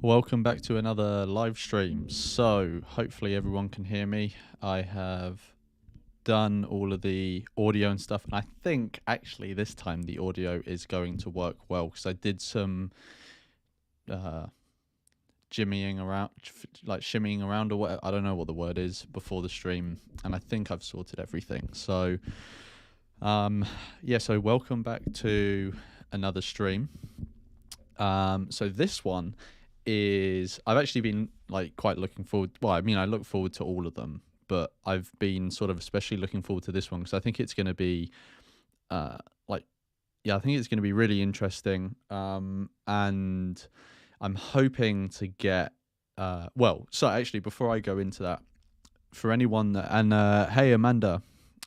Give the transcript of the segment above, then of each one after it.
Welcome back to another live stream. So, hopefully, everyone can hear me. I have done all of the audio and stuff, and I think actually this time the audio is going to work well because I did some jimmying around, like shimmying around or whatever. I don't know what the word is before the stream, and I think I've sorted everything. So, so welcome back to another stream. So this one is I've actually been like quite looking forward. Well, I mean, I look forward to all of them, but I've been sort of especially looking forward to this one because I think it's going to be, I think it's going to be really interesting. And I'm hoping to get. So actually, before I go into that, for anyone that hey Amanda,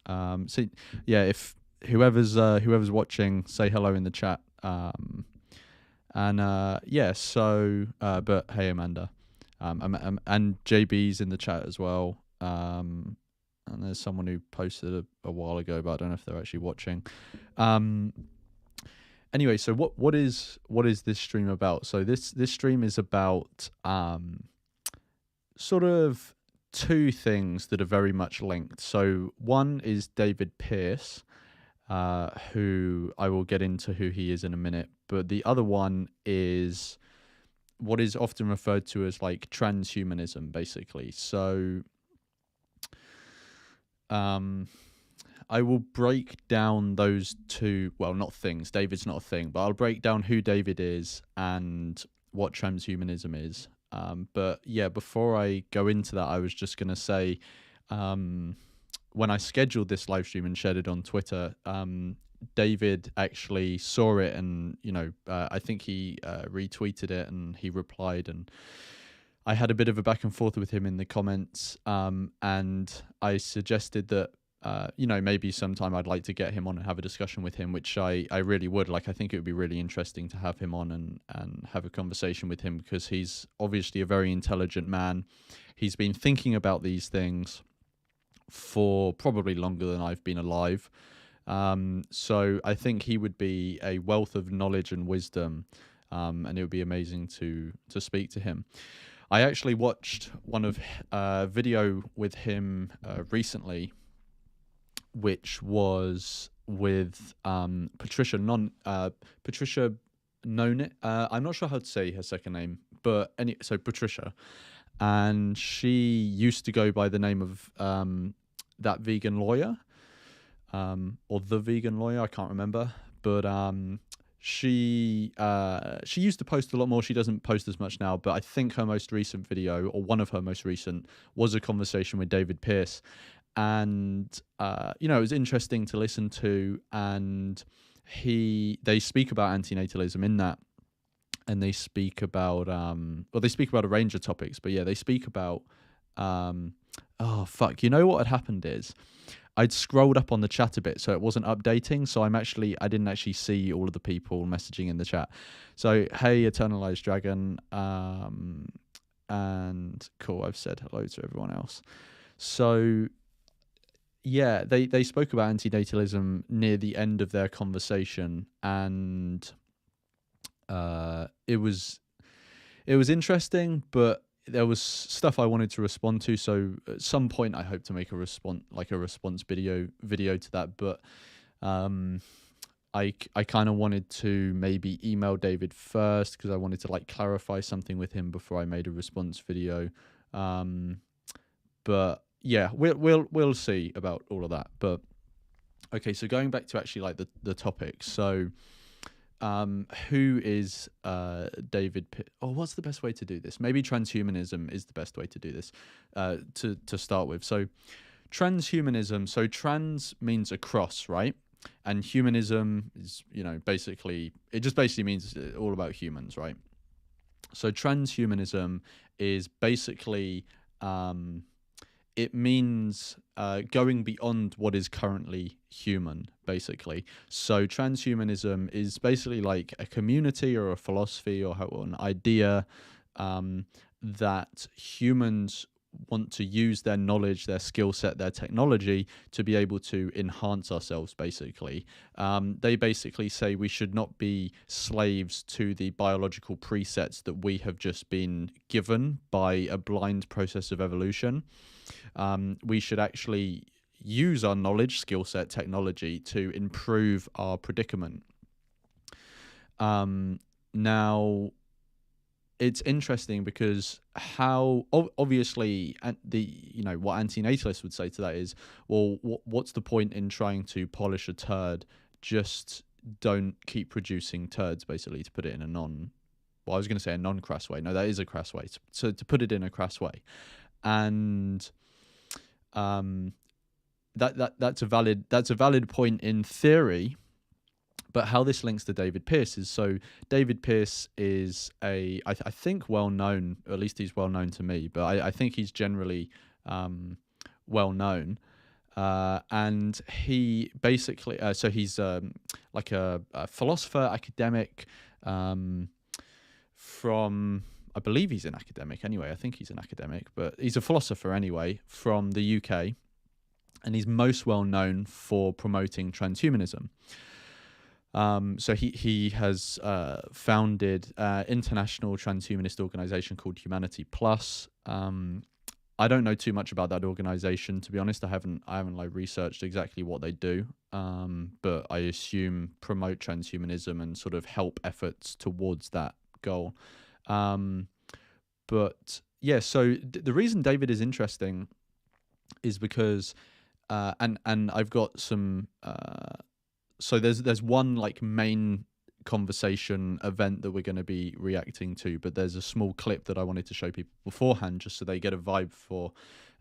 if whoever's watching, say hello in the chat. But hey, Amanda. And JB's in the chat as well. And there's someone who posted a while ago, but I don't know if they're actually watching. Anyway, so what is this stream about? So this stream is about sort of two things that are very much linked. So one is David Pearce, who I will get into who he is in a minute. But the other one is what is often referred to as like transhumanism, basically. So I will break down those two, well, not things. David's not a thing, but I'll break down who David is and what transhumanism is. But yeah, before I go into that, I was just going to say, when I scheduled this live stream and shared it on Twitter, David actually saw it and, I think he retweeted it and he replied, and I had a bit of a back and forth with him in the comments, and I suggested that, maybe sometime I'd like to get him on and have a discussion with him, which I really would. Like, I think it would be really interesting to have him on and have a conversation with him because he's obviously a very intelligent man. He's been thinking about these things for probably longer than I've been alive. So I think he would be a wealth of knowledge and wisdom, and it would be amazing to speak to him. I actually watched one of video with him recently, which was with Patricia Nonit. I'm not sure how to say her second name, but so Patricia, and she used to go by the name of That Vegan Lawyer, or The Vegan Lawyer. I can't remember, but she used to post a lot more. She doesn't post as much now, but I think her most recent video, or one of her most recent, was a conversation with David Pearce, and it was interesting to listen to. And they speak about antinatalism in that. And they speak about they speak about a range of topics, but yeah, they speak about what had happened is I'd scrolled up on the chat a bit, so it wasn't updating. So I didn't actually see all of the people messaging in the chat. So hey, Eternalized Dragon, and cool. I've said hello to everyone else. So yeah, they spoke about antinatalism near the end of their conversation, and it was interesting, but there was stuff I wanted to respond to. So at some point I hope to make a response video to that. But I kind of wanted to maybe email David first because I wanted to like clarify something with him before I made a response video. But yeah, we'll see about all of that. But okay, so going back to actually like the topic. So who is David what's the best way to do this? Maybe transhumanism is the best way to do this, to start with. So transhumanism, so trans means across, right? And humanism is, basically means all about humans, right? So transhumanism is basically, it means going beyond what is currently human, basically. So transhumanism is basically like a community or a philosophy or an idea that humans want to use their knowledge, their skill set, their technology to be able to enhance ourselves, basically. They basically say we should not be slaves to the biological presets that we have just been given by a blind process of evolution. We should actually use our knowledge, skill set, technology to improve our predicament. Now, it's interesting because how obviously what antinatalists would say to that is, well, what's the point in trying to polish a turd? Just don't keep producing turds, basically, to put it in a I was going to say a non-crass way. No, that is a crass way. So to put it in a crass way, and that's a valid point in theory. But how this links to David Pearce is, so David Pearce is I think well known, or at least he's well known to me, but I think he's generally well known. And he basically, so he's like a philosopher, academic, from, I believe he's an academic anyway. I think he's an academic, but he's a philosopher anyway from the UK. And he's most well known for promoting transhumanism. So he has founded an international transhumanist organization called Humanity Plus. I don't know too much about that organization, to be honest. I haven't like researched exactly what they do, but I assume promote transhumanism and sort of help efforts towards that goal. But yeah, so the reason David is interesting is because, and I've got some. So there's one like main conversation event that we're going to be reacting to, but there's a small clip that I wanted to show people beforehand just so they get a vibe for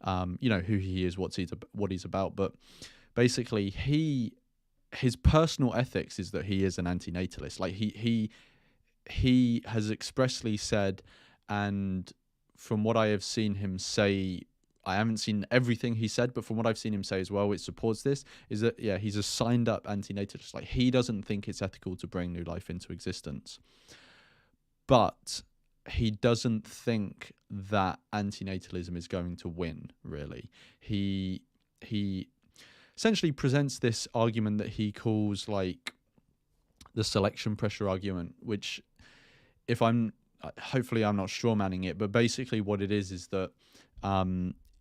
who he is, what he's about. But basically his personal ethics is that he is an antinatalist. Like he has expressly said, and from what I have seen him say, I haven't seen everything he said, but from what I've seen him say as well, it supports this, is that, yeah, he's a signed up antinatalist. Like, he doesn't think it's ethical to bring new life into existence. But he doesn't think that antinatalism is going to win, really. He essentially presents this argument that he calls, like, the selection pressure argument, which, hopefully I'm not strawmanning it, but basically what it is that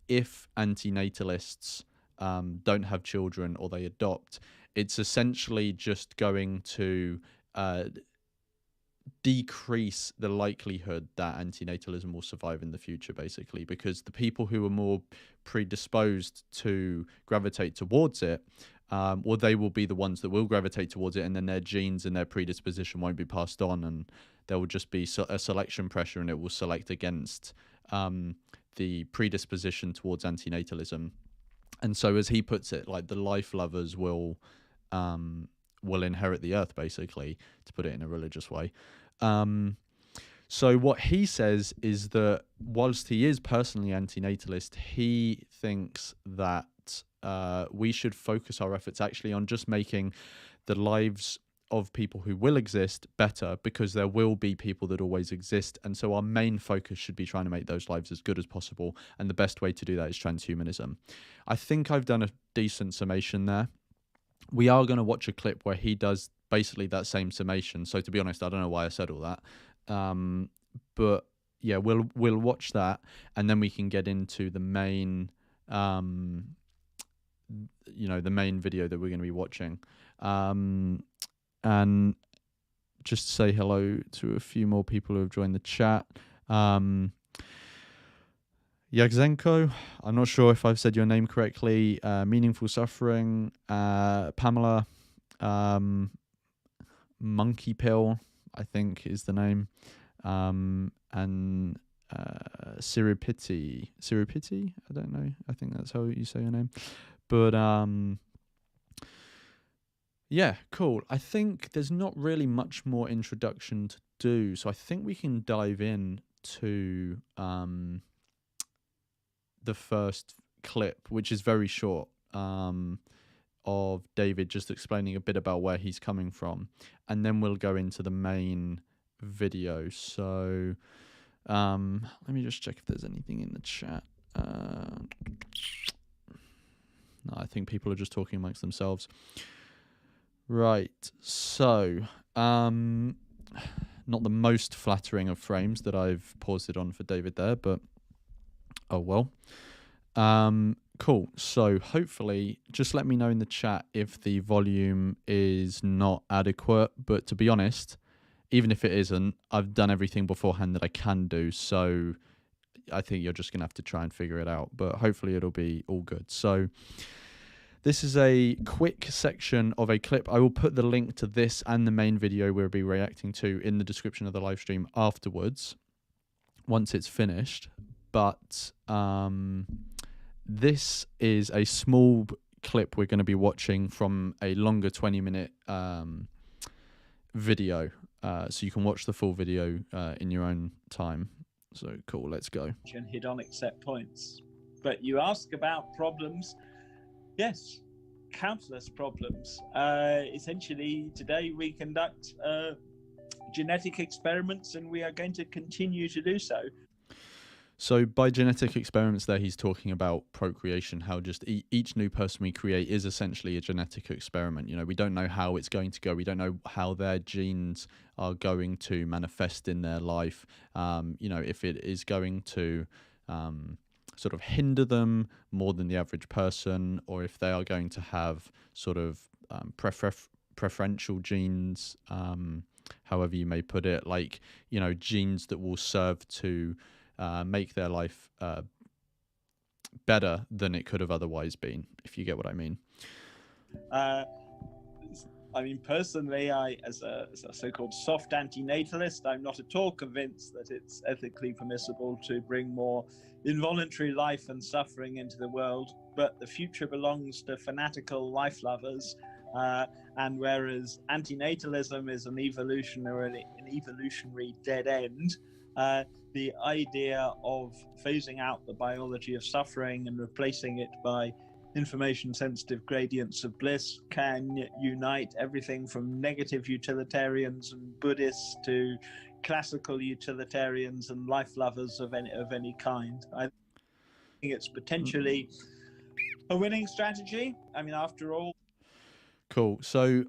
if antinatalists don't have children or they adopt, it's essentially just going to decrease the likelihood that antinatalism will survive in the future, basically, because the people who are more predisposed to gravitate towards it, they will be the ones that will gravitate towards it, and then their genes and their predisposition won't be passed on, and there will just be a selection pressure, and it will select against the predisposition towards antinatalism. And so, as he puts it, like, the life lovers will inherit the earth, basically, to put it in a religious way. So what he says is that whilst he is personally antinatalist, he thinks that we should focus our efforts actually on just making the lives of people who will exist better, because there will be people that always exist, and so our main focus should be trying to make those lives as good as possible, and the best way to do that is transhumanism. I think I've done a decent summation there. We are going to watch a clip where he does basically that same summation, so to be honest, I don't know why I said all that, but yeah, we'll watch that, and then we can get into the main the main video that we're going to be watching. And just to say hello to a few more people who have joined the chat. Yagzenko, I'm not sure if I've said your name correctly. Meaningful Suffering, Pamela, Monkey Pill, I think is the name, and Siripiti, I don't know. I think that's how you say your name. But yeah, cool. I think there's not really much more introduction to do, so I think we can dive in to the first clip, which is very short, of David just explaining a bit about where he's coming from, and then we'll go into the main video. So let me just check if there's anything in the chat. No, I think people are just talking amongst themselves. Right. So, not the most flattering of frames that I've paused it on for David there, but oh well. Cool. So hopefully, just let me know in the chat if the volume is not adequate. But to be honest, even if it isn't, I've done everything beforehand that I can do. So I think you're just going to have to try and figure it out. But hopefully it'll be all good. So this is a quick section of a clip. I will put the link to this and the main video we'll be reacting to in the description of the live stream afterwards, once it's finished. But this is a small clip we're going to be watching from a longer 20-minute video. So you can watch the full video in your own time. So cool, let's go. And hedonic set points. But you ask about problems. Yes, countless problems. Essentially, today we conduct genetic experiments, and we are going to continue to do so. So by genetic experiments there, he's talking about procreation, how just each new person we create is essentially a genetic experiment. You know, we don't know how it's going to go. We don't know how their genes are going to manifest in their life. You know, if it is going to sort of hinder them more than the average person, or if they are going to have sort of preferential genes, however you may put it, like, you know, genes that will serve to make their life better than it could have otherwise been, if you get what I mean. I mean, personally, as a so-called soft antinatalist, I'm not at all convinced that it's ethically permissible to bring more involuntary life and suffering into the world, but the future belongs to fanatical life lovers. And whereas antinatalism is an evolutionary dead end, the idea of phasing out the biology of suffering and replacing it by information-sensitive gradients of bliss can unite everything from negative utilitarians and Buddhists to classical utilitarians and life lovers of any kind. I think it's potentially a winning strategy. I mean, after all. Cool. So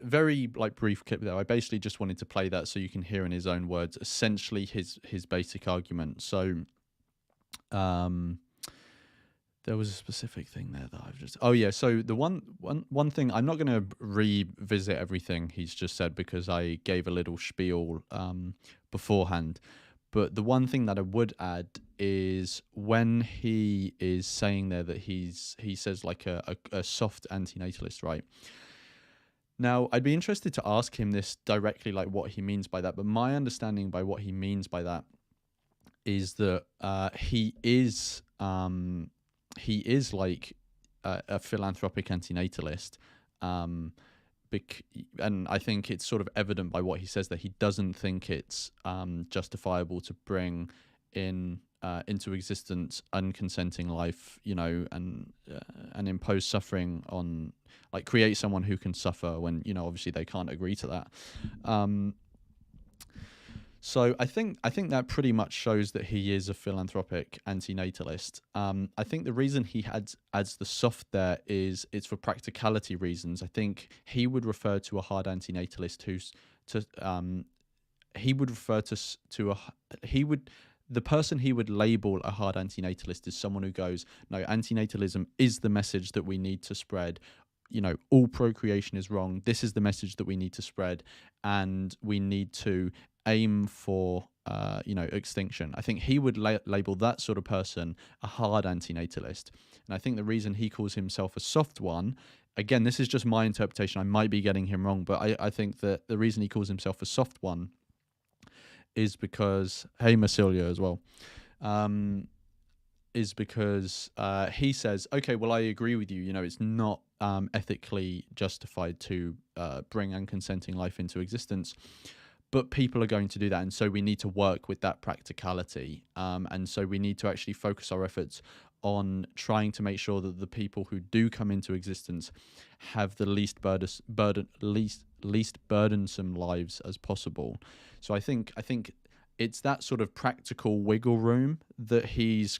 very like brief clip there. I basically just wanted to play that so you can hear in his own words essentially his basic argument. So there was a specific thing there that I've just... Oh, yeah. So the one thing... I'm not going to revisit everything he's just said because I gave a little spiel beforehand. But the one thing that I would add is when he is saying there that he says like a soft antinatalist, right? Now, I'd be interested to ask him this directly, like what he means by that. But my understanding by what he means by that is that he is like a philanthropic antinatalist, and I think it's sort of evident by what he says that he doesn't think it's justifiable to bring into existence unconsenting life, you know, and impose suffering on, like, create someone who can suffer when, you know, obviously they can't agree to that. So I think that pretty much shows that he is a philanthropic antinatalist. I think the reason he adds the soft there is it's for practicality reasons. I think he would refer to a hard antinatalist the person he would label a hard antinatalist is someone who goes, no, antinatalism is the message that we need to spread. You know, all procreation is wrong. This is the message that we need to spread, and we need to aim for, you know, extinction. I think he would label that sort of person a hard antinatalist. And I think the reason he calls himself a soft one, again, this is just my interpretation. I might be getting him wrong, but I think that the reason he calls himself a soft one is because, hey, Massilia as well, is because he says, okay, well, I agree with you. You know, it's not ethically justified to bring unconsenting life into existence. But people are going to do that, and so we need to work with that practicality. And so we need to actually focus our efforts on trying to make sure that the people who do come into existence have the least burdensome lives as possible. So I think it's that sort of practical wiggle room that he's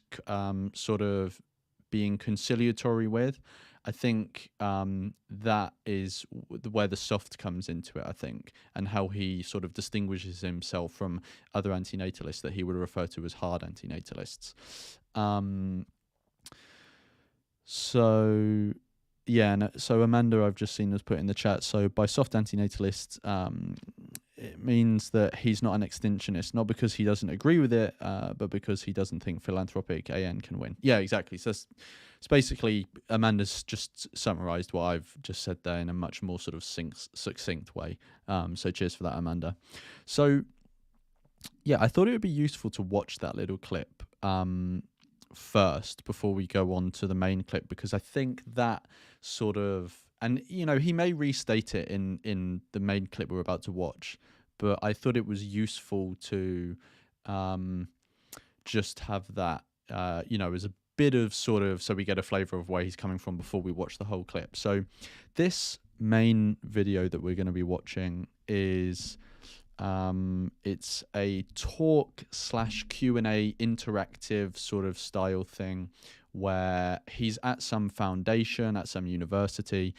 sort of being conciliatory with. I think that is where the soft comes into it, I think, and how he sort of distinguishes himself from other antinatalists that he would refer to as hard antinatalists. So, yeah, so Amanda, I've just seen us put in the chat. So by soft antinatalist, it means that he's not an extinctionist, not because he doesn't agree with it, but because he doesn't think philanthropic AN can win. Yeah, exactly. So it's basically, Amanda's just summarized what I've just said there in a much more sort of succinct way. So cheers for that, Amanda. So yeah, I thought it would be useful to watch that little clip first before we go on to the main clip, because I think that sort of, and he may restate it in the main clip we're about to watch, but I thought it was useful to just have that as a bit of sort of, so we get a flavor of where he's coming from before we watch the whole clip. So this main video that we're going to be watching is it's a talk / Q&A interactive sort of style thing where he's at some foundation, at some university,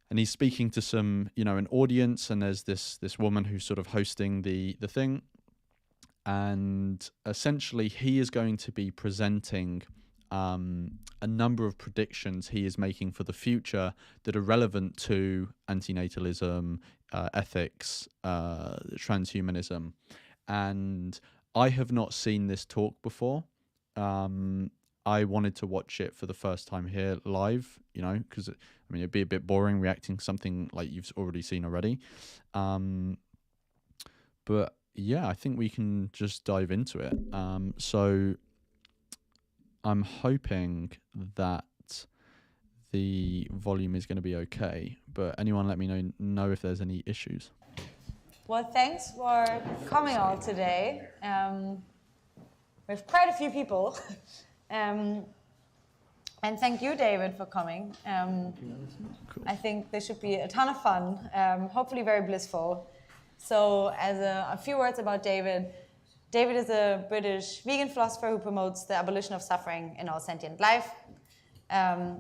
and he's speaking to some, an audience, and there's this woman who's sort of hosting the thing, and essentially he is going to be presenting a number of predictions he is making for the future that are relevant to antinatalism, ethics, transhumanism. And I have not seen this talk before. I wanted to watch it for the first time here live, because it'd be a bit boring reacting to something like you've already seen already. But yeah, I think we can just dive into it. So I'm hoping that the volume is going to be okay, but anyone let me know if there's any issues. Well, thanks for coming all today. We have quite a few people. And thank you, David, for coming. Cool. I think this should be a ton of fun, hopefully very blissful. So as a few words about David. David is a British vegan philosopher who promotes the abolition of suffering in all sentient life.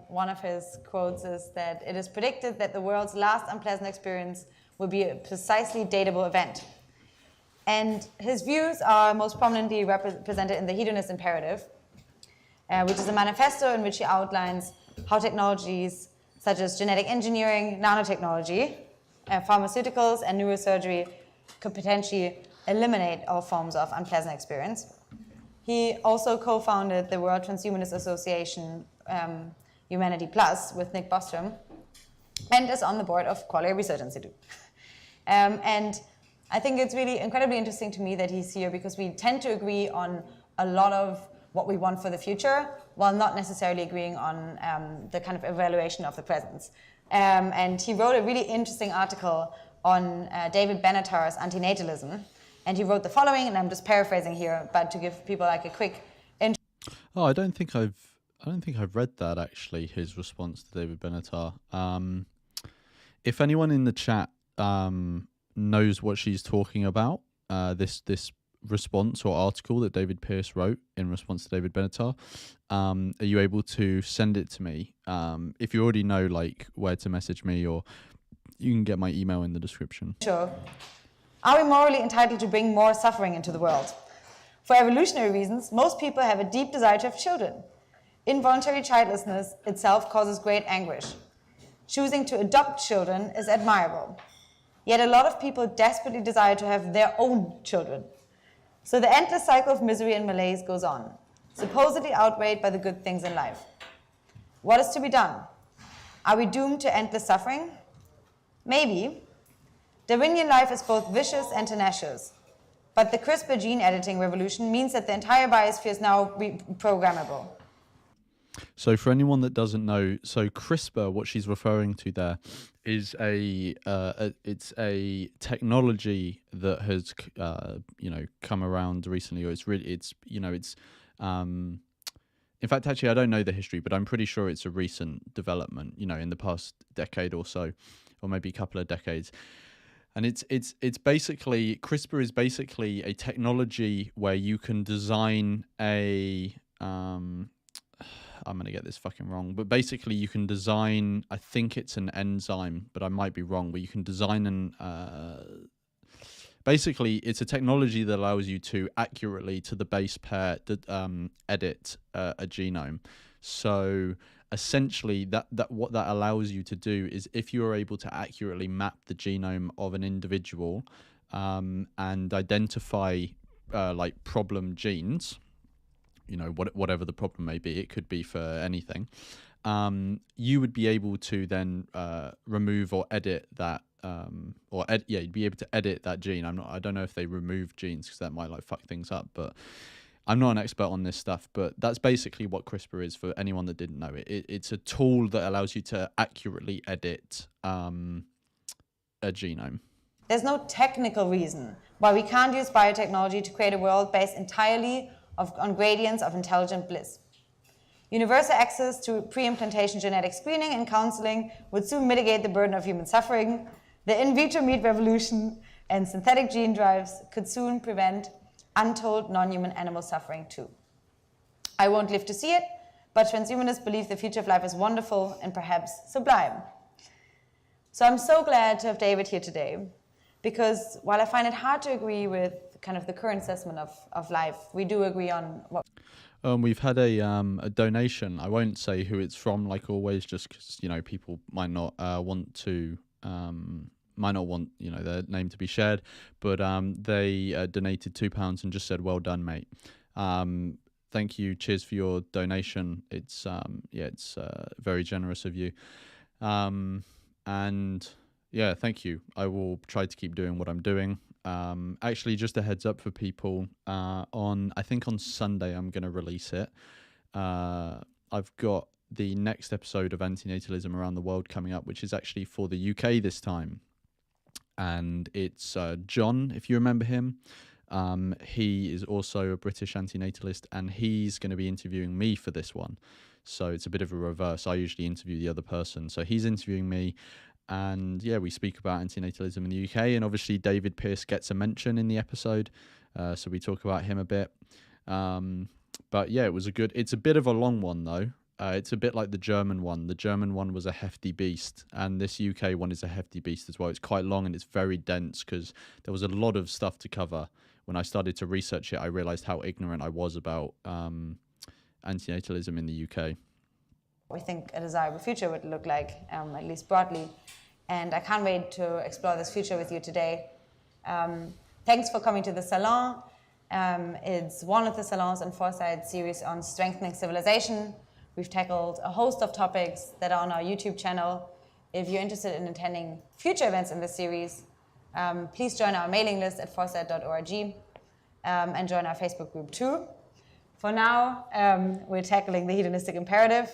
One of his quotes is that it is predicted that the world's last unpleasant experience will be a precisely datable event. And his views are most prominently represented in the Hedonist Imperative, which is a manifesto in which he outlines how technologies such as genetic engineering, nanotechnology, pharmaceuticals, and neurosurgery could potentially eliminate all forms of unpleasant experience. He also co-founded the World Transhumanist Association, Humanity Plus, with Nick Bostrom, and is on the board of Qualia Research Institute. And I think it's really incredibly interesting to me that he's here, because we tend to agree on a lot of what we want for the future, while not necessarily agreeing on the kind of evaluation of the present. And he wrote a really interesting article on David Benatar's antinatalism. And he wrote the following, and I'm just paraphrasing here, but to give people like a quick intro. Oh, I don't think I've read that actually. His response to David Benatar. If anyone in the chat knows what she's talking about, this response or article that David Pearce wrote in response to David Benatar, are you able to send it to me? If you already know like where to message me, or you can get my email in the description. Sure. Are we morally entitled to bring more suffering into the world? For evolutionary reasons, most people have a deep desire to have children. Involuntary childlessness itself causes great anguish. Choosing to adopt children is admirable. Yet a lot of people desperately desire to have their own children. So the endless cycle of misery and malaise goes on, supposedly outweighed by the good things in life. What is to be done? Are we doomed to endless suffering? Maybe. Darwinian life is both vicious and tenacious, but the CRISPR gene editing revolution means that the entire biosphere is now reprogrammable. So for anyone that doesn't know, so CRISPR, what she's referring to there, is it's a technology that has come around recently, or in fact, actually, I don't know the history, but I'm pretty sure it's a recent development, in the past decade or so, or maybe a couple of decades. And it's basically, CRISPR is basically a technology where you can design a I'm gonna get this fucking wrong, but basically you can design, I think it's an enzyme, but I might be wrong, but you can design basically it's a technology that allows you to accurately, to the base pair, edit a genome. So essentially that what that allows you to do is, if you are able to accurately map the genome of an individual and identify like problem genes, you know, whatever the problem may be, it could be for anything, you would be able to then remove or edit that you'd be able to edit that gene. I don't know if they remove genes, because that might like fuck things up, but I'm not an expert on this stuff. But that's basically what CRISPR is, for anyone that didn't know it. It's a tool that allows you to accurately edit a genome. There's no technical reason why we can't use biotechnology to create a world based entirely on gradients of intelligent bliss. Universal access to pre-implantation genetic screening and counseling would soon mitigate the burden of human suffering. The in vitro meat revolution and synthetic gene drives could soon prevent untold non-human animal suffering too. I won't live to see it, but transhumanists believe the future of life is wonderful and perhaps sublime. So I'm so glad to have David here today, because while I find it hard to agree with kind of the current assessment of life, we do agree on what... We've had a donation. I won't say who it's from, like always, just because, you know, people might not want to, you know, their name to be shared. But they donated £2 and just said, "Well done, mate." Thank you. Cheers for your donation. It's it's very generous of you. And yeah, thank you. I will try to keep doing what I'm doing. Actually, just a heads up for people, I think on Sunday I'm going to release it. I've got the next episode of Antinatalism Around the World coming up, which is actually for the UK this time. And it's John, if you remember him. He is also a British antinatalist, and he's going to be interviewing me for this one. So it's a bit of a reverse. I usually interview the other person. So he's interviewing me. And yeah, we speak about antinatalism in the UK, and obviously David Pearce gets a mention in the episode, so we talk about him a bit. But yeah, it's a bit of a long one though. It's a bit like the German one. The German one was a hefty beast, and this UK one is a hefty beast as well. It's quite long and it's very dense because there was a lot of stuff to cover. When I started to research it, I realized how ignorant I was about antinatalism in the UK. We think a desirable future would look like, at least broadly. And I can't wait to explore this future with you today. Thanks for coming to the salon. It's one of the salons in Foresight's series on strengthening civilization. We've tackled a host of topics that are on our YouTube channel. If you're interested in attending future events in this series, please join our mailing list at foresight.org and join our Facebook group too. For now, we're tackling the hedonistic imperative.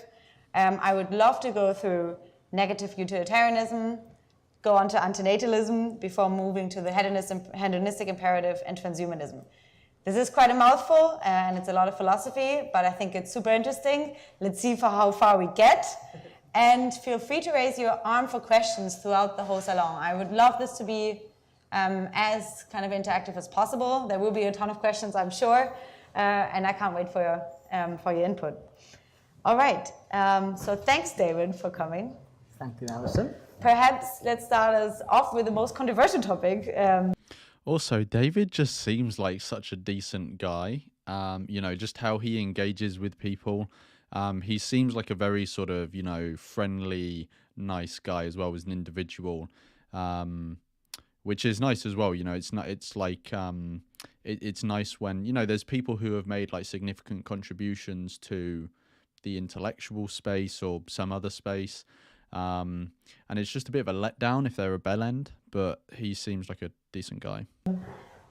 I would love to go through negative utilitarianism, go on to antinatalism before moving to the hedonistic imperative and transhumanism. This is quite a mouthful and it's a lot of philosophy, but I think it's super interesting. Let's see for how far we get. And feel free to raise your arm for questions throughout the whole salon. I would love this to be as kind of interactive as possible. There will be a ton of questions, I'm sure, and I can't wait for your input. All right, so thanks, David, for coming. Thank you, Alison. Perhaps let's start us off with the most controversial topic. Also, David just seems like such a decent guy. You know, just how he engages with people. He seems like a very sort of, you know, friendly, nice guy as well as an individual, which is nice as well. You know, it's nice when, you know, there's people who have made like significant contributions to the intellectual space or some other space. And it's just a bit of a letdown if they're a bell end, but he seems like a decent guy.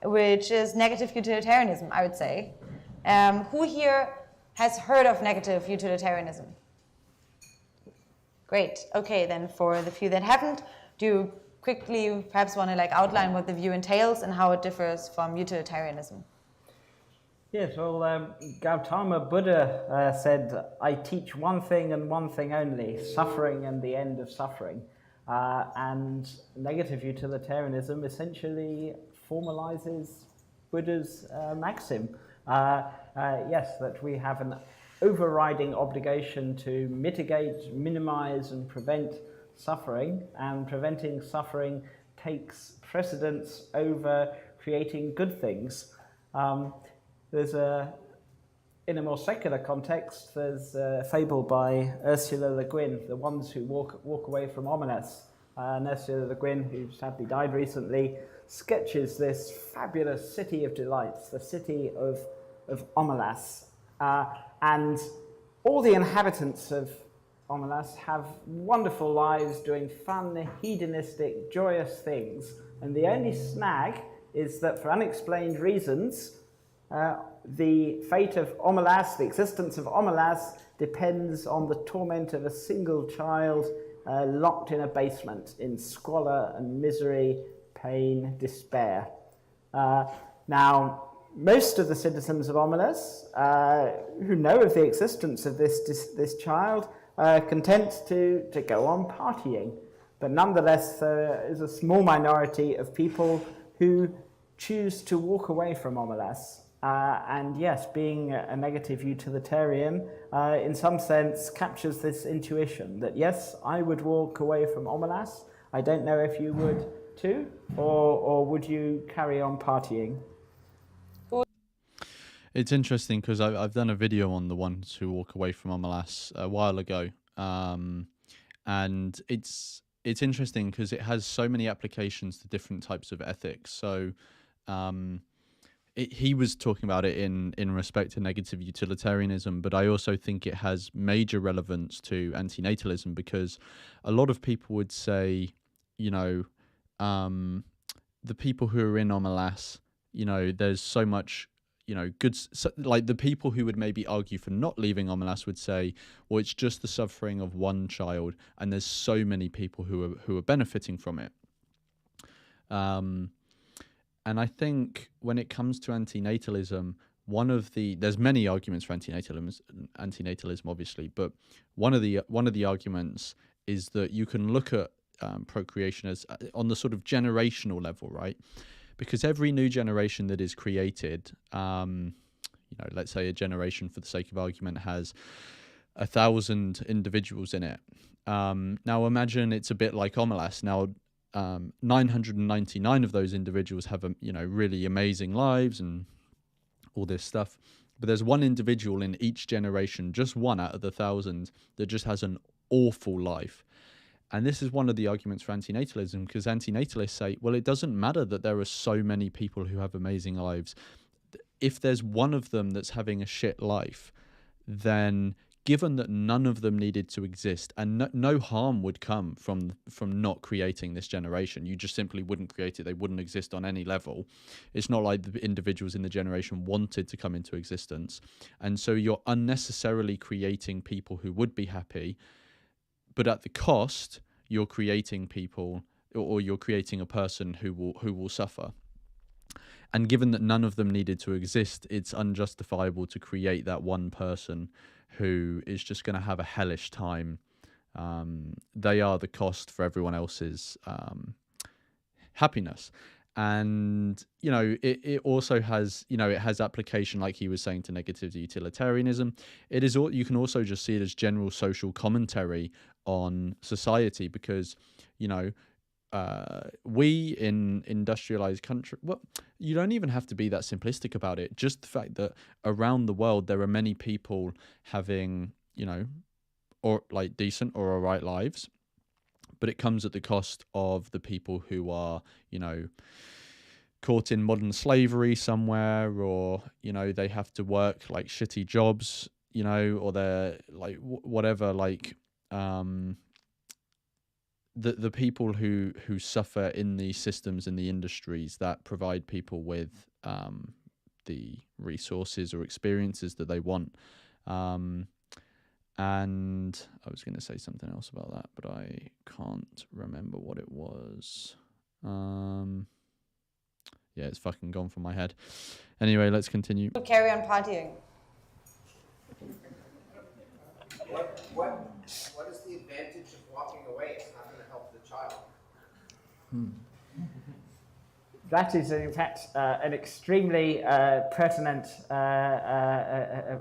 Which is negative utilitarianism, I would say. Who here has heard of negative utilitarianism? Great. Okay, then for the few that haven't, do you quickly perhaps want to like outline what the view entails and how it differs from utilitarianism? Yes, well, Gautama Buddha said, "I teach one thing and one thing only, suffering and the end of suffering." And negative utilitarianism essentially formalizes Buddha's maxim. Yes, that we have an overriding obligation to mitigate, minimize, and prevent suffering, and preventing suffering takes precedence over creating good things. There's in a more secular context, there's a fable by Ursula Le Guin, The Ones Who Walk Away from Omilas. And Ursula Le Guin, who sadly died recently, sketches this fabulous city of delights, the city of Omilas. And all the inhabitants of Omilas have wonderful lives doing fun, hedonistic, joyous things. And the only snag is that for unexplained reasons, the fate of Omilas, the existence of Omilas, depends on the torment of a single child locked in a basement in squalor and misery, pain, despair. Now, most of the citizens of Omilas who know of the existence of this child are content to go on partying. But nonetheless, there is a small minority of people who choose to walk away from Omilas. And yes, being a negative utilitarian, in some sense, captures this intuition that yes, I would walk away from Omilas. I don't know if you would too, or would you carry on partying? It's interesting because I've done a video on the ones who walk away from Omilas a while ago, and it's interesting because it has so many applications to different types of ethics. So. He was talking about it in respect to negative utilitarianism, but I also think it has major relevance to antinatalism because a lot of people would say, you know, the people who are in Omilas, you know, there's so much, you know, good, so, like the people who would maybe argue for not leaving Omilas would say, well, it's just the suffering of one child, and there's so many people who are benefiting from it. And I think when it comes to antinatalism, there's many arguments for antinatalism, obviously, but one of the arguments is that you can look at procreation as on the sort of generational level, right? Because every new generation that is created, let's say a generation, for the sake of argument, has 1,000 individuals in it. Now imagine it's a bit like Omilas. Now 999 of those individuals have really amazing lives and all this stuff, but there's one individual in each generation, just one out of the 1,000, that just has an awful life. And this is one of the arguments for antinatalism, because antinatalists say, well, it doesn't matter that there are so many people who have amazing lives. If there's one of them that's having a shit life, then given that none of them needed to exist, and no harm would come from not creating this generation, you just simply wouldn't create it. They wouldn't exist on any level. It's not like the individuals in the generation wanted to come into existence. And so you're unnecessarily creating people who would be happy, but at the cost, you're creating people, or you're creating a person who will suffer. And given that none of them needed to exist, it's unjustifiable to create that one person who is just going to have a hellish time. They are the cost for everyone else's happiness. And, it also has, it has application, like he was saying, to negative utilitarianism. You can also just see it as general social commentary on society, because, we in industrialized country, well, you don't even have to be that simplistic about it. Just the fact that around the world there are many people having, or like decent or all right lives, but it comes at the cost of the people who are, caught in modern slavery somewhere, or, they have to work like shitty jobs, or they're like whatever, like, the people who suffer in the systems and the industries that provide people with the resources or experiences that they want. And I was going to say something else about that, but I can't remember what it was. Yeah, it's fucking gone from my head. Anyway, let's continue. Carry on partying. What is the advantage of walking away? It's not going to help the child. That is, in fact, an extremely pertinent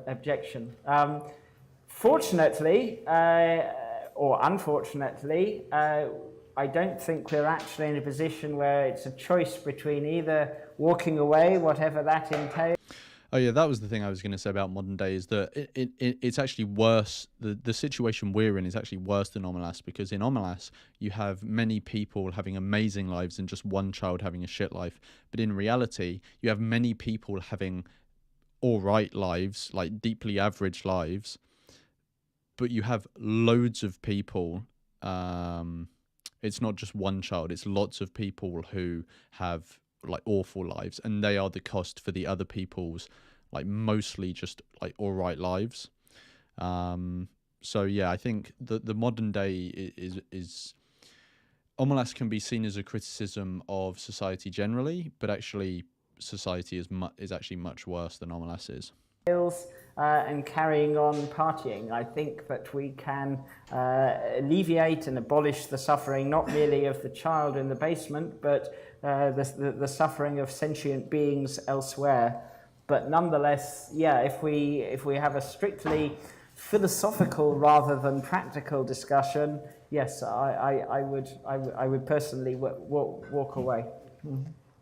objection. Fortunately, or unfortunately, I don't think we're actually in a position where it's a choice between either walking away, whatever that entails. Oh yeah, that was the thing I was going to say about modern day, is that it's actually worse. The situation we're in is actually worse than Omelas, because in Omelas you have many people having amazing lives and just one child having a shit life. But in reality, you have many people having all right lives, like deeply average lives, but you have loads of people. It's not just one child, it's lots of people who have like awful lives, and they are the cost for the other people's like mostly just like all right lives. So yeah, I think the modern day is Omelas can be seen as a criticism of society generally, but actually society is actually much worse than Omelas is. And carrying on partying. I think that we can alleviate and abolish the suffering not merely of the child in the basement, but the suffering of sentient beings elsewhere. But nonetheless, yeah, if we have a strictly philosophical rather than practical discussion, yes, I would personally walk away.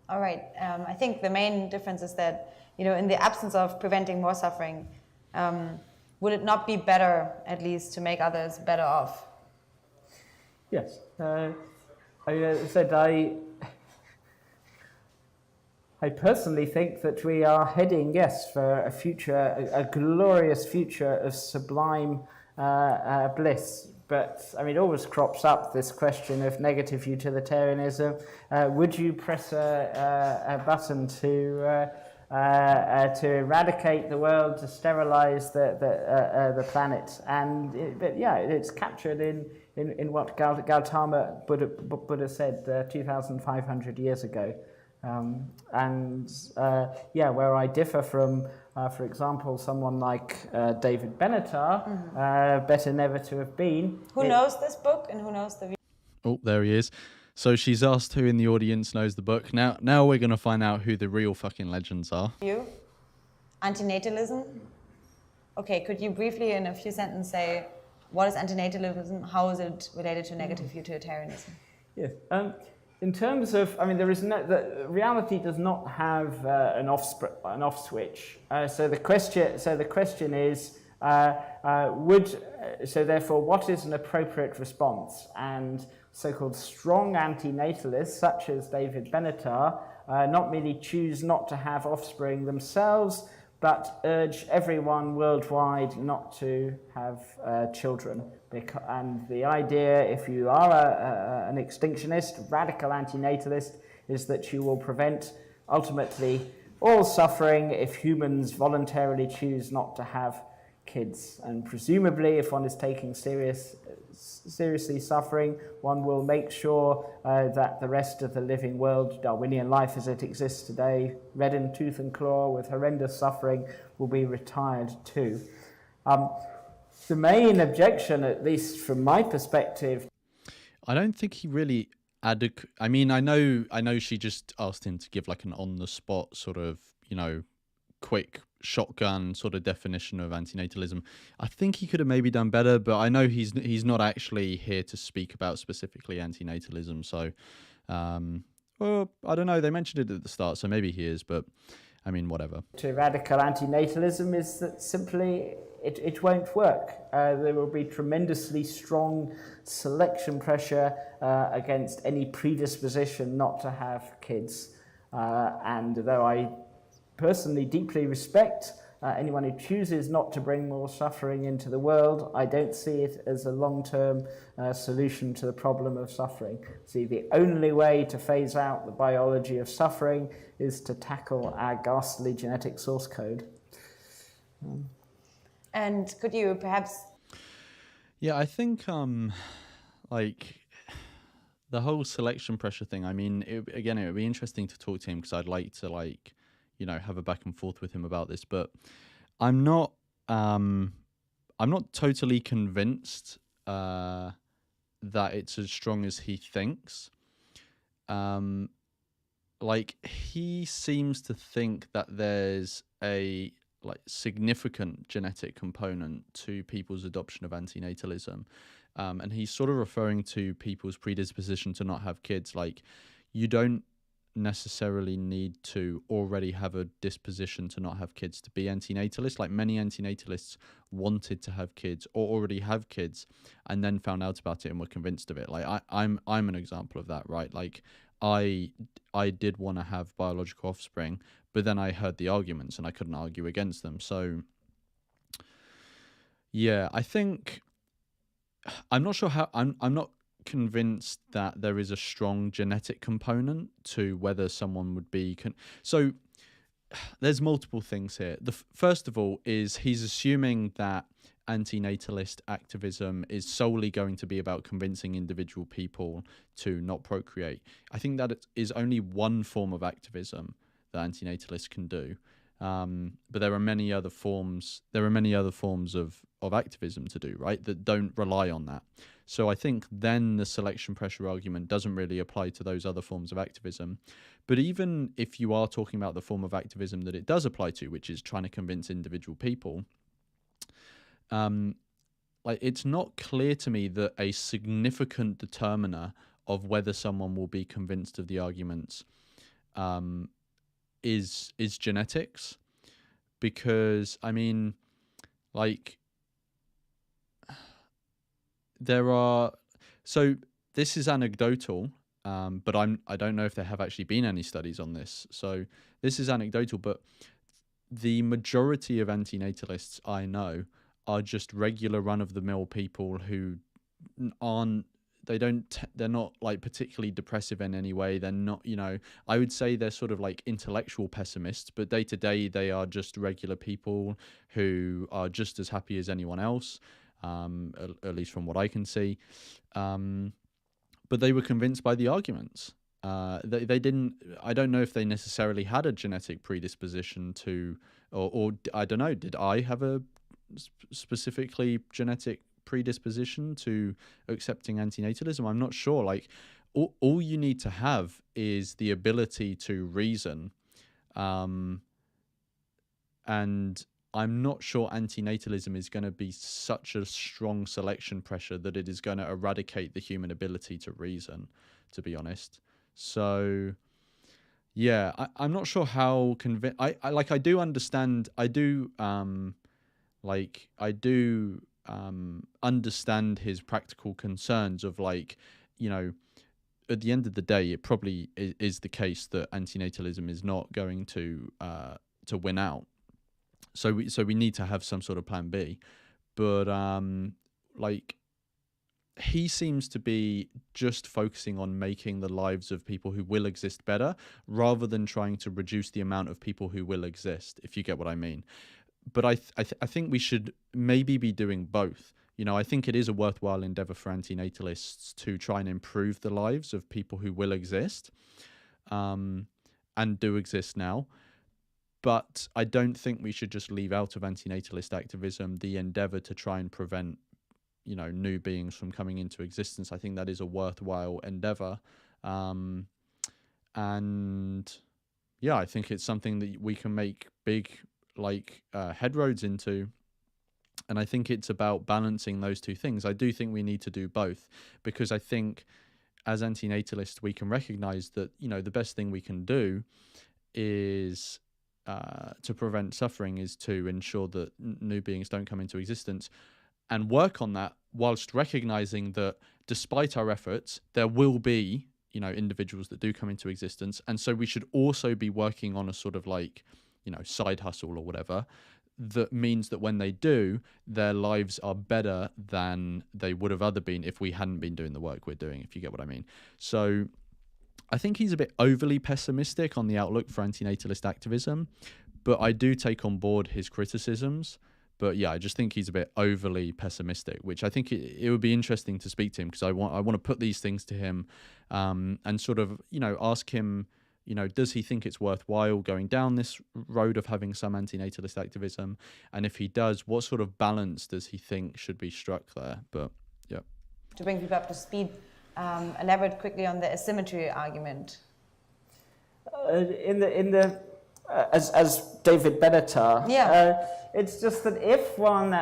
All right. I think the main difference is that, in the absence of preventing more suffering, would it not be better, at least, to make others better off? Yes. I personally think that we are heading, yes, for a future, a glorious future of sublime bliss. But, I mean, it always crops up this question of negative utilitarianism. Would you press a button to eradicate the world, to sterilize the planet? But yeah, it's captured in what Gautama Buddha said 2,500 years ago. Where I differ from, for example, someone like David Benatar, Better Never to Have Been. Who knows this book and who knows the view? Oh, there he is. So she's asked who in the audience knows the book. Now we're going to find out who the real fucking legends are. You? Antinatalism? Okay, could you briefly, in a few sentences, say what is antinatalism? How is it related to negative utilitarianism? Yes. In terms of, I mean, the reality does not have an off switch. So the question is, therefore, what is an appropriate response? And so-called strong antinatalists, such as David Benatar, not merely choose not to have offspring themselves, but urge everyone worldwide not to have children. And the idea, if you are an extinctionist, radical antinatalist, is that you will prevent, ultimately, all suffering if humans voluntarily choose not to have kids. And presumably, if one is taking seriously suffering, one will make sure that the rest of the living world, Darwinian life as it exists today, red in tooth and claw with horrendous suffering, will be retired too. The main objection, at least from my perspective, I don't think he really adequate. I mean, I know she just asked him to give like an on the spot sort of, quick shotgun sort of definition of antinatalism. I think he could have maybe done better, but I know he's not actually here to speak about specifically antinatalism. So, well, I don't know. They mentioned it at the start, so maybe he is, but I mean, whatever. To radical antinatalism is that simply it won't work. There will be tremendously strong selection pressure against any predisposition not to have kids. And though I personally deeply respect anyone who chooses not to bring more suffering into the world, I don't see it as a long-term solution to the problem of suffering. See, the only way to phase out the biology of suffering is to tackle our ghastly genetic source code. And could you perhaps... Yeah, I think, like, the whole selection pressure thing, I mean, it would be interesting to talk to him because I'd like to, like, have a back and forth with him about this, but I'm not totally convinced that it's as strong as he thinks. like he seems to think that there's a like significant genetic component to people's adoption of antinatalism, and he's sort of referring to people's predisposition to not have kids. Like, you don't necessarily need to already have a disposition to not have kids to be antinatalist. Like, many antinatalists wanted to have kids or already have kids and then found out about it and were convinced of it. Like, I'm an example of that, right? Like, I did want to have biological offspring, but then I heard the arguments and I couldn't argue against them. So yeah, I think I'm not sure how I'm not convinced that there is a strong genetic component to whether someone would be so there's multiple things here. First of all is he's assuming that antinatalist activism is solely going to be about convincing individual people to not procreate. I think that it is only one form of activism that antinatalists can do. But there are many other forms. There are many other forms of activism to do, right, that don't rely on that. So I think then the selection pressure argument doesn't really apply to those other forms of activism. But even if you are talking about the form of activism that it does apply to, which is trying to convince individual people, like, it's not clear to me that a significant determiner of whether someone will be convinced of the arguments is genetics, because I mean, like, there are, so this is anecdotal, but I don't know if there have actually been any studies on this. So this is anecdotal, but the majority of antinatalists I know are just regular run-of-the-mill people who aren't, they're not like particularly depressive in any way. They're not, I would say they're sort of like intellectual pessimists, but day to day they are just regular people who are just as happy as anyone else, at least from what I can see. But they were convinced by the arguments. They didn't, I don't know if they necessarily had a genetic predisposition to, or I don't know, did I have a specifically genetic predisposition to accepting antinatalism? I'm not sure. Like, all you need to have is the ability to reason, and I'm not sure antinatalism is going to be such a strong selection pressure that it is going to eradicate the human ability to reason, to be honest. So yeah, I'm not sure how I do understand. I do understand his practical concerns of, like, at the end of the day, it probably is the case that antinatalism is not going to win out. So we need to have some sort of plan B. But like, he seems to be just focusing on making the lives of people who will exist better, rather than trying to reduce the amount of people who will exist, if you get what I mean. But I think we should maybe be doing both. I think it is a worthwhile endeavor for antinatalists to try and improve the lives of people who will exist, and do exist now. But I don't think we should just leave out of antinatalist activism the endeavor to try and prevent, new beings from coming into existence. I think that is a worthwhile endeavor. And yeah, I think it's something that we can make big, headroads into. And I think it's about balancing those two things. I do think we need to do both, because I think as antinatalists, we can recognize that, the best thing we can do is to prevent suffering, is to ensure that new beings don't come into existence, and work on that whilst recognizing that despite our efforts, there will be, individuals that do come into existence. And so we should also be working on a sort of side hustle or whatever, that means that when they do, their lives are better than they would have other been if we hadn't been doing the work we're doing, if you get what I mean. So I think he's a bit overly pessimistic on the outlook for antinatalist activism, but I do take on board his criticisms. But yeah, I just think he's a bit overly pessimistic, which I think it would be interesting to speak to him, because I want to put these things to him, and sort of, ask him, does he think it's worthwhile going down this road of having some antinatalist activism? And if he does, what sort of balance does he think should be struck there? But yeah. To bring people up to speed, elaborate quickly on the asymmetry argument. As David Benatar, Yeah. it's just that if one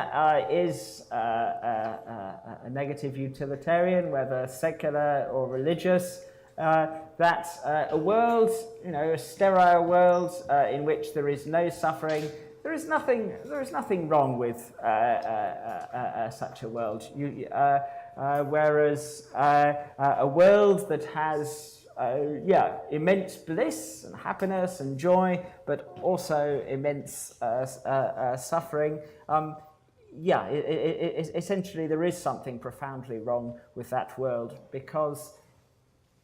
is a negative utilitarian, whether secular or religious, that a world, a sterile world in which there is no suffering, there is nothing wrong with such a world. Whereas a world that has immense bliss and happiness and joy, but also immense suffering. Essentially, there is something profoundly wrong with that world, because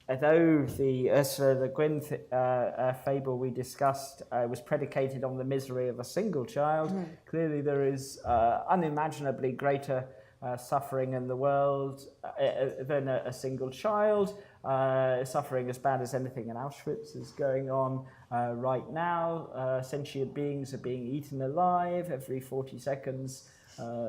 although the Ursula Le Guin fable we discussed was predicated on the misery of a single child, clearly there is unimaginably greater suffering in the world than a single child. Suffering as bad as anything in Auschwitz is going on right now. Sentient beings are being eaten alive. Every 40 seconds,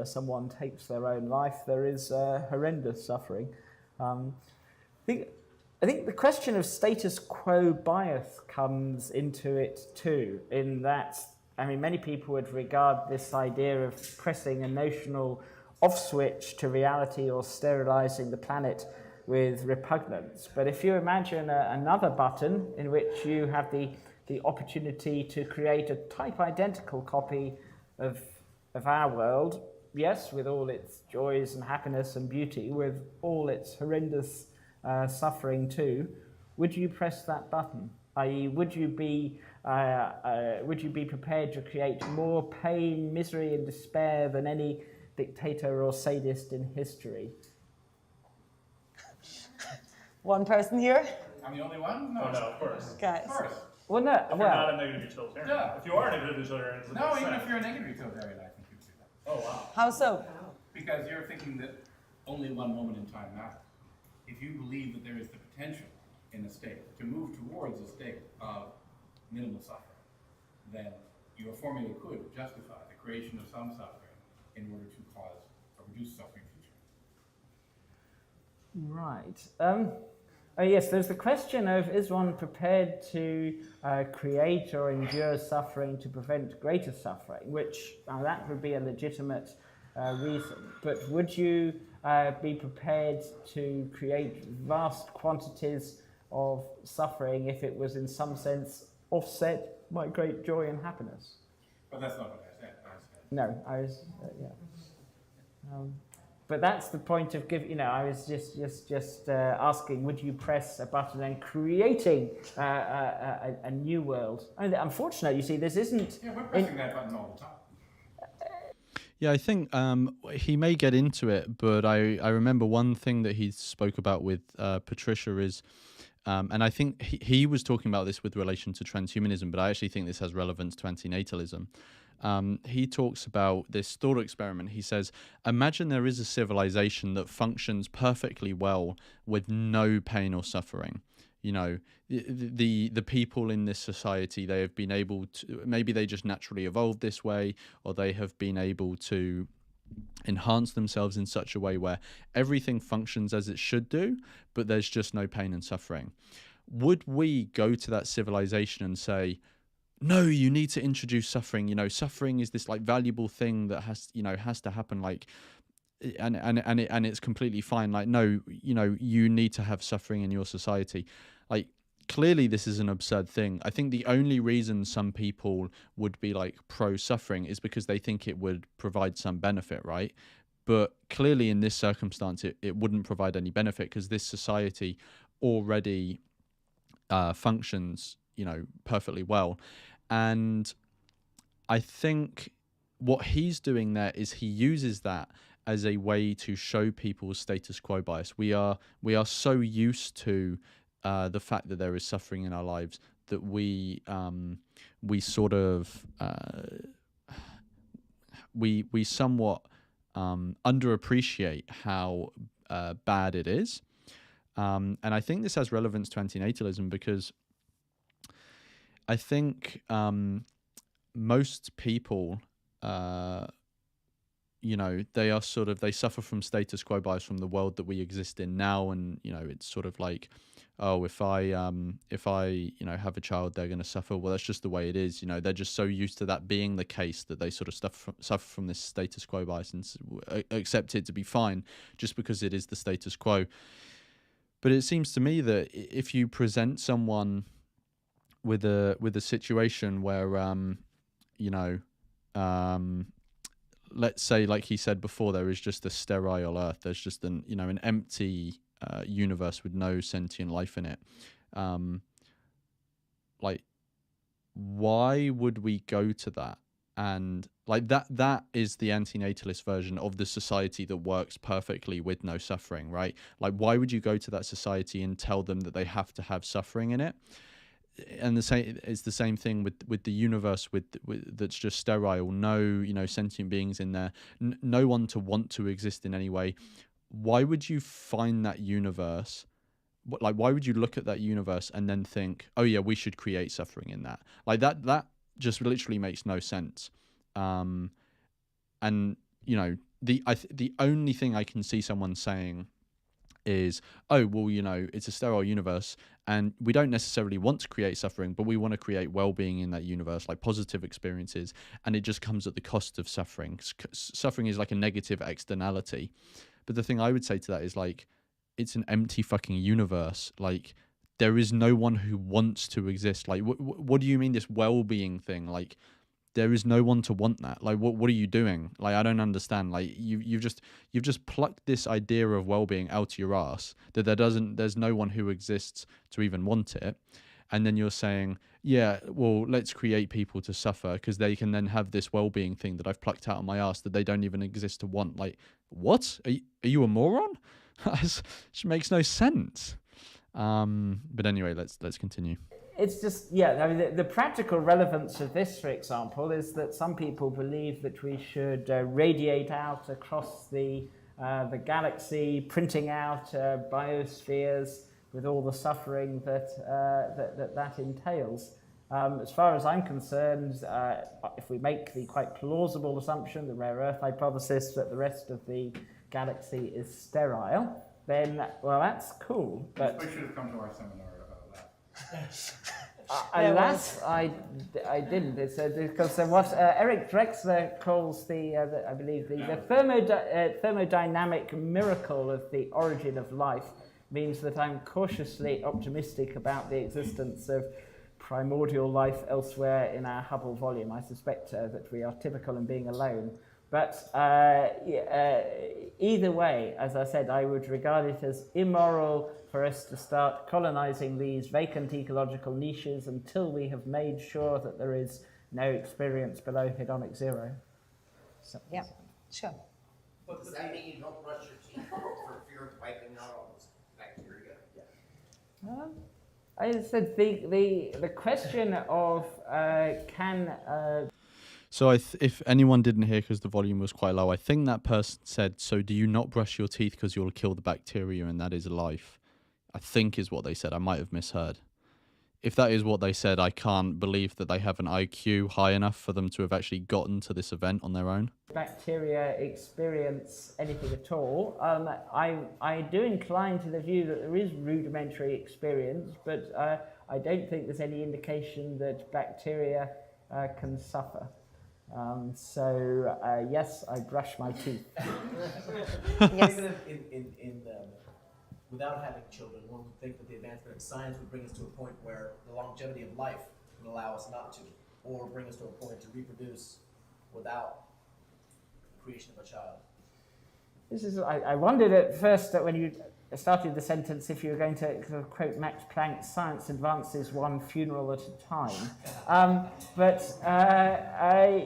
someone takes their own life. There is horrendous suffering. I think the question of status quo bias comes into it too, in that, many people would regard this idea of pressing a notional off switch to reality or sterilizing the planet with repugnance. But if you imagine another button in which you have the opportunity to create a type identical copy of our world, yes, with all its joys and happiness and beauty, with all its horrendous suffering too, would you press that button? I.e., would you be prepared to create more pain, misery, and despair than any dictator or sadist in history? One person here. I'm the only one? No, Oh, no, of course. Guys. Of course. Well, no. If you're not a negative utilitarian. Yeah. If you are a negative utilitarian, it's a No, big even sense. if you're a negative utilitarian, I think you would do that. Oh, wow. How so? Because you're thinking that only one moment in time matters. If you believe that there is the potential in a state to move towards a state of minimal suffering, then your formula could justify the creation of some suffering in order to cause or reduce suffering in the future. Right. Yes, there's the question of, is one prepared to create or endure suffering to prevent greater suffering, which that would be a legitimate reason. But would you be prepared to create vast quantities of suffering if it was in some sense offset by great joy and happiness? But that's not what I said. No, I was, but that's the point of I was just asking, would you press a button and creating a new world? Unfortunately, you see, this isn't. Yeah, we're pressing that button all the time. Yeah, I think he may get into it, but I remember one thing that he spoke about with Patricia is, and I think he was talking about this with relation to transhumanism, but I actually think this has relevance to antinatalism. He talks about this thought experiment. He says, imagine there is a civilization that functions perfectly well with no pain or suffering. The people in this society, they have been able to, maybe they just naturally evolved this way, or they have been able to enhance themselves in such a way where everything functions as it should do, but there's just no pain and suffering. Would we go to that civilization and say, no, you need to introduce suffering, suffering is this like valuable thing that has to happen, like, and it's completely fine. Like, no, you need to have suffering in your society. Like, clearly this is an absurd thing. I think the only reason some people would be like pro-suffering is because they think it would provide some benefit, right? But clearly in this circumstance, it wouldn't provide any benefit because this society already functions, perfectly well. And I think what he's doing there is he uses that as a way to show people status quo bias. We are so used to the fact that there is suffering in our lives that we sort of we somewhat underappreciate how bad it is. And I think this has relevance to antinatalism because I think most people you know, they are sort of, they suffer from status quo bias from the world that we exist in now. And, you know, it's sort of like, oh, if I, you know, have a child, they're going to suffer. Well, that's just the way it is. You know, they're just so used to that being the case that they sort of suffer from this status quo bias and accept it to be fine just because it is the status quo. But it seems to me that if you present someone with a situation where, you know, let's say, like he said before, there is just a sterile Earth. There's just an, you know, an empty universe with no sentient life in it. Like, why would we go to that? And like that is the antinatalist version of the society that works perfectly with no suffering, right? Like, why would you go to that society and tell them that they have to have suffering in it? And it's the same thing with the universe with that's just sterile, no, you know, sentient beings in there, no one to want to exist in any way. Why would you find that universe? Like, why would you look at that universe and then think, oh yeah, we should create suffering in that? Like, that just literally makes no sense. And you know, the only thing I can see someone saying is, oh, well, you know, it's a sterile universe and we don't necessarily want to create suffering, but we want to create well-being in that universe, like positive experiences, and it just comes at the cost of suffering. Suffering is like a negative externality. But the thing I would say to that is, like, it's an empty fucking universe. Like, there is no one who wants to exist. Like, what do you mean, this well-being thing? Like, there is no one to want that. Like, what are you doing? Like, I don't understand. Like, you've just plucked this idea of well-being out of your ass, that there's no one who exists to even want it. And then you're saying, yeah, well, let's create people to suffer because they can then have this well-being thing that I've plucked out of my ass that they don't even exist to want. Like, what? Are you a moron? It makes no sense. But anyway, let's continue. It's just, yeah, I mean, the practical relevance of this, for example, is that some people believe that we should radiate out across the galaxy, printing out biospheres with all the suffering that entails. As far as I'm concerned, if we make the quite plausible assumption, the rare earth hypothesis, that the rest of the galaxy is sterile, then, well, that's cool. But We should have come to our seminar about that. Alas, I didn't. It's because what Eric Drexler calls I believe the thermodynamic miracle of the origin of life means that I'm cautiously optimistic about the existence of primordial life elsewhere in our Hubble volume. I suspect that we are typical in being alone. But either way, as I said, I would regard it as immoral for us to start colonizing these vacant ecological niches until we have made sure that there is no experience below hedonic zero. So, Yeah, sure. But does that mean you don't brush your teeth for fear of wiping out all this bacteria? I said the question of can So if anyone didn't hear because the volume was quite low, I think that person said, so do you not brush your teeth because you'll kill the bacteria and that is life? I think is what they said. I might have misheard. If that is what they said, I can't believe that they have an IQ high enough for them to have actually gotten to this event on their own. bacteria experience anything at all. I do incline to the view that there is rudimentary experience, but I don't think there's any indication that bacteria can suffer. Yes, I brush my teeth. Yes. Even without having children, one would think that the advancement of science would bring us to a point where the longevity of life would allow us not to, or bring us to a point to reproduce without the creation of a child. I wondered at first that when you started the sentence if you were going to quote Max Planck, science advances one funeral at a time.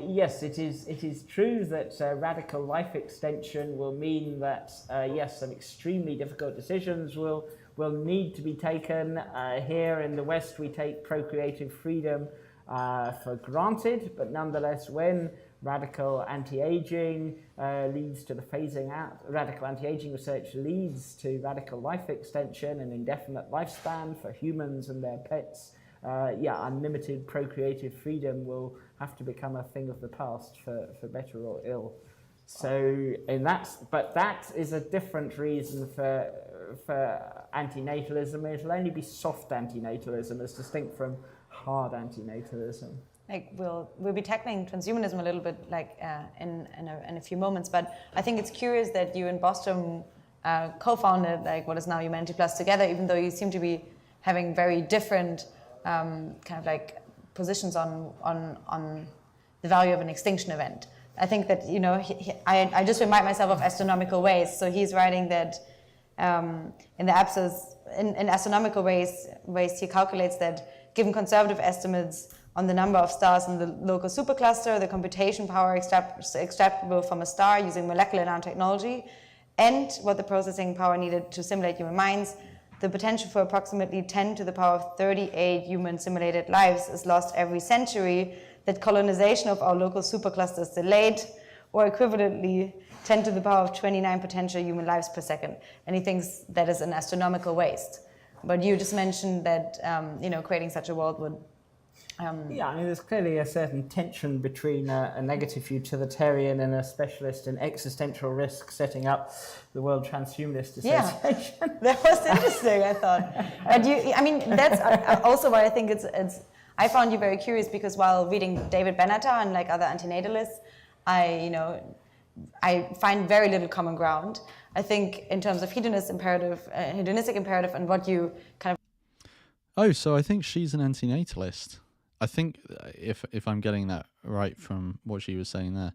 Yes, it is true that radical life extension will mean that, yes, some extremely difficult decisions will need to be taken. Here in the West, we take procreative freedom for granted, but nonetheless, when radical anti-aging leads to the phasing out. Radical anti-aging research leads to radical life extension and indefinite lifespan for humans and their pets. Unlimited procreative freedom will have to become a thing of the past for better or ill. So, but that is a different reason for antinatalism. It'll only be soft antinatalism as distinct from hard antinatalism. Like we'll be tackling transhumanism a little bit like in a few moments, but I think it's curious that you and Bostrom co-founded like what is now Humanity Plus together, even though you seem to be having very different kind of like positions on the value of an extinction event. I think that, you know, I just remind myself of astronomical waste. So he's writing that in astronomical waste, he calculates that given conservative estimates on the number of stars in the local supercluster, the computation power extractable from a star using molecular nanotechnology, and what the processing power needed to simulate human minds, the potential for approximately 10 to the power of 38 human simulated lives is lost every century, that colonization of our local supercluster is delayed, or equivalently 10 to the power of 29 potential human lives per second. And he thinks that is an astronomical waste. But you just mentioned that you know, creating such a world would... Yeah, I mean, there's clearly a certain tension between a negative utilitarian and a specialist in existential risk setting up the World Transhumanist Association. Yeah, that was interesting, I thought. And I mean, that's also why I think I found you very curious, because while reading David Benatar and like other antinatalists, I find very little common ground. I think in terms of hedonistic imperative and what you kind of... Oh, so I think she's an antinatalist. I think if I'm getting that right from what she was saying there.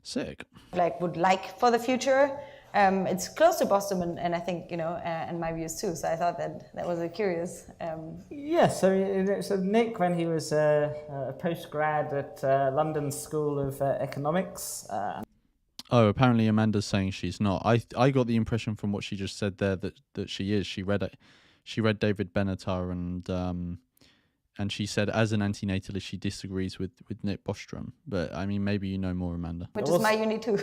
Sick. Like would like for the future. It's close to Boston and I think, you know, and my views too. So I thought that was a curious... Yes, so Nick, when he was a postgrad at London School of Economics... Oh, apparently Amanda's saying she's not. I got the impression from what she just said there that she is. She read David Benatar and she said as an antinatalist she disagrees with Nick Bostrom. But I mean, maybe you know more, Amanda. Which is my uni too.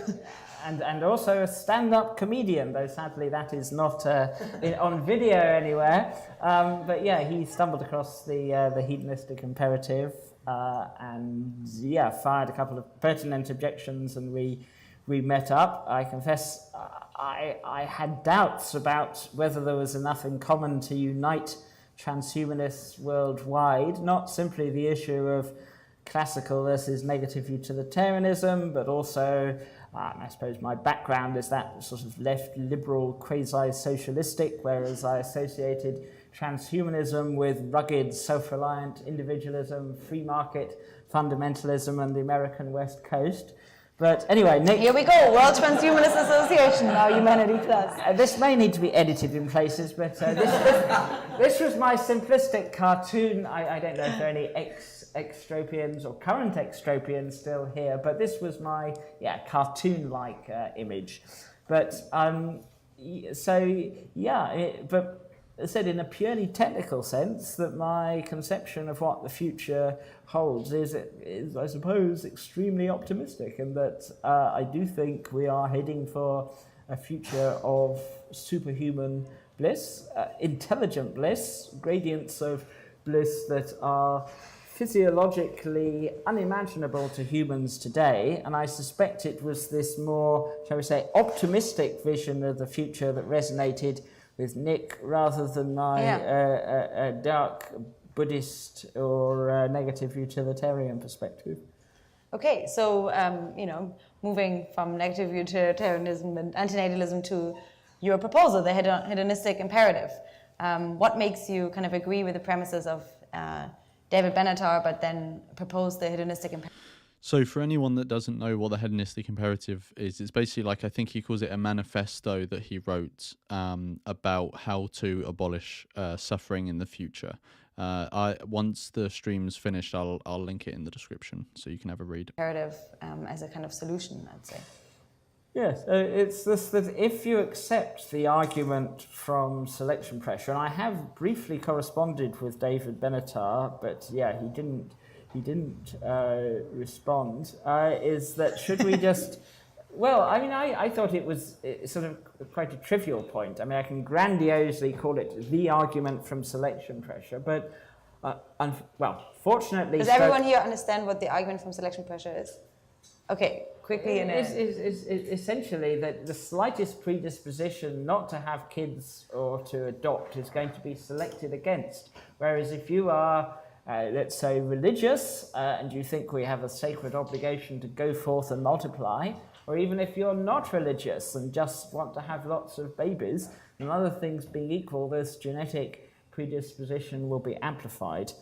And also a stand-up comedian, though sadly that is not on video anywhere. But yeah, he stumbled across the hedonistic imperative and yeah, fired a couple of pertinent objections, and we met up. I confess I had doubts about whether there was enough in common to unite transhumanists worldwide, not simply the issue of classical versus negative utilitarianism, but also, I suppose my background is that sort of left liberal quasi-socialistic, whereas I associated transhumanism with rugged self-reliant individualism, free market fundamentalism, and the American West Coast. But anyway, Nick... Here we go, World Transhumanist Association, now Humanity Plus. This may need to be edited in places, but this was my simplistic cartoon. I don't know if there are any extropians or current extropians still here, but this was my cartoon-like image. But but I said in a purely technical sense that my conception of what the future holds is I suppose, extremely optimistic, and that I do think we are heading for a future of superhuman bliss, intelligent bliss, gradients of bliss that are physiologically unimaginable to humans today, and I suspect it was this more, shall we say, optimistic vision of the future that resonated with Nick rather than my dark Buddhist or negative utilitarian perspective. Okay, so you know, moving from negative utilitarianism and antinatalism to your proposal, the hedonistic imperative. What makes you kind of agree with the premises of David Benatar, but then propose the hedonistic imperative? So for anyone that doesn't know what the hedonistic imperative is, it's basically like, I think he calls it a manifesto that he wrote about how to abolish suffering in the future. Once the stream's finished, I'll link it in the description so you can have a read. Imperative as a kind of solution, I'd say. Yes, it's this that if you accept the argument from selection pressure, and I have briefly corresponded with David Benatar, but yeah, he didn't respond, is that should we just... Well, I mean, I thought it was sort of quite a trivial point. I mean, I can grandiosely call it the argument from selection pressure, but, fortunately... Does everyone here understand what the argument from selection pressure is? Okay, quickly in is essentially that the slightest predisposition not to have kids or to adopt is going to be selected against. Whereas if you are, let's say, religious and you think we have a sacred obligation to go forth and multiply, or even if you're not religious and just want to have lots of babies, and other things being equal, this genetic predisposition will be amplified.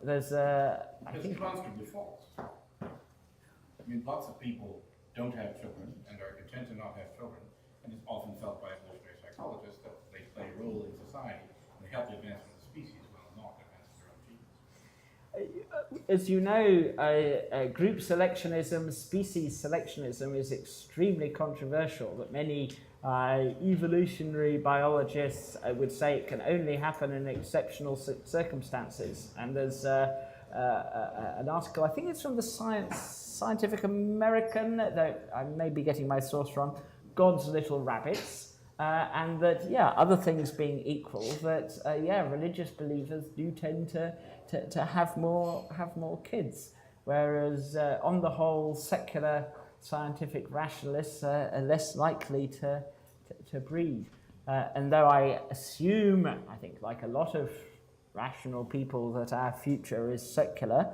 There's It's demonstrably false. I mean, lots of people don't have children and are content to not have children, and it's often felt by evolutionary psychologists that they play a role in society and they help the advancement of the species while not advancing their own genes. As you know, group selectionism, species selectionism is extremely controversial, that many evolutionary biologists would say it can only happen in exceptional circumstances. And there's an article, I think it's from the Scientific American, though I may be getting my source wrong, God's Little Rabbits, and that, other things being equal, that, religious believers do tend to have more kids, whereas on the whole, secular scientific rationalists are less likely to breed. And though I assume, I think like a lot of rational people, that our future is secular,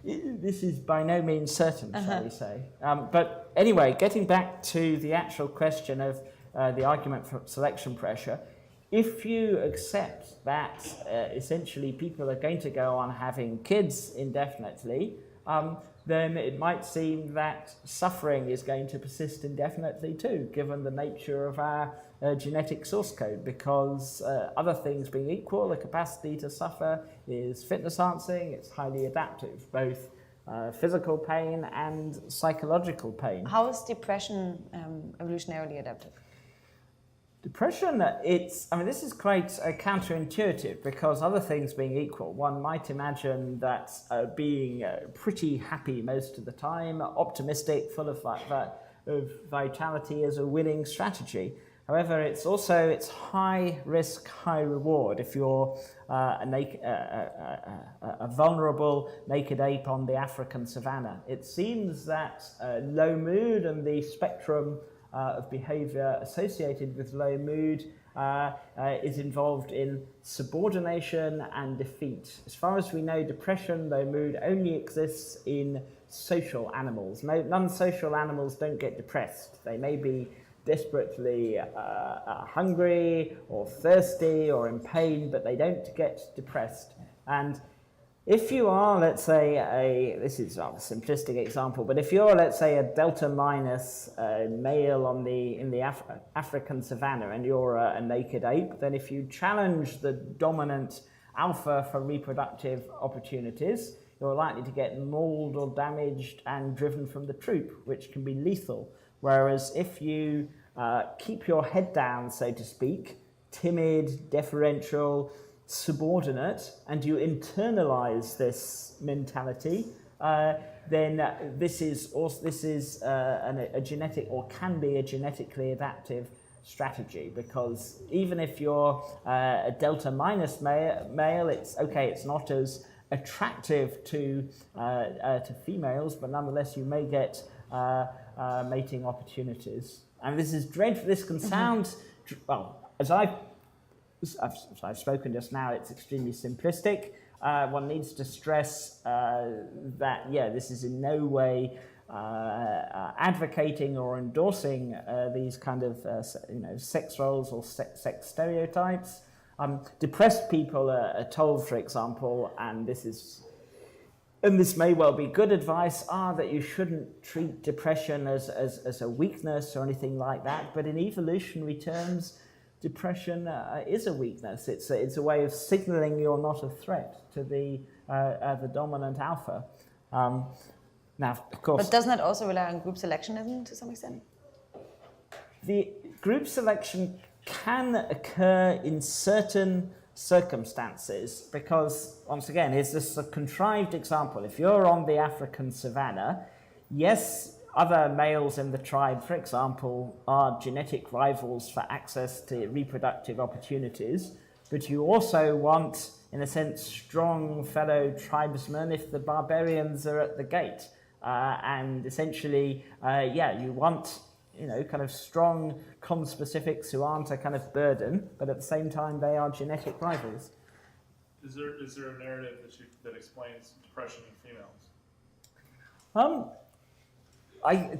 this is by no means certain, shall we say. But anyway, getting back to the actual question of the argument for selection pressure, if you accept that essentially people are going to go on having kids indefinitely, then it might seem that suffering is going to persist indefinitely too, given the nature of our genetic source code, because other things being equal, the capacity to suffer is fitness enhancing, it's highly adaptive, both physical pain and psychological pain. How is depression evolutionarily adaptive? Depression, this is quite counterintuitive, because other things being equal, one might imagine that being pretty happy most of the time, optimistic, full of vitality is a winning strategy. However, it's high risk, high reward. If you're a vulnerable naked ape on the African savannah, it seems that low mood and the spectrum of behavior associated with low mood is involved in subordination and defeat. As far as we know, depression, low mood, only exists in social animals. Non-social animals don't get depressed. They may be desperately hungry or thirsty or in pain, but they don't get depressed. And if you are, let's say, this is a simplistic example, but if you're, let's say, a delta minus male in the African savannah and you're a naked ape, then if you challenge the dominant alpha for reproductive opportunities, you're likely to get mauled or damaged and driven from the troop, which can be lethal. Whereas if you keep your head down, so to speak, timid, deferential, subordinate, and you internalize this mentality, then this is a genetic, or can be a genetically adaptive strategy, because even if you're a delta minus male, it's not as attractive to females, but nonetheless you may get mating opportunities. And this is dreadful. This can sound, as I've spoken just now, it's extremely simplistic. One needs to stress that, this is in no way advocating or endorsing these kind of sex roles or sex stereotypes. Depressed people are told, for example, and this may well be good advice, that you shouldn't treat depression as a weakness or anything like that. But in evolutionary terms, depression is a weakness. It's a way of signaling you're not a threat to the dominant alpha. Now, of course, But doesn't that also rely on group selectionism to some extent? the group selection can occur in certain circumstances, because, once again, is this a contrived example? If you're on the African savannah, yes, other males in the tribe, for example, are genetic rivals for access to reproductive opportunities, but you also want, in a sense, strong fellow tribesmen if the barbarians are at the gate. and essentially, you want kind of strong conspecifics who aren't a kind of burden, but at the same time they are genetic rivals. Is there a narrative that explains depression in females?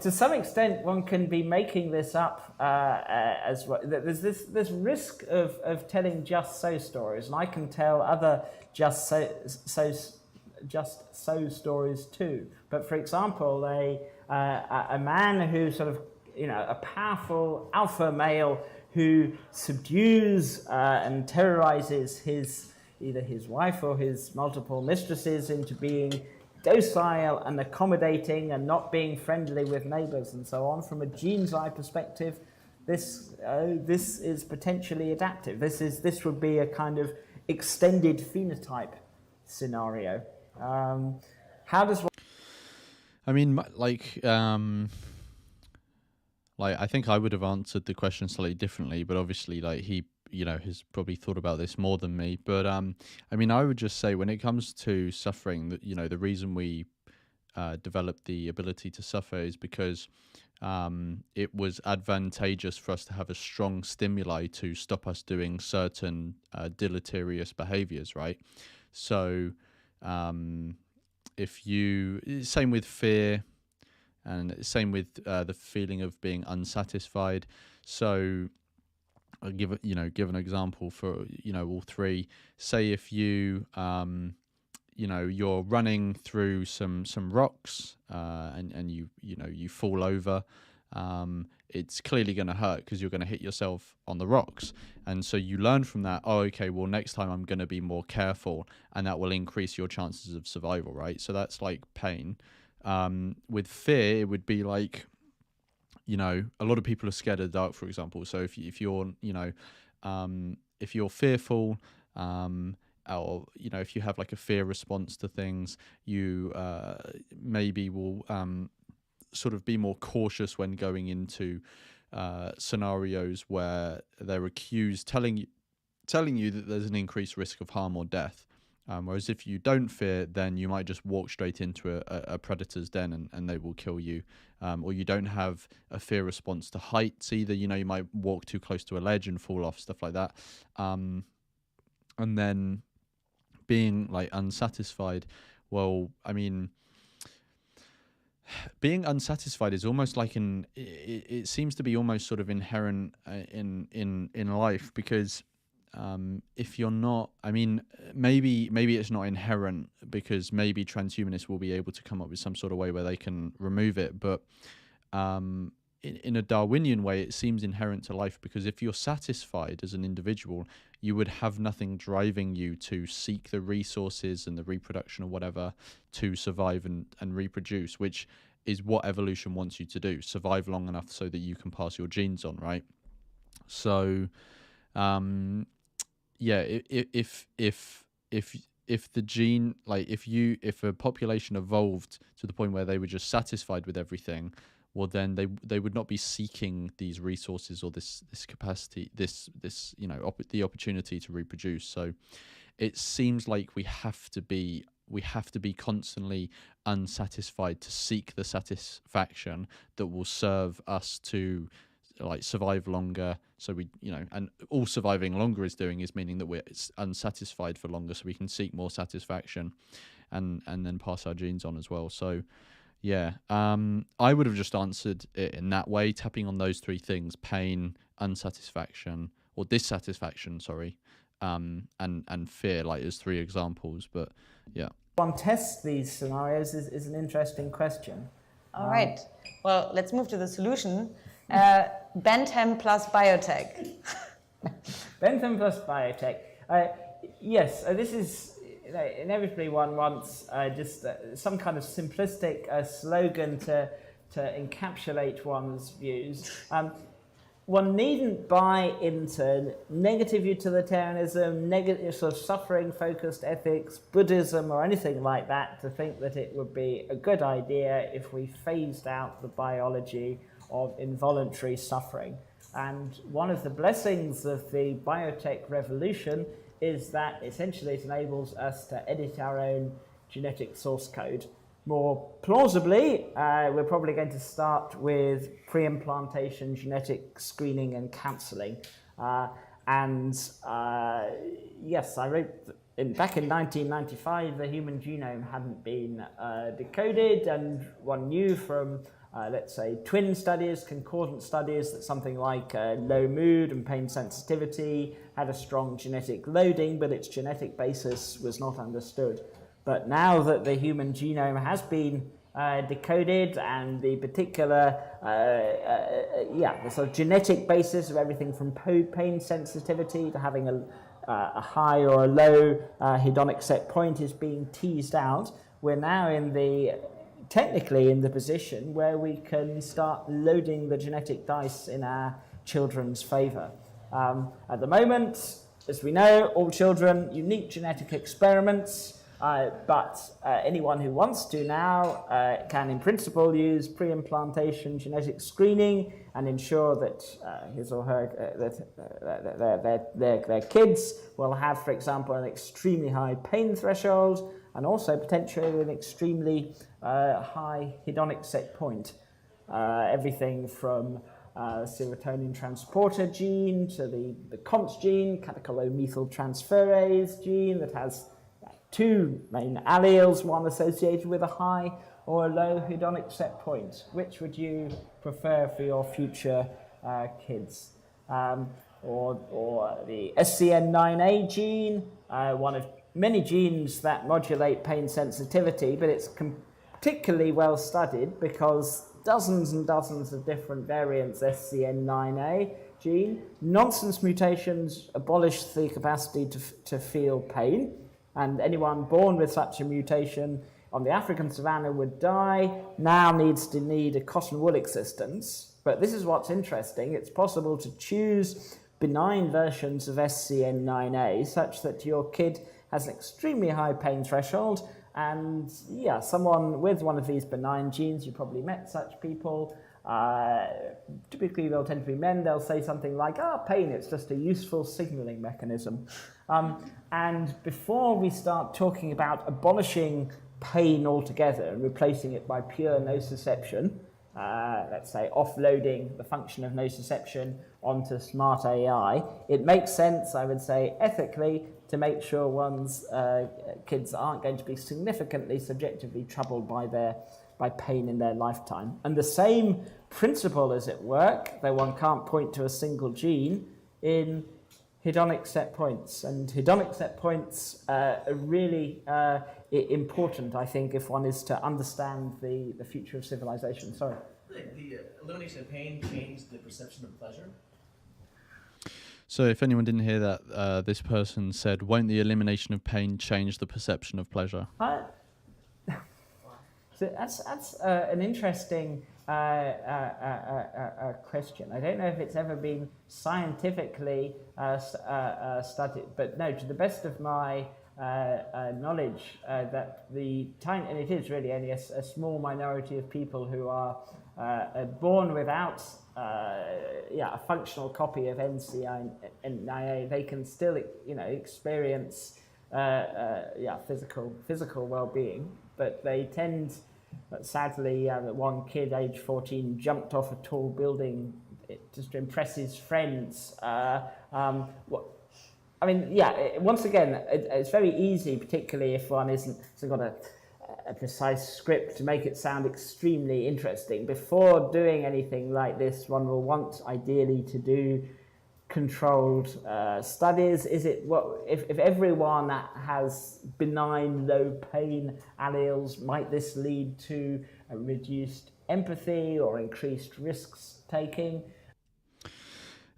To some extent, one can be making this up as well. There's this risk of telling just so stories, and I can tell other just so stories too. But for example, a man who sort of a powerful alpha male who subdues and terrorizes either his wife or his multiple mistresses into being docile and accommodating and not being friendly with neighbors and so on. From a gene's eye perspective, this is potentially adaptive. This would be a kind of extended phenotype scenario. How does one... I mean, I think I would have answered the question slightly differently, but obviously, he has probably thought about this more than me. But I mean, I would just say when it comes to suffering, that the reason we developed the ability to suffer is because it was advantageous for us to have a strong stimuli to stop us doing certain deleterious behaviors, right? So same with fear, and same with the feeling of being unsatisfied. So I'll give an example for all three. Say if you're running through some rocks and you fall over, it's clearly going to hurt because you're going to hit yourself on the rocks. And so you learn from that, okay, well, next time I'm going to be more careful, and that will increase your chances of survival, right? So that's like pain. With fear, it would be like, a lot of people are scared of the dark, for example. So if you're fearful, or if you have like a fear response to things, you maybe will sort of be more cautious when going into scenarios where they're telling you that there's an increased risk of harm or death. Whereas if you don't fear, then you might just walk straight into a predator's den and they will kill you. Or you don't have a fear response to heights either. You might walk too close to a ledge and fall off, stuff like that. And then being like unsatisfied, well, I mean, being unsatisfied is almost like it seems to be almost sort of inherent in life, because if you're not, I mean, maybe it's not inherent, because maybe transhumanists will be able to come up with some sort of way where they can remove it, but in a Darwinian way, it seems inherent to life, because if you're satisfied as an individual, you would have nothing driving you to seek the resources and the reproduction or whatever to survive and reproduce, which is what evolution wants you to do: survive long enough so that you can pass your genes on, right? So if the gene, like if a population evolved to the point where they were just satisfied with everything, well, then they would not be seeking these resources or this capacity, the opportunity to reproduce. So it seems like we have to be constantly unsatisfied to seek the satisfaction that will serve us to like survive longer. So we, and all surviving longer is doing is meaning that we're unsatisfied for longer, so we can seek more satisfaction and then pass our genes on as well. So yeah, I would have just answered it in that way, tapping on those three things: pain, unsatisfaction, or dissatisfaction, sorry, and fear, like as three examples. But yeah. One tests these scenarios is an interesting question. All right. Well, let's move to the solution. Bentham plus biotech. Bentham plus biotech. Yes, this is... inevitably one wants just some kind of simplistic slogan to encapsulate one's views. One needn't buy into negative utilitarianism, negative sort of suffering-focused ethics, Buddhism, or anything like that to think that it would be a good idea if we phased out the biology of involuntary suffering. And one of the blessings of the biotech revolution is that essentially it enables us to edit our own genetic source code. More plausibly, we're probably going to start with pre-implantation genetic screening and counselling. Yes, I wrote back in 1995, the human genome hadn't been decoded, and one knew from, let's say, twin studies, concordant studies, that something like low mood and pain sensitivity had a strong genetic loading, but its genetic basis was not understood. But now that the human genome has been decoded, and the particular, the sort of genetic basis of everything from pain sensitivity to having a high or a low hedonic set point is being teased out, we're now technically in the position where we can start loading the genetic dice in our children's favour. At the moment, as we know, all children, unique genetic experiments, but anyone who wants to now can, in principle, use pre-implantation genetic screening and ensure that his or her their kids will have, for example, an extremely high pain threshold and also potentially an extremely high hedonic set point. Everything from serotonin transporter gene to the COMT gene, catecholomethyltransferase gene, that has two main alleles, one associated with a high or a low hedonic set point. Which would you prefer for your future kids? Or the SCN9A gene, one of many genes that modulate pain sensitivity, but it's particularly well studied because dozens and dozens of different variants SCN9A gene. Nonsense mutations abolish the capacity to feel pain, and anyone born with such a mutation on the African savannah would die, now needs to need a cotton wool existence. But this is what's interesting. It's possible to choose benign versions of SCN9A such that your kid has an extremely high pain threshold, and yeah, someone with one of these benign genes, you probably met such people, typically they'll tend to be men, they'll say something like, pain, it's just a useful signaling mechanism. And before we start talking about abolishing pain altogether and replacing it by pure nociception, let's say offloading the function of nociception onto smart AI, it makes sense, I would say, ethically, to make sure one's kids aren't going to be significantly subjectively troubled by pain in their lifetime. And the same principle is at work, though one can't point to a single gene, in hedonic set points. And hedonic set points are really important, I think, if one is to understand the future of civilization. Sorry. The elimination of pain changed the perception of pleasure. So if anyone didn't hear that, this person said, won't the elimination of pain change the perception of pleasure? So that's an interesting question. I don't know if it's ever been scientifically studied, but no, to the best of my knowledge, that and it is really only a small minority of people who are born without a functional copy of NCI, they can still experience physical well-being, but they tend, sadly, one kid aged 14 jumped off a tall building just to impress his friends. Once again, it's very easy, particularly if one hasn't got a precise script, to make it sound extremely interesting. Before doing anything like this, one will want, ideally, to do controlled studies. Is it if everyone has benign low pain alleles, might this lead to a reduced empathy or increased risks taking?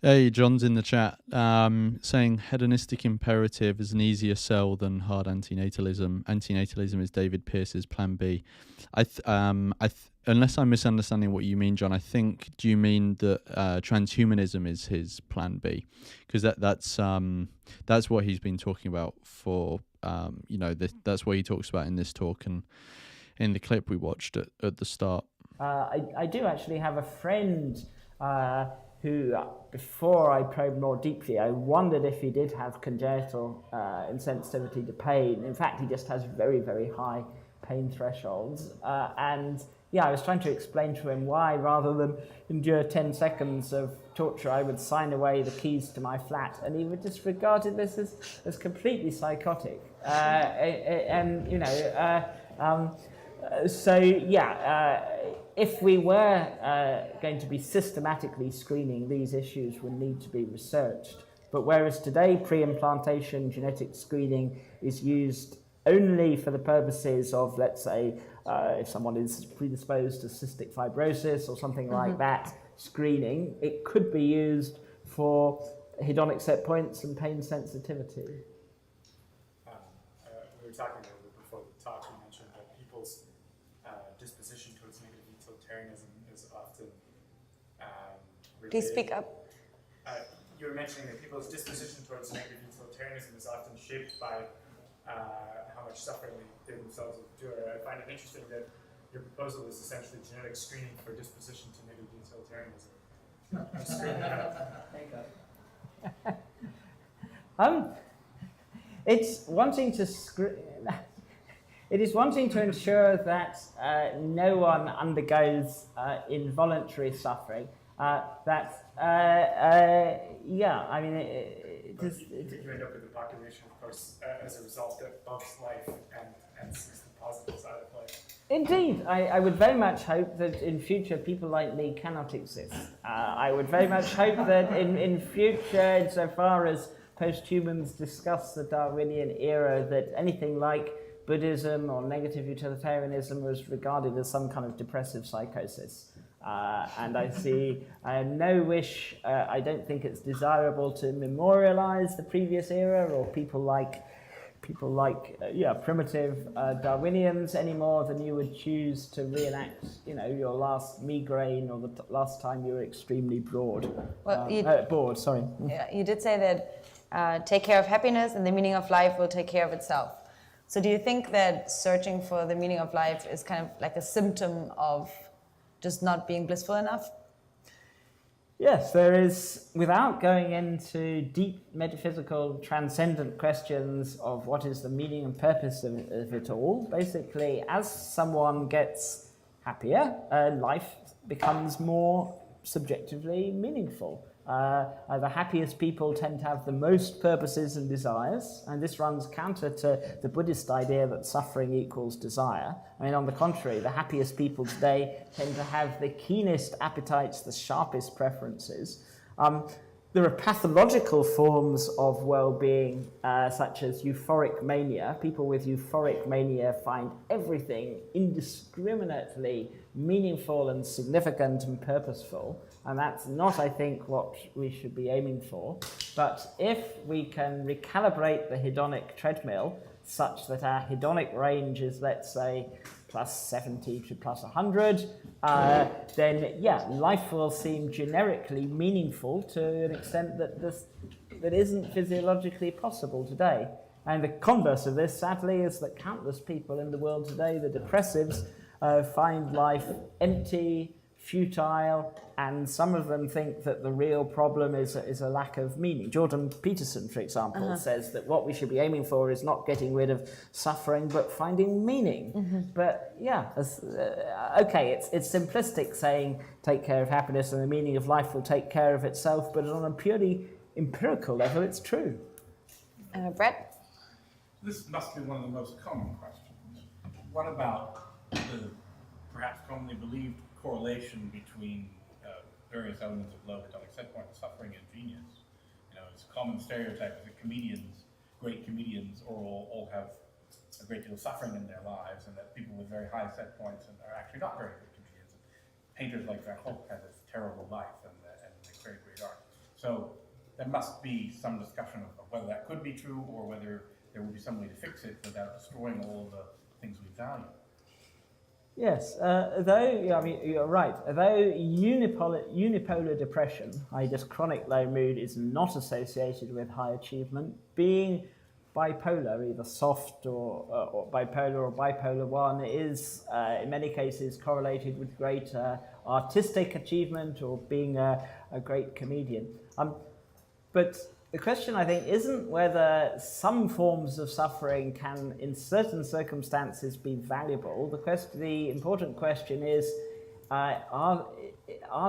Hey, John's in the chat saying hedonistic imperative is an easier sell than hard antinatalism. Antinatalism is David Pearce's plan B. Unless I'm misunderstanding what you mean, John, do you mean that transhumanism is his plan B? Because that's what he's been talking about for, that's what he talks about in this talk and in the clip we watched at the start. I do actually have a friend who, before I probed more deeply, I wondered if he did have congenital insensitivity to pain. In fact, he just has very, very high pain thresholds. And yeah, I was trying to explain to him why, rather than endure 10 seconds of torture, I would sign away the keys to my flat, and he would just regarded this as completely psychotic. And you know, so yeah, if we were going to be systematically screening, these issues would need to be researched. But whereas today pre-implantation genetic screening is used only for the purposes of, let's say, if someone is predisposed to cystic fibrosis or something like that, screening, it could be used for hedonic set points and pain sensitivity. We were talking a little bit before the talk. You mentioned that people's disposition towards negative utilitarianism is often related. Please speak up. You were mentioning that people's disposition towards negative utilitarianism is often shaped by how much suffering they themselves endure. I find it interesting that your proposal is essentially genetic screening for disposition to negative utilitarianism. It's wanting to it is wanting to ensure that no one undergoes involuntary suffering. Yeah, I mean, you end up with a population, of course, as a result that loves life and sees the positive side of life. Indeed, I would very much hope that in future people like me cannot exist. I would very much hope that in future, insofar as post-humans discuss the Darwinian era, that anything like Buddhism or negative utilitarianism was regarded as some kind of depressive psychosis. And I see no wish, I don't think it's desirable to memorialize the previous era or people like primitive Darwinians any more than you would choose to reenact, you know, your last migraine or the last time you were extremely bored. Bored, sorry. Yeah, you did say that take care of happiness and the meaning of life will take care of itself. So do you think that searching for the meaning of life is kind of like a symptom of just not being blissful enough? Yes, there is, without going into deep metaphysical transcendent questions of what is the meaning and purpose of it all, basically, as someone gets happier, life becomes more subjectively meaningful. The happiest people tend to have the most purposes and desires, and this runs counter to the Buddhist idea that suffering equals desire. I mean, on the contrary, the happiest people today tend to have the keenest appetites, the sharpest preferences. There are pathological forms of well-being, such as euphoric mania. People with euphoric mania find everything indiscriminately meaningful and significant and purposeful. And that's not, I think, what we should be aiming for. But if we can recalibrate the hedonic treadmill such that our hedonic range is, let's say, plus 70 to plus 100, then, yeah, life will seem generically meaningful to an extent that isn't physiologically possible today. And the converse of this, sadly, is that countless people in the world today, the depressives, find life empty, futile, and some of them think that the real problem is a lack of meaning. Jordan Peterson, for example, says that what we should be aiming for is not getting rid of suffering, but finding meaning. But yeah, okay, it's simplistic saying take care of happiness and the meaning of life will take care of itself, but on a purely empirical level, it's true. Brett? This must be one of the most common questions. What about the perhaps commonly believed correlation between various elements of low hedonic set point, suffering and genius? You know, it's a common stereotype that great comedians all have a great deal of suffering in their lives, and that people with very high set points are actually not very good comedians. Painters like Van Gogh had this terrible life and make very great art. So there must be some discussion of whether that could be true or whether there would be some way to fix it without destroying all the things we value. Yes, though, I mean, you're right. Though unipolar depression, i.e. just chronic low mood, is not associated with high achievement, being bipolar, either soft or bipolar or bipolar 1, is in many cases correlated with great artistic achievement or being a great comedian. But the question, I think, isn't whether some forms of suffering can, in certain circumstances, be valuable. The important question is, are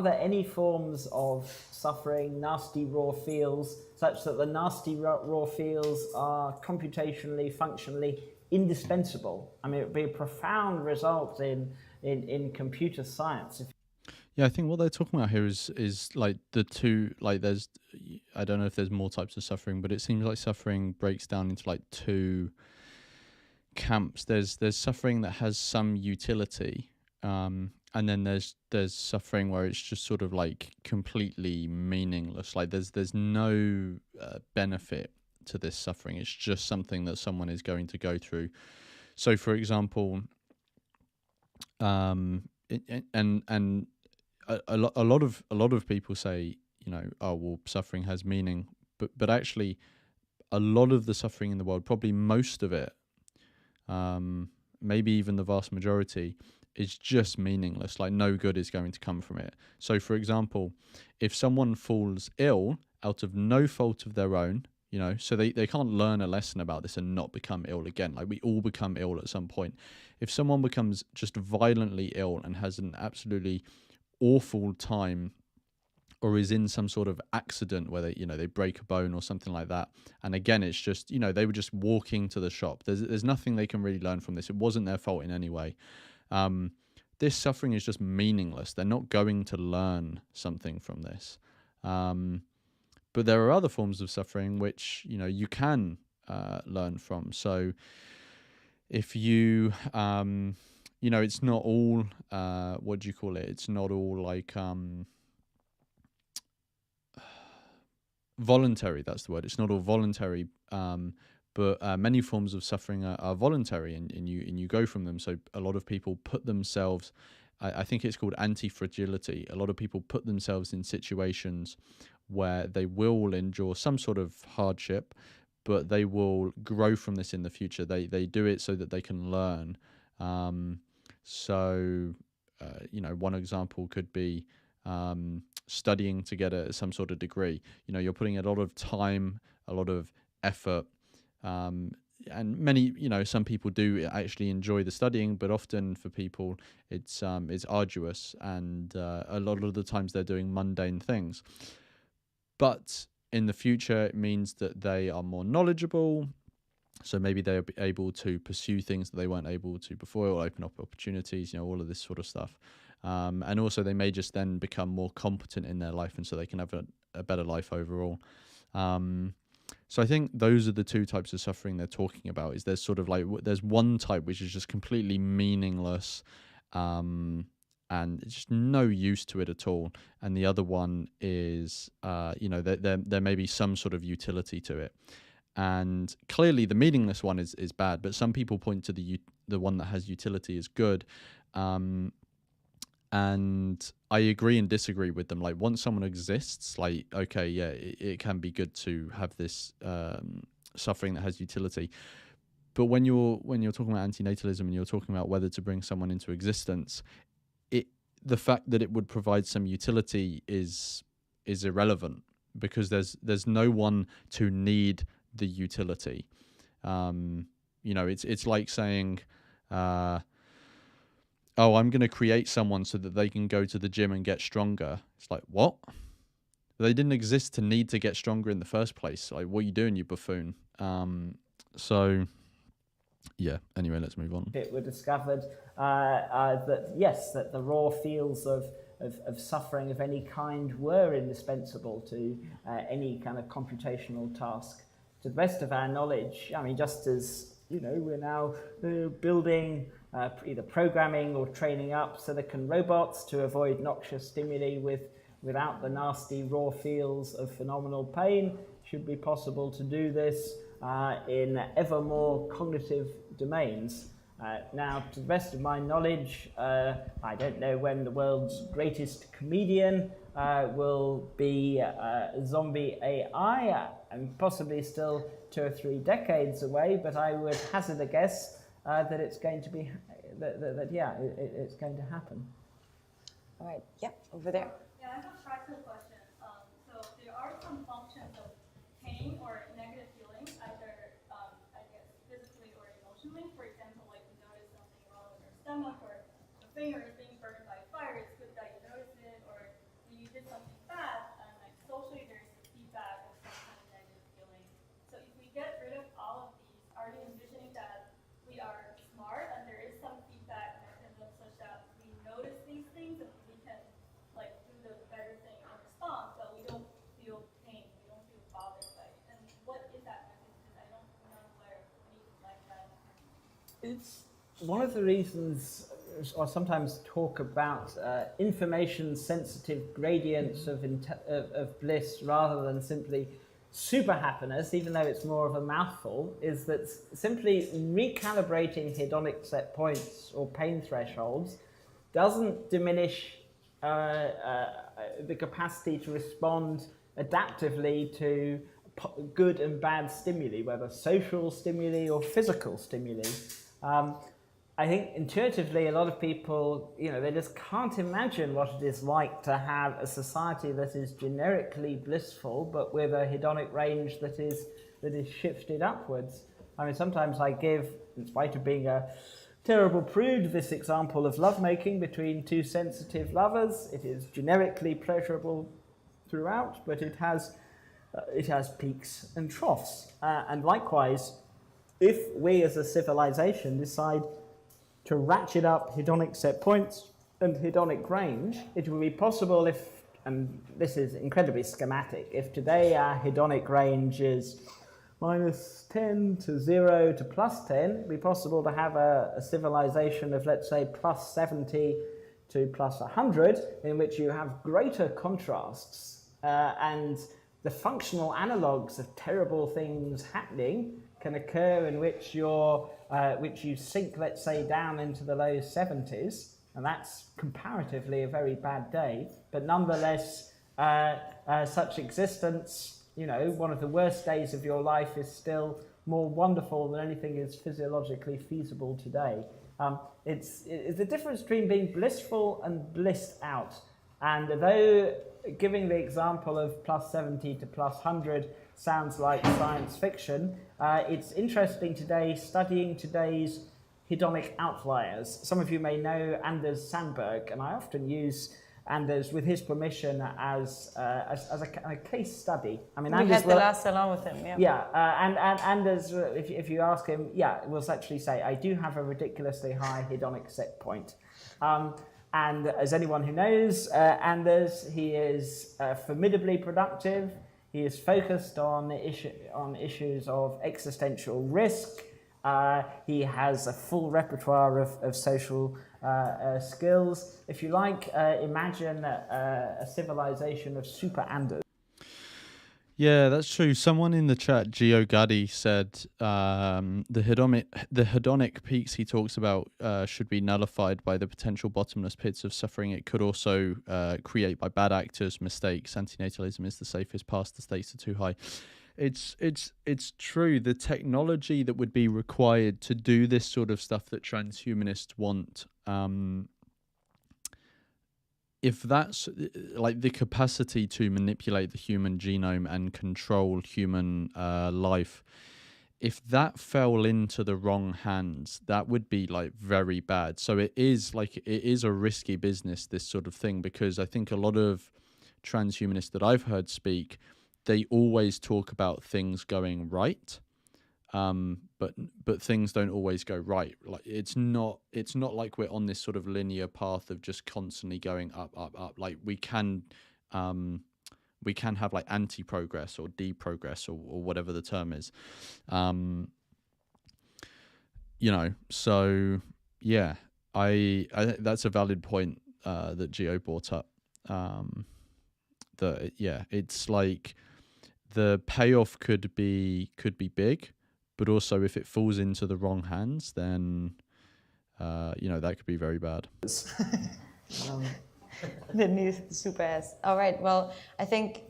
there any forms of suffering, nasty raw feels, such that the nasty raw feels are computationally, functionally indispensable? I mean, it would be a profound result in computer science. Yeah, I think what they're talking about here is like the two, like there's, I don't know if there's more types of suffering, but it seems like suffering breaks down into like two camps. There's suffering that has some utility, and then there's suffering where it's just sort of like completely meaningless. Like there's no benefit to this suffering. It's just something that someone is going to go through. So, for example, and a lot of people say, you know, oh well, suffering has meaning, but actually a lot of the suffering in the world, probably most of it, maybe even the vast majority, is just meaningless. Like no good is going to come from it. So for example, if someone falls ill out of no fault of their own, you know, so they can't learn a lesson about this and not become ill again. Like we all become ill at some point. If someone becomes just violently ill and has an absolutely awful time, or is in some sort of accident where they break a bone or something like that, and again it's just, they were just walking to the shop, there's nothing they can really learn from this. It wasn't their fault in any way. This suffering is just meaningless. They're not going to learn something from this. But there are other forms of suffering which you can learn from. So if you it's not all what do you call it, it's not all like voluntary, that's the word. It's not all voluntary, but many forms of suffering are voluntary, and you go from them. So a lot of people put themselves, I think it's called anti-fragility. A lot of people put themselves in situations where they will endure some sort of hardship, but they will grow from this in the future. They do it so that they can learn. One example could be studying to get some sort of degree. You're putting a lot of time, a lot of effort, and many, some people do actually enjoy the studying, but often for people it's arduous, and a lot of the times they're doing mundane things. But in the future, it means that they are more knowledgeable. So maybe they'll be able to pursue things that they weren't able to before, or open up opportunities, all of this sort of stuff. And also they may just then become more competent in their life, and so they can have a better life overall. So I think those are the two types of suffering they're talking about. Is there's sort of like, there's one type which is just completely meaningless, and it's just no use to it at all. And the other one is, there may be some sort of utility to it. And clearly the meaningless one is bad, but some people point to the one that has utility as good. And I agree and disagree with them. Like once someone exists, like, okay, yeah, it can be good to have this suffering that has utility. But when you're talking about antinatalism and you're talking about whether to bring someone into existence, the fact that it would provide some utility is irrelevant, because there's no one to need the utility. It's like saying, oh, I'm going to create someone so that they can go to the gym and get stronger. It's like, what? They didn't exist to need to get stronger in the first place. Like, what are you doing, you buffoon? Yeah, anyway, let's move on. It were discovered that the raw feels of suffering of any kind were indispensable to any kind of computational task. To the best of our knowledge, I mean, just as we're now building either programming or training up silicon robots to avoid noxious stimuli without the nasty raw feels of phenomenal pain, should be possible to do this in ever more cognitive domains. Now, to the best of my knowledge, I don't know when the world's greatest comedian will be zombie AI, and possibly still 2 or 3 decades away, but I would hazard a guess that it's going to be, it's going to happen. All right, yeah, over there. Yeah, I have a practical question. So there are some functions of pain pain or negative feelings, either I guess physically or emotionally. For example, like you notice something wrong with your stomach or the finger is being burned by fire. It's good that you notice it, or you did something bad, and like socially there's the feedback of some kind of negative feeling. So if we get rid of all of these, are you envisioning that we are smart and there is some feedback mechanism such that we notice these things and we can like do the better thing in response, but we don't feel pain, we don't feel bothered by it. And what is that mechanism? I don't, I'm not aware of anything like that. It's one of the reasons I sometimes talk about information-sensitive gradients of bliss rather than simply super happiness, even though it's more of a mouthful, is that simply recalibrating hedonic set points or pain thresholds doesn't diminish the capacity to respond adaptively to good and bad stimuli, whether social stimuli or physical stimuli. I think intuitively a lot of people, they just can't imagine what it is like to have a society that is generically blissful, but with a hedonic range that is shifted upwards. I mean, sometimes I give, in spite of being a terrible prude, this example of lovemaking between two sensitive lovers. It is generically pleasurable throughout, but it has peaks and troughs. And likewise, if we as a civilization decide to ratchet up hedonic set points and hedonic range, it will be possible if, and this is incredibly schematic, if today our hedonic range is -10 to 0 to +10, it will be possible to have a civilization of, let's say, +70 to +100, in which you have greater contrasts and the functional analogues of terrible things happening can occur in which which you sink, let's say, down into the low 70s, and that's comparatively a very bad day, but nonetheless, such existence, one of the worst days of your life is still more wonderful than anything is physiologically feasible today. It's the difference between being blissful and blissed out. And though giving the example of +70 to +100 sounds like science fiction, it's interesting today studying today's hedonic outliers. Some of you may know Anders Sandberg, and I often use Anders, with his permission, as a case study. I mean, we Anders had the last salon with him, yeah. Yeah, and Anders, if you ask him, will actually say, I do have a ridiculously high hedonic set point. And as anyone who knows Anders, he is formidably productive. He is focused on issues of existential risk. He has a full repertoire of social skills. If you like, imagine a civilization of super Anders. Yeah, that's true. Someone in the chat, Gio Gaddy, said the hedonic peaks he talks about should be nullified by the potential bottomless pits of suffering it could also create by bad actors, mistakes. Antinatalism is the safest path. The stakes are too high. It's true. The technology that would be required to do this sort of stuff that transhumanists want, if that's like the capacity to manipulate the human genome and control human life, if that fell into the wrong hands, that would be like very bad. So it is a risky business, this sort of thing, because I think a lot of transhumanists that I've heard speak, they always talk about things going right. But things don't always go right. Like it's not like we're on this sort of linear path of just constantly going up. Like we can have like anti-progress or deprogress or whatever the term is. So yeah, I that's a valid point that Gio brought up. It's like the payoff could be big. But also, if it falls into the wrong hands, then, that could be very bad. The new super S. All right. Well, I think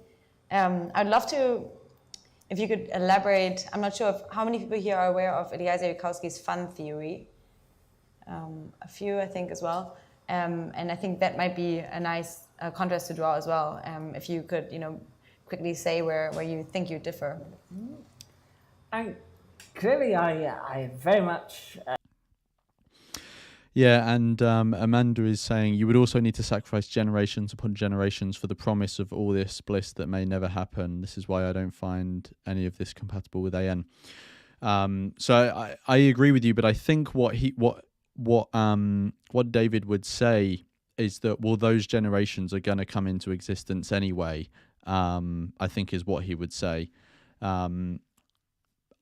I'd love to, if you could elaborate. I'm not sure how many people here are aware of Eliezer Yudkowsky's fun theory. A few, I think, as well. And I think that might be a nice contrast to draw as well. If you could, quickly say where you think you differ. Clearly, I very much. Yeah, and Amanda is saying you would also need to sacrifice generations upon generations for the promise of all this bliss that may never happen. This is why I don't find any of this compatible with AN. So I agree with you, but I think what David would say is that, well, those generations are going to come into existence anyway. I think is what he would say.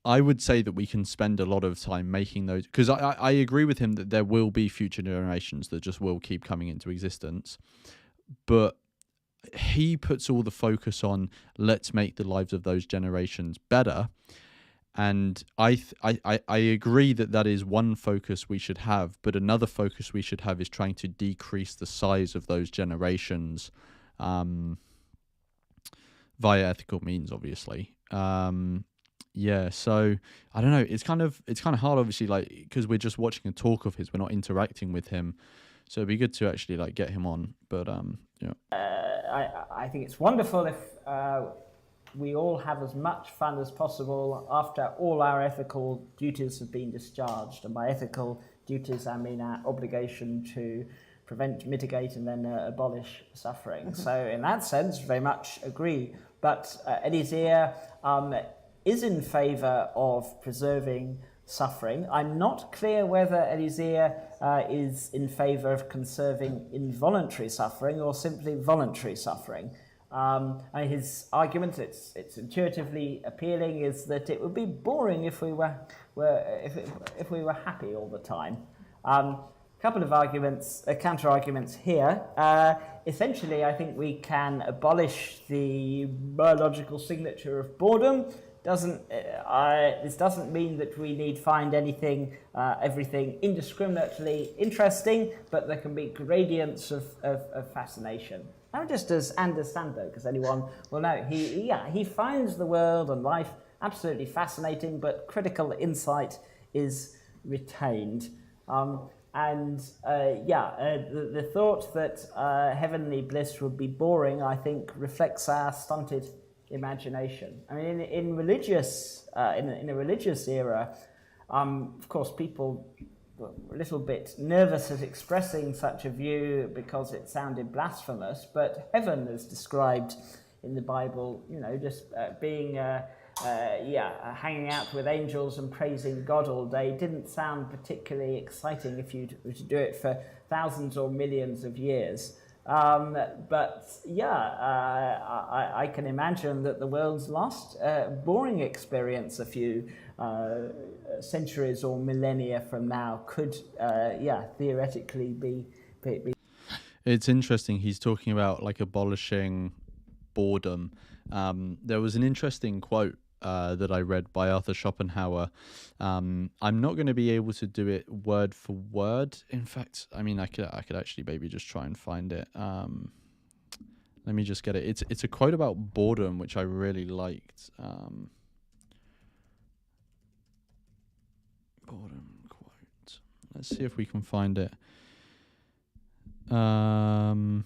I would say that we can spend a lot of time making those, because I agree with him that there will be future generations that just will keep coming into existence. But he puts all the focus on let's make the lives of those generations better. And I agree that is one focus we should have, but another focus we should have is trying to decrease the size of those generations via ethical means, obviously. Yeah, so I don't know. It's kind of hard, obviously, like, because we're just watching a talk of his. We're not interacting with him, so it'd be good to actually like get him on. But yeah, I think it's wonderful if we all have as much fun as possible after all our ethical duties have been discharged. And by ethical duties, I mean our obligation to prevent, mitigate, and then abolish suffering. So in that sense, very much agree. But Eliezer is in favour of preserving suffering. I'm not clear whether Eliezer is in favour of conserving involuntary suffering or simply voluntary suffering. His argument, it's intuitively appealing, is that it would be boring if we were happy all the time. Couple of arguments, counter arguments here. Essentially, I think we can abolish the biological signature of boredom. This doesn't mean that we need find everything indiscriminately interesting, but there can be gradients of fascination. Now, just as Anders Sando, because anyone will know, he finds the world and life absolutely fascinating, but critical insight is retained. The thought that heavenly bliss would be boring, I think, reflects our stunted imagination. I mean, in a religious era, of course, people were a little bit nervous at expressing such a view because it sounded blasphemous. But heaven, as described in the Bible, just being hanging out with angels and praising God all day didn't sound particularly exciting if you were to do it for thousands or millions of years. I can imagine that the world's last boring experience a few centuries or millennia from now could theoretically be. It's interesting. He's talking about like abolishing boredom. There was an interesting quote that I read by Arthur Schopenhauer. I'm not going to be able to do it word for word. In fact, I mean, I could actually maybe just try and find it. Let me just get it. It's a quote about boredom, which I really liked. Boredom quote. Let's see if we can find it. No,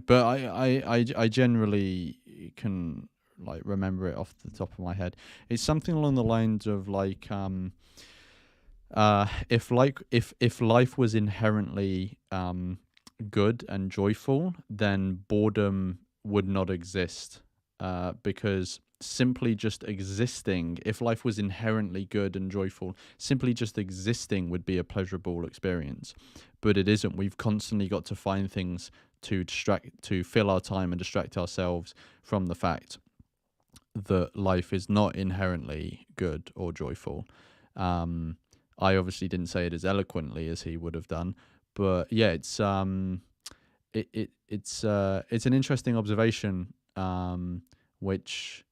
but I generally can like remember it off the top of my head. It's something along the lines of like if life was inherently good and joyful, then boredom would not exist, because simply just existing, if life was inherently good and joyful, simply just existing would be a pleasurable experience. But it isn't. We've constantly got to find things to fill our time and distract ourselves from the fact that life is not inherently good or joyful. I obviously didn't say it as eloquently as he would have done, but yeah, it's an interesting observation, which,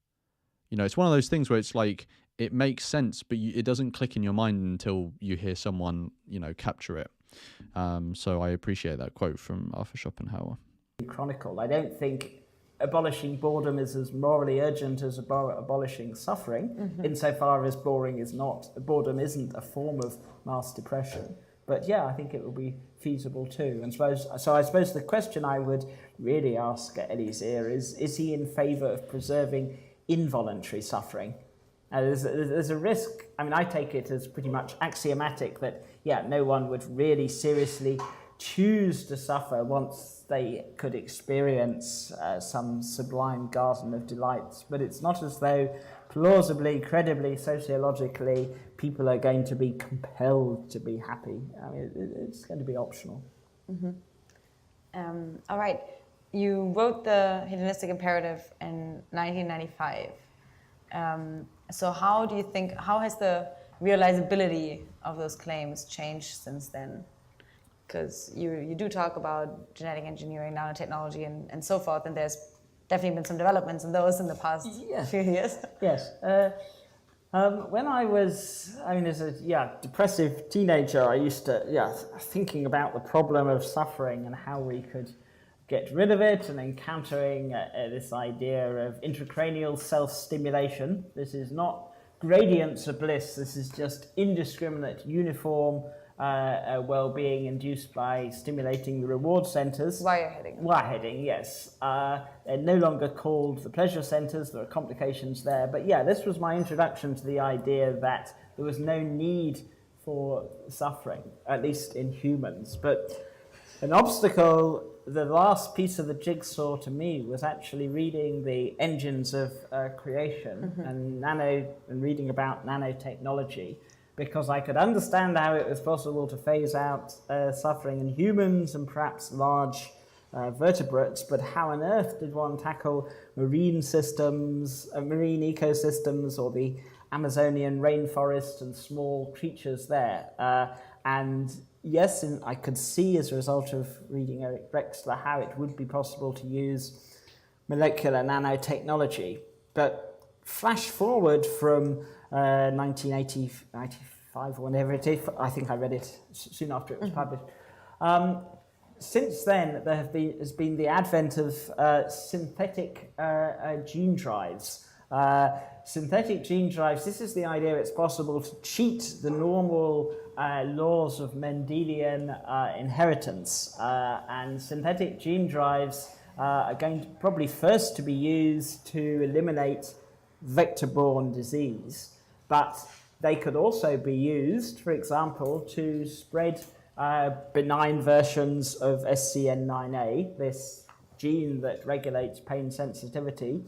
it's one of those things where it's like it makes sense, but it doesn't click in your mind until you hear someone capture it. So I appreciate that quote from Arthur Schopenhauer. Chronicle. I don't think abolishing boredom is as morally urgent as abolishing suffering, insofar as boredom isn't a form of mass depression. But yeah, I think it will be feasible too. And I suppose the question I would really ask Eliezer is he in favour of preserving involuntary suffering? There's a risk. I mean, I take it as pretty much axiomatic that, yeah, no one would really seriously choose to suffer once they could experience some sublime garden of delights. But it's not as though plausibly, credibly, sociologically, people are going to be compelled to be happy. I mean, it's going to be optional. All right. You wrote the hedonistic imperative in 1995. So how do you think, how has the realizability of those claims changed since then? Because you do talk about genetic engineering, nanotechnology, and so forth, and there's definitely been some developments in those in the past few years. Yes. When I was, as a depressive teenager, I used to, thinking about the problem of suffering and how we could get rid of it, and encountering this idea of intracranial self-stimulation. This is not gradients of bliss, this is just indiscriminate, uniform well-being induced by stimulating the reward centres. Wireheading, yes. They're no longer called the pleasure centres, there are complications there. But yeah, this was my introduction to the idea that there was no need for suffering, at least in humans. But an obstacle, the last piece of the jigsaw to me was actually reading the engines of creation and reading about nanotechnology, because I could understand how it was possible to phase out suffering in humans and perhaps large vertebrates, but how on earth did one tackle marine systems, marine ecosystems, or the Amazonian rainforest and small creatures there? And yes, and I could see as a result of reading Eric Drexler how it would be possible to use molecular nanotechnology. But flash forward from 1995 or whenever it is, I think I read it soon after it was published. Since then, there has been the advent of synthetic gene drives. Synthetic gene drives, this is the idea it's possible to cheat the normal laws of Mendelian inheritance. And synthetic gene drives are going to probably first to be used to eliminate vector-borne disease, but they could also be used, for example, to spread benign versions of SCN9A, this gene that regulates pain sensitivity,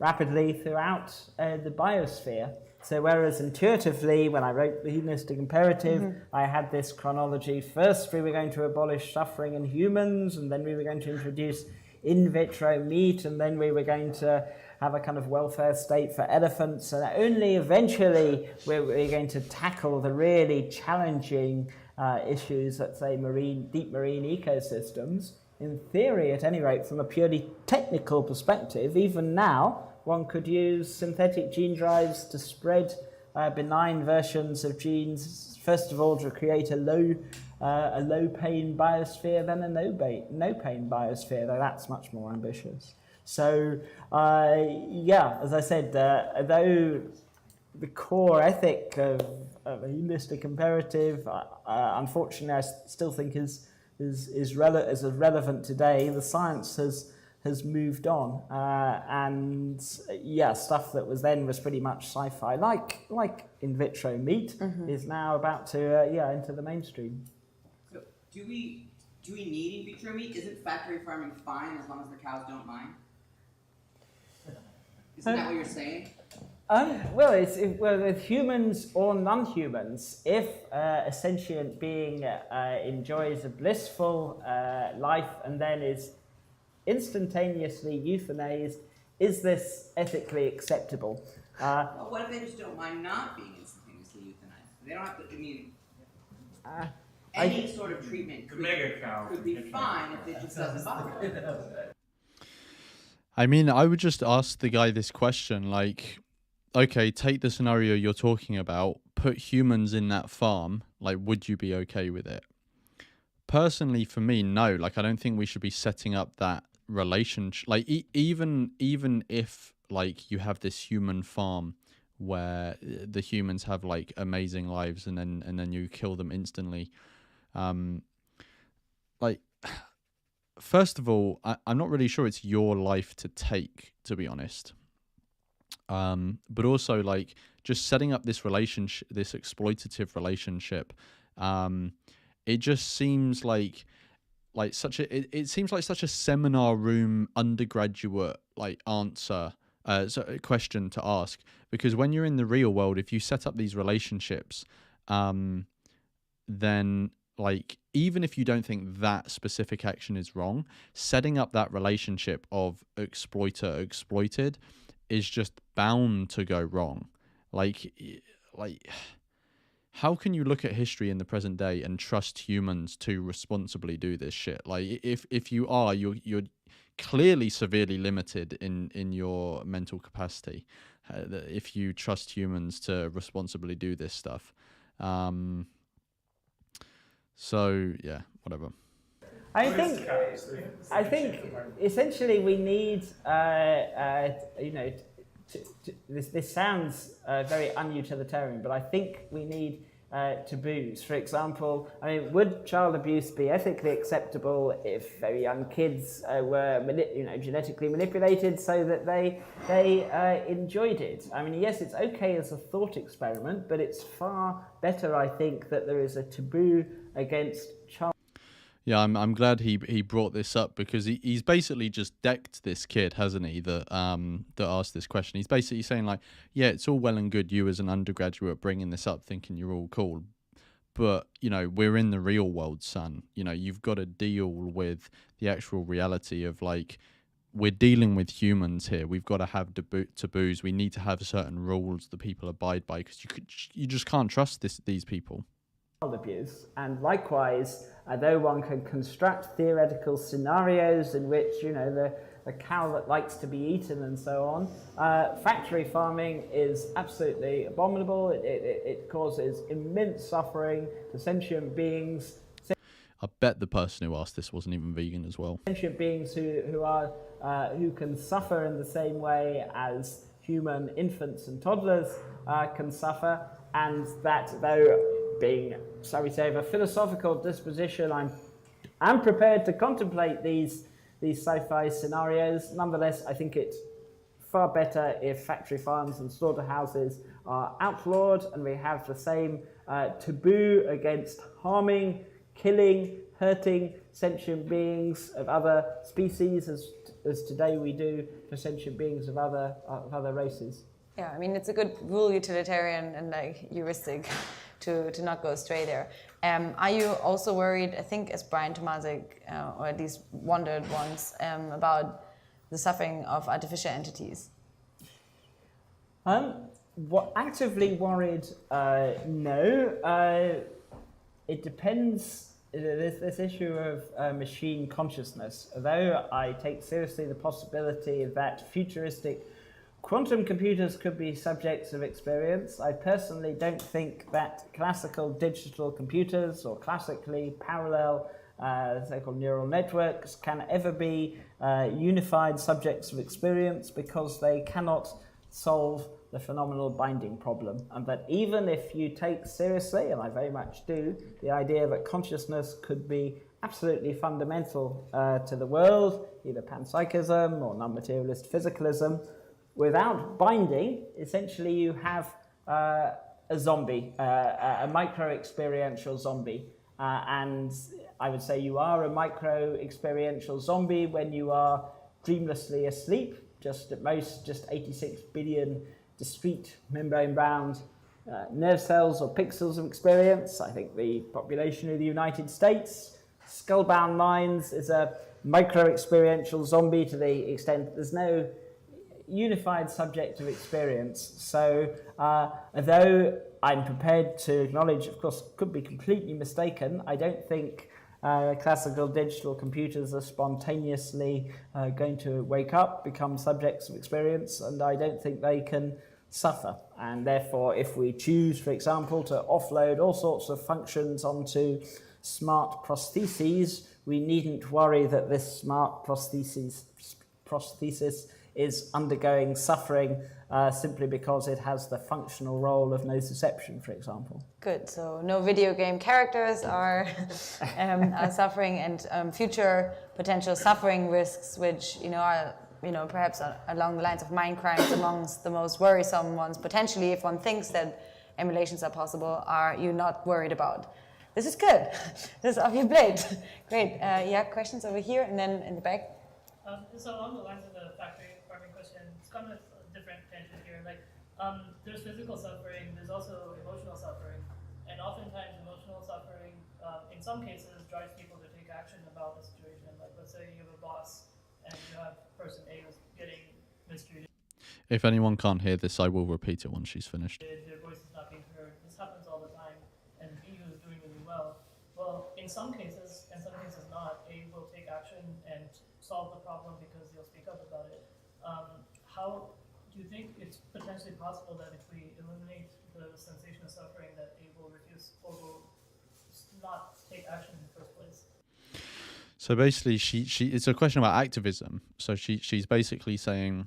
rapidly throughout the biosphere. So whereas intuitively, when I wrote the hedonistic imperative, I had this chronology. First, we were going to abolish suffering in humans, and then we were going to introduce in vitro meat, and then we were going to have a kind of welfare state for elephants, and only eventually we're going to tackle the really challenging issues, let's say deep marine ecosystems. In theory, at any rate, from a purely technical perspective, even now, one could use synthetic gene drives to spread benign versions of genes, first of all to create a low-pain biosphere, then a no-pain biosphere, though that's much more ambitious. So, as I said, though the core ethic of a hedonistic imperative, unfortunately, I still think is relevant today. The science has moved on, and stuff that was pretty much sci-fi, like in vitro meat, is now about to enter the mainstream. So, do we need in vitro meat? Isn't factory farming fine as long as the cows don't mind? Isn't that what you're saying? With humans or non-humans, if a sentient being enjoys a blissful life and then is instantaneously euthanized, is this ethically acceptable? Well, what if they just don't mind not being instantaneously euthanized? They don't have to, any sort of treatment could be fine if it just doesn't bother them. I mean, I would just ask the guy this question, like, okay, take the scenario you're talking about, put humans in that farm, like, would you be okay with it? Personally, for me, no. Like, I don't think we should be setting up that relationship. Like, even if, like, you have this human farm where the humans have, like, amazing lives and then you kill them instantly, Like, first of all, I'm not really sure it's your life to take, to be honest. But also, like, just setting up this relationship, this exploitative relationship, it just seems like such a it seems like such a seminar room undergraduate like answer, so a question to ask, because when you're in the real world, if you set up these relationships, then, like, even if you don't think that specific action is wrong, setting up that relationship of exploiter exploited is just bound to go wrong. Like how can you look at history in the present day and trust humans to responsibly do this shit? Like, if you are, you're clearly severely limited in your mental capacity, if you trust humans to responsibly do this stuff. So yeah, whatever. I think essentially we need, this sounds very unutilitarian, but I think we need taboos. For example, I mean, would child abuse be ethically acceptable if very young kids were genetically manipulated so that they enjoyed it? I mean, yes, it's okay as a thought experiment, but it's far better, I think, that there is a taboo against child. Yeah, I'm glad he brought this up, because he's basically just decked this kid, hasn't he, that asked this question. He's basically saying, like, yeah, it's all well and good you as an undergraduate bringing this up thinking you're all cool, but, we're in the real world, son. You've got to deal with the actual reality of, like, we're dealing with humans here. We've got to have taboos. We need to have certain rules that people abide by, because you just can't trust these people. Abuse, and likewise, though one can construct theoretical scenarios in which the cow that likes to be eaten and so on, factory farming is absolutely abominable. It causes immense suffering to sentient beings. I bet the person who asked this wasn't even vegan as well. Sentient beings who can suffer in the same way as human infants and toddlers can suffer, and that though being, shall we say, of a philosophical disposition, I'm prepared to contemplate these sci-fi scenarios. Nonetheless, I think it's far better if factory farms and slaughterhouses are outlawed, and we have the same taboo against harming, killing, hurting sentient beings of other species as today we do for sentient beings of other races. Yeah, I mean, it's a good rule utilitarian and like heuristic to not go astray there. Are you also worried, I think as Brian Tomasic, or at least wondered once, about the suffering of artificial entities? Actively worried, no. It depends. This issue of machine consciousness, although I take seriously the possibility that futuristic quantum computers could be subjects of experience, I personally don't think that classical digital computers or classically parallel so-called neural networks can ever be unified subjects of experience, because they cannot solve the phenomenal binding problem. And that even if you take seriously, and I very much do, the idea that consciousness could be absolutely fundamental to the world, either panpsychism or non-materialist physicalism, without binding, essentially you have a zombie, a micro-experiential zombie. And I would say you are a micro-experiential zombie when you are dreamlessly asleep, just at most just 86 billion discrete membrane-bound nerve cells or pixels of experience. I think the population of the United States, skull-bound minds, is a micro-experiential zombie to the extent there's no unified subject of experience. So although I'm prepared to acknowledge, of course, could be completely mistaken, I don't think classical digital computers are spontaneously going to wake up, become subjects of experience, and I don't think they can suffer. And therefore, if we choose, for example, to offload all sorts of functions onto smart prostheses, we needn't worry that this smart prosthesis is undergoing suffering simply because it has the functional role of nociception, for example. Good. So no video game characters are suffering, and future potential suffering risks, which are perhaps along the lines of mind crimes, amongst the most worrisome ones potentially, if one thinks that emulations are possible, are you not worried about? This is good. This is off your plate. Great. Questions over here and then in the back. So along the lines of the factory farming question, it's kind of a different tangent here. Like, there's physical suffering, there's also emotional suffering, and oftentimes emotional suffering, in some cases, drives people to take action about the situation. Like, let's say you have a boss and you have person A who's getting mistreated. If anyone can't hear this, I will repeat it once she's finished. Their voice is not being heard. This happens all the time, and B who's doing really well. Well, in some cases, and some cases not, A will take action and solve the problem because they'll speak up about it. How do you think it's potentially possible that if we eliminate the sensation of suffering, that A will refuse or will not take action in the first place? So basically, it's a question about activism. So she's basically saying,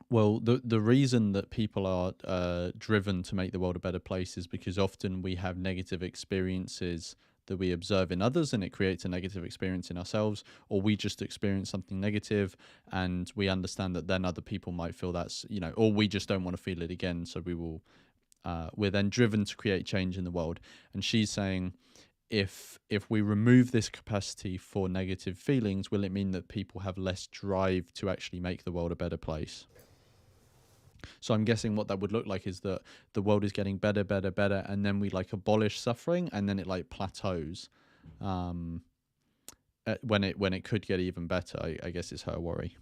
well, the reason that people are driven to make the world a better place is because often we have negative experiences that we observe in others, and it creates a negative experience in ourselves, or we just experience something negative and we understand that then other people might feel that's, or we just don't want to feel it again. So we're then driven to create change in the world. And she's saying, if we remove this capacity for negative feelings, will it mean that people have less drive to actually make the world a better place? So I'm guessing what that would look like is that the world is getting better, and then we abolish suffering, and then it plateaus. When it could get even better, I guess is her worry.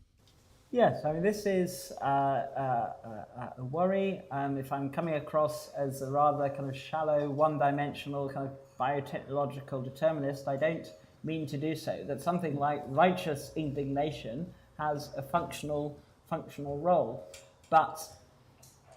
Yes, I mean, this is a worry, and if I'm coming across as a rather kind of shallow, one-dimensional kind of biotechnological determinist, I don't mean to do so. That something like righteous indignation has a functional role. But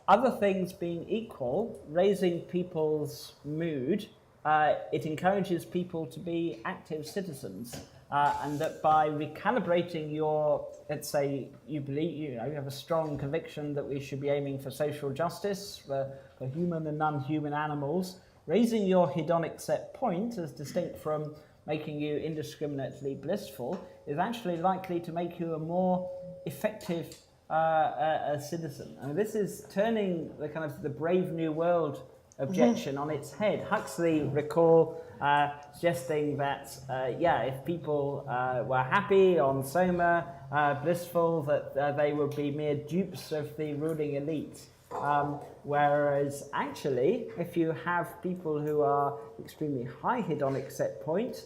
other things being equal, raising people's mood, it encourages people to be active citizens. And that by recalibrating your, let's say, you believe, you have a strong conviction that we should be aiming for social justice for human and non-human animals, raising your hedonic set point as distinct from making you indiscriminately blissful is actually likely to make you a more effective a citizen. And this is turning the kind of the Brave New World objection on its head. Huxley recall suggesting that if people were happy on Soma, blissful, that they would be mere dupes of the ruling elite. Whereas actually, if you have people who are extremely high hedonic set point,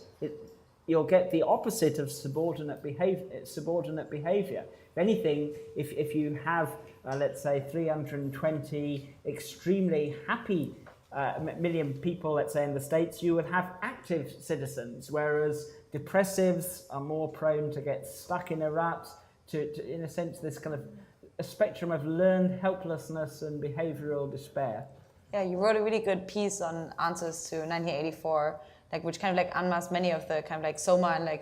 you'll get the opposite of subordinate behavior. If anything, if you have, let's say, 320 extremely happy million people, let's say, in the States, you would have active citizens, whereas depressives are more prone to get stuck in a rut, to in a sense, this kind of a spectrum of learned helplessness and behavioral despair. Yeah, you wrote a really good piece on answers to 1984, which kind of unmasked many of the kind of Soma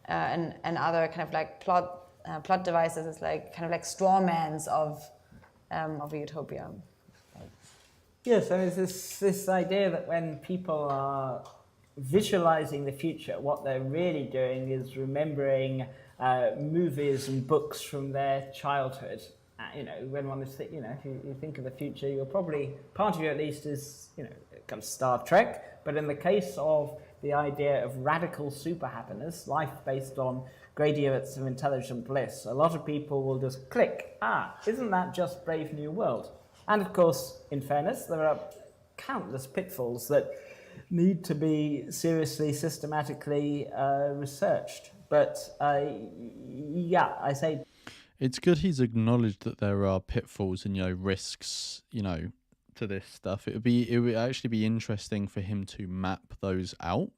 and other kind of plot devices as kind of straw mans of a utopia. Yes, I mean, this idea that when people are visualizing the future, what they're really doing is remembering movies and books from their childhood. When one is, if you think of the future, you're probably, part of you at least is, it comes Star Trek, but in the case of the idea of radical super happiness, life based on gradients of intelligent bliss, a lot of people will just click, isn't that just Brave New World? And of course, in fairness, there are countless pitfalls that need to be seriously, systematically researched. But I say... It's good he's acknowledged that there are pitfalls and, risks, to this stuff. It would actually be interesting for him to map those out.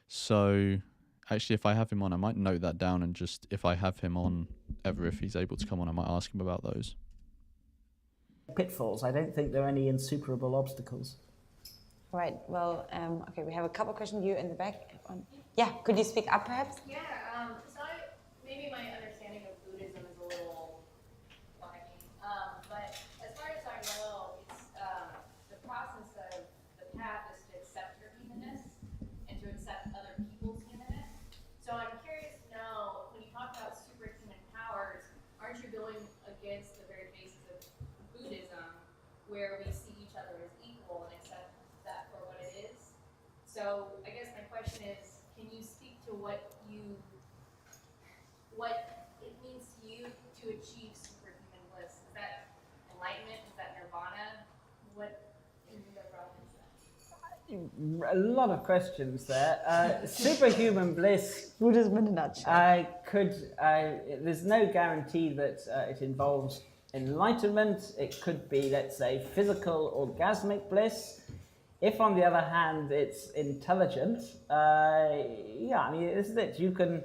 So actually, if I have him on, I might note that down, and just, if I have him on ever, if he's able to come on, I might ask him about those. Pitfalls. I don't think there are any insuperable obstacles. Right. Well, okay, we have a couple questions. You in the back. Yeah, could you speak up perhaps? Yeah, maybe my understanding of Buddhism is a little what it means to you to achieve superhuman bliss. Is that enlightenment? Is that nirvana? What in the realm is that? A lot of questions there. Superhuman bliss. Buddhism in a nutshell. There's no guarantee that it involves enlightenment. It could be, let's say, physical orgasmic bliss. If, on the other hand, it's intelligent, isn't it? You can,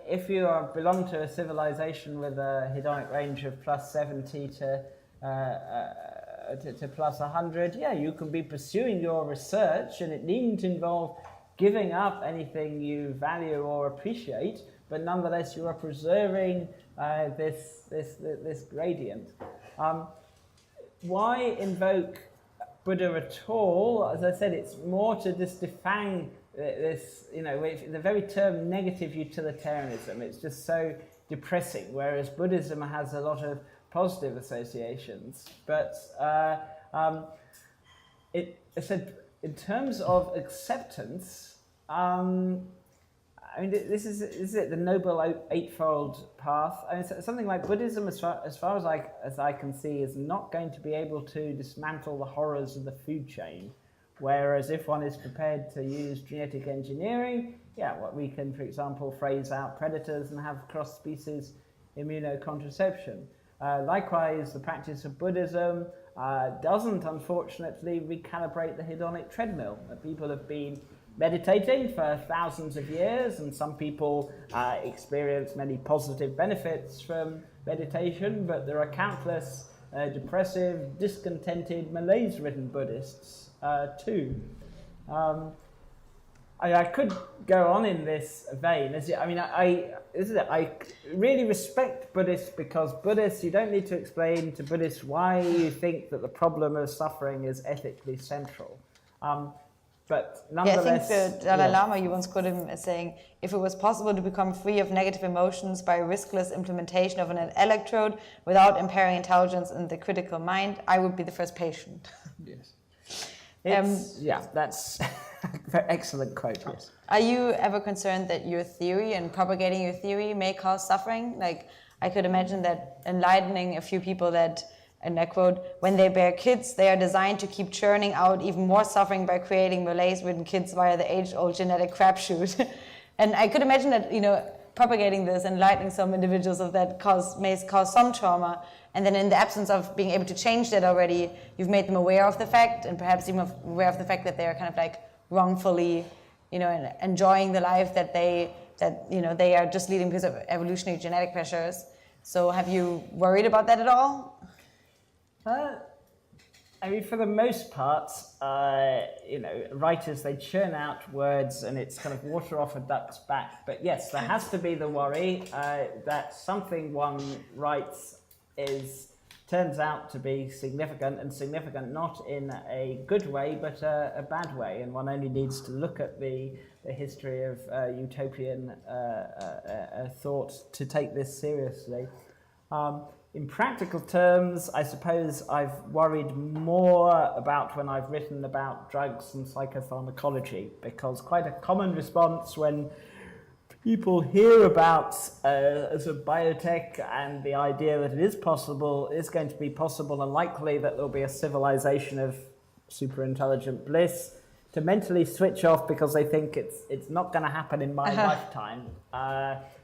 if you belong to a civilization with a hedonic range of plus 70 to plus 100, you can be pursuing your research, and it needn't involve giving up anything you value or appreciate, but nonetheless you are preserving this gradient. Why invoke Buddha at all? As I said, it's more to just defang this, the very term negative utilitarianism. It's just so depressing, whereas Buddhism has a lot of positive associations. But I said, in terms of acceptance, this is it, the Noble Eightfold Path. Something like Buddhism, as far as I can see, is not going to be able to dismantle the horrors of the food chain. Whereas if one is prepared to use genetic engineering, what we can, for example, phrase out predators and have cross-species immunocontraception. Likewise, the practice of Buddhism doesn't, unfortunately, recalibrate the hedonic treadmill. People have been meditating for thousands of years, and some people experience many positive benefits from meditation, but there are countless depressive, discontented, malaise-ridden Buddhists too. I could go on in this vein. I really respect Buddhists, because Buddhists, you don't need to explain to Buddhists why you think that the problem of suffering is ethically central. But nonetheless, I think the Dalai Lama, you once quoted him as saying, if it was possible to become free of negative emotions by riskless implementation of an electrode without impairing intelligence in the critical mind, I would be the first patient. Yes. That's an excellent quote, yes. Are you ever concerned that your theory and propagating your theory may cause suffering? Like, I could imagine that enlightening a few people that, and I quote, when they bear kids, they are designed to keep churning out even more suffering by creating malaise-ridden kids via the age-old genetic crapshoot. And I could imagine that, propagating this, enlightening some individuals of that may cause some trauma. And then in the absence of being able to change that already, you've made them aware of the fact, and perhaps even aware of the fact that they're kind of like wrongfully, enjoying the life that they are just leading because of evolutionary genetic pressures. So have you worried about that at all? For the most part, writers, they churn out words and it's kind of water off a duck's back. But yes, there has to be the worry that something one writes turns out to be significant, and significant not in a good way, but a bad way. And one only needs to look at the history of utopian thought to take this seriously. In practical terms, I suppose I've worried more about when I've written about drugs and psychopharmacology, because quite a common response when people hear about biotech and the idea that it is going to be possible and likely that there'll be a civilization of super intelligent bliss, to mentally switch off because they think it's not going to happen in my lifetime.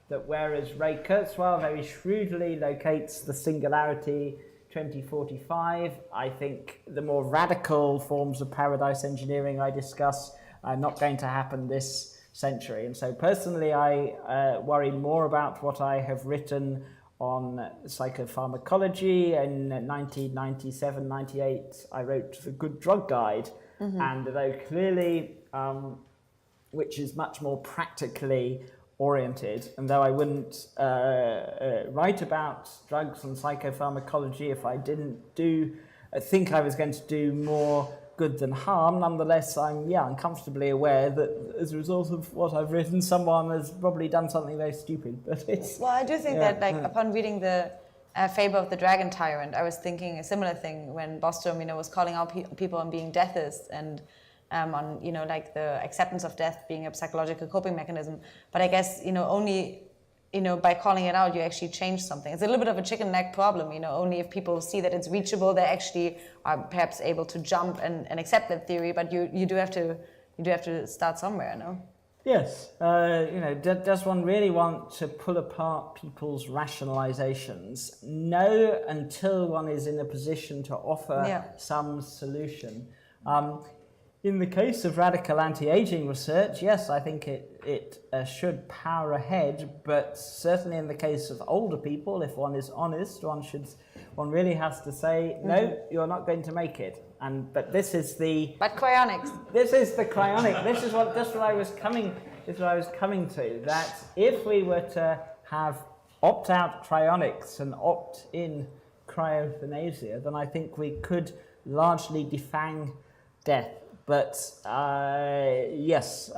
That whereas Ray Kurzweil very shrewdly locates the singularity 2045, I think the more radical forms of paradise engineering I discuss are not going to happen this century. And so personally, I worry more about what I have written on psychopharmacology. In 1997, 98, I wrote The Good Drug Guide. Mm-hmm. And though clearly, which is much more practically oriented, and though I wouldn't write about drugs and psychopharmacology if I didn't think I was going to do more good than harm, nonetheless I'm uncomfortably aware that as a result of what I've written, someone has probably done something very stupid. But it's I do think that upon reading the Fable of the Dragon Tyrant, I was thinking a similar thing when Bostrom was calling out people on being deathists and on the acceptance of death being a psychological coping mechanism. But I guess only by calling it out, you actually change something. It's a little bit of a chicken and egg problem, only if people see that it's reachable, they actually are perhaps able to jump and accept that theory, but you do have to start somewhere, no? Yes, does one really want to pull apart people's rationalizations? No, until one is in a position to offer some solution. In the case of radical anti-aging research, yes, I think it should power ahead, but certainly in the case of older people, if one is honest, one really has to say, no, you're not going to make it. But cryonics. This is the cryonic. This is what I was coming to. That if we were to have opt-out cryonics and opt-in cryoeuthanasia, then I think we could largely defang death. But yes,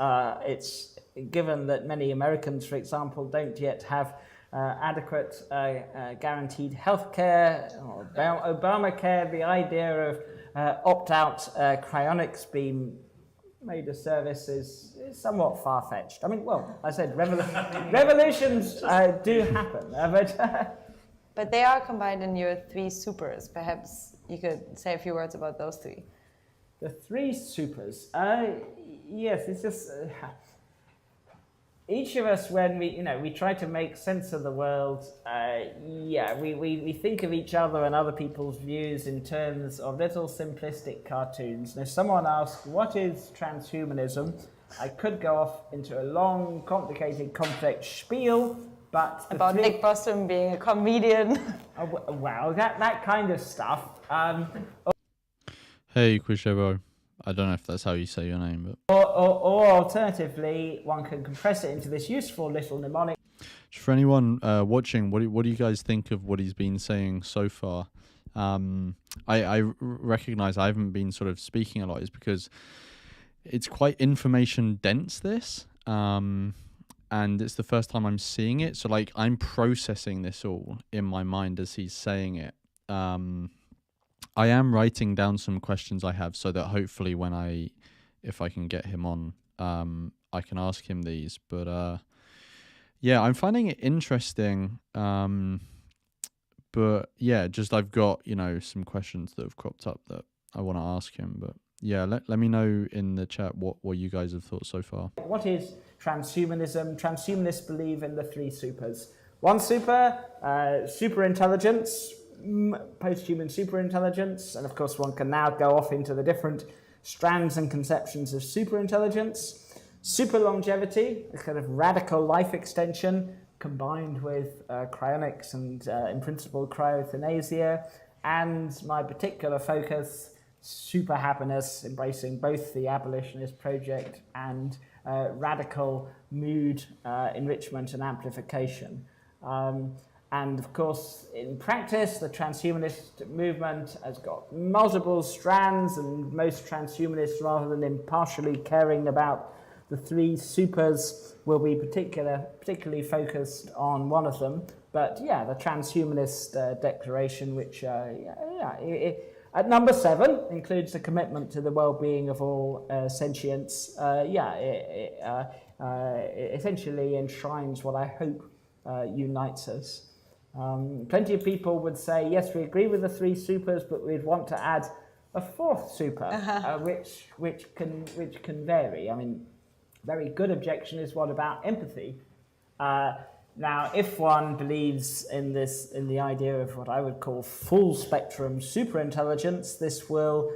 it's given that many Americans, for example, don't yet have adequate guaranteed health care, or Obamacare, the idea of opt-out cryonics being made a service is somewhat far-fetched. I mean, well, I said revolutions do happen, but they are combined in your 3 supers. Perhaps you could say a few words about those 3. The 3 supers. Yes, it's just each of us, when we try to make sense of the world, we think of each other and other people's views in terms of little simplistic cartoons. Now, if someone asks, what is transhumanism? I could go off into a long, complicated, complex spiel, but... About Nick Bostrom being a comedian. Wow, that kind of stuff. Hey, Kushevo. I don't know if that's how you say your name, but... Or alternatively, one can compress it into this useful little mnemonic. For anyone watching, what do you guys think of what he's been saying so far? I recognize I haven't been sort of speaking a lot, is because it's quite information dense, this. And it's the first time I'm seeing it. So, like, I'm processing this all in my mind as he's saying it. I am writing down some questions I have so that hopefully if I can get him on, I can ask him these. But yeah, I'm finding it interesting. But yeah, just I've got, some questions that have cropped up that I want to ask him. But yeah, let me know in the chat what you guys have thought so far. What is transhumanism? Transhumanists believe in the 3 supers. 1 super, superintelligence, post-human superintelligence, and of course one can now go off into the different strands and conceptions of superintelligence. Super longevity, a kind of radical life extension combined with cryonics and in principle cryoeuthanasia, and my particular focus, super happiness, embracing both the abolitionist project and radical mood enrichment and amplification. And of course, in practice, the transhumanist movement has got multiple strands, and most transhumanists, rather than impartially caring about the 3 supers, will be particularly focused on one of them. But yeah, the transhumanist declaration, which at number 7 includes the commitment to the well-being of all sentients. It essentially enshrines what I hope unites us. Plenty of people would say, yes, we agree with the 3 supers, but we'd want to add a 4th super, which can vary. I mean, very good objection is, what about empathy? Now, if one believes in the idea of what I would call full spectrum superintelligence, this will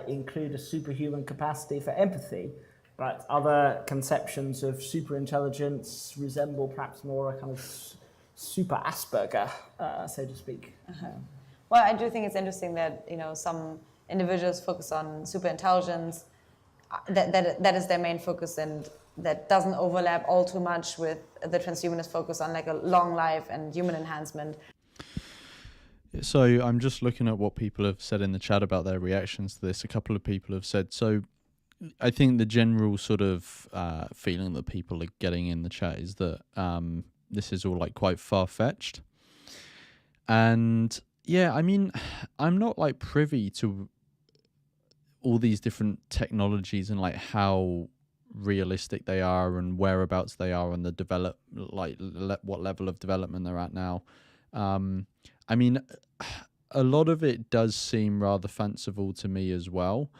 include a superhuman capacity for empathy. But other conceptions of superintelligence resemble perhaps more a kind of super Asperger, so to speak. Well, I do think it's interesting that some individuals focus on superintelligence, that is their main focus, and that doesn't overlap all too much with the transhumanist focus on like a long life and human enhancement. So I'm just looking at what people have said in the chat about their reactions to this. A couple of people have said, so I think the general sort of feeling that people are getting in the chat is that this is all like quite far-fetched. And yeah, I mean, I'm not like privy to all these different technologies and like how realistic they are and whereabouts they are on the what level of development they're at now. I mean, a lot of it does seem rather fanciful to me as well.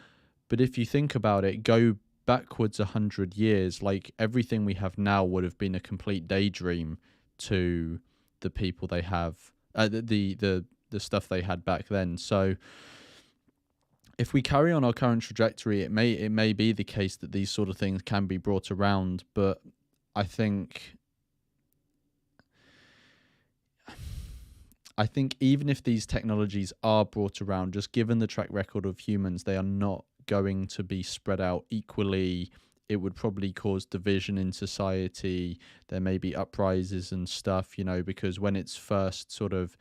But if you think about it, go backwards 100 years, like everything we have now would have been a complete daydream to the people they have, the stuff they had back then. So if we carry on our current trajectory, it may be the case that these sort of things can be brought around. But I think even if these technologies are brought around, just given the track record of humans, they are not going to be spread out equally. It would probably cause division in society. There may be uprisings and stuff, because when it's first sort of,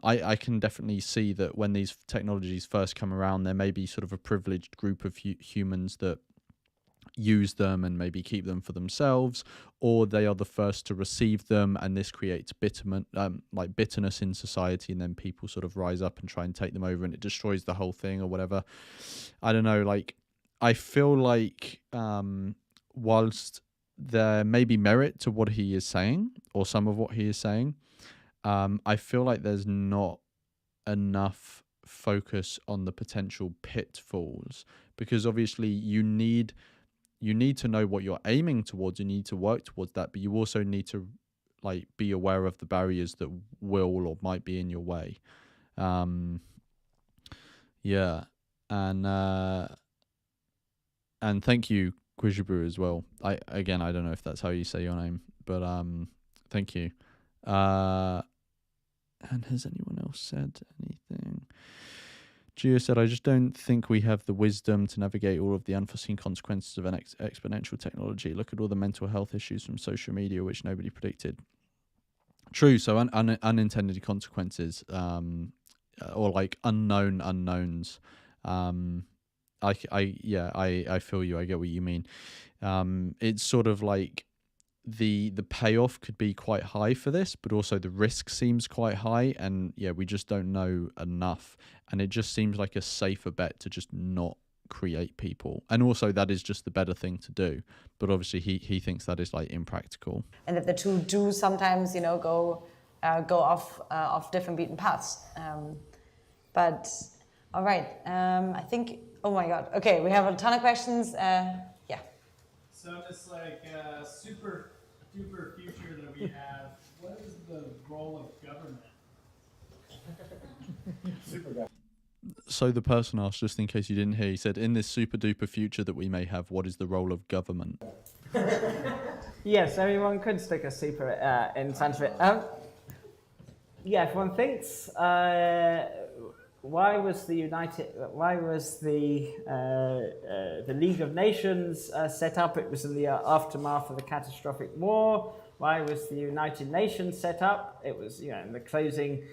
I can definitely see that when these technologies first come around, there may be sort of a privileged group of humans that use them and maybe keep them for themselves, or they are the first to receive them, and this creates bitterness in society, and then people sort of rise up and try and take them over, and it destroys the whole thing or whatever. I don't know, I feel like whilst there may be merit to what he is saying, or some of what he is saying, I feel like there's not enough focus on the potential pitfalls, because obviously you need to know what you're aiming towards. You need to work towards that, but you also need to be aware of the barriers that will or might be in your way. Yeah, and thank you, Quijibru, as well. I don't know if that's how you say your name, but thank you. And has anyone else said anything? Gio said, I just don't think we have the wisdom to navigate all of the unforeseen consequences of an exponential technology. Look at all the mental health issues from social media, which nobody predicted. True. So unintended consequences, or unknown unknowns. I feel you. I get what you mean. It's sort of like the payoff could be quite high for this, but also the risk seems quite high, and we just don't know enough, and it just seems like a safer bet to just not create people, and also that is just the better thing to do, but obviously he thinks that is impractical, and that the two do sometimes go off different beaten paths, but all right, I think, oh my god, okay, we have a ton of questions. So this super duper future that we have, what is the role of government? Super government. So the person asked, just in case you didn't hear, he said, in this super duper future that we may have, what is the role of government? Yes, everyone could stick a super in front of it. If one thinks, why was the League of Nations set up? It was in the aftermath of the catastrophic war. Why was the United Nations set up? It was, in the closing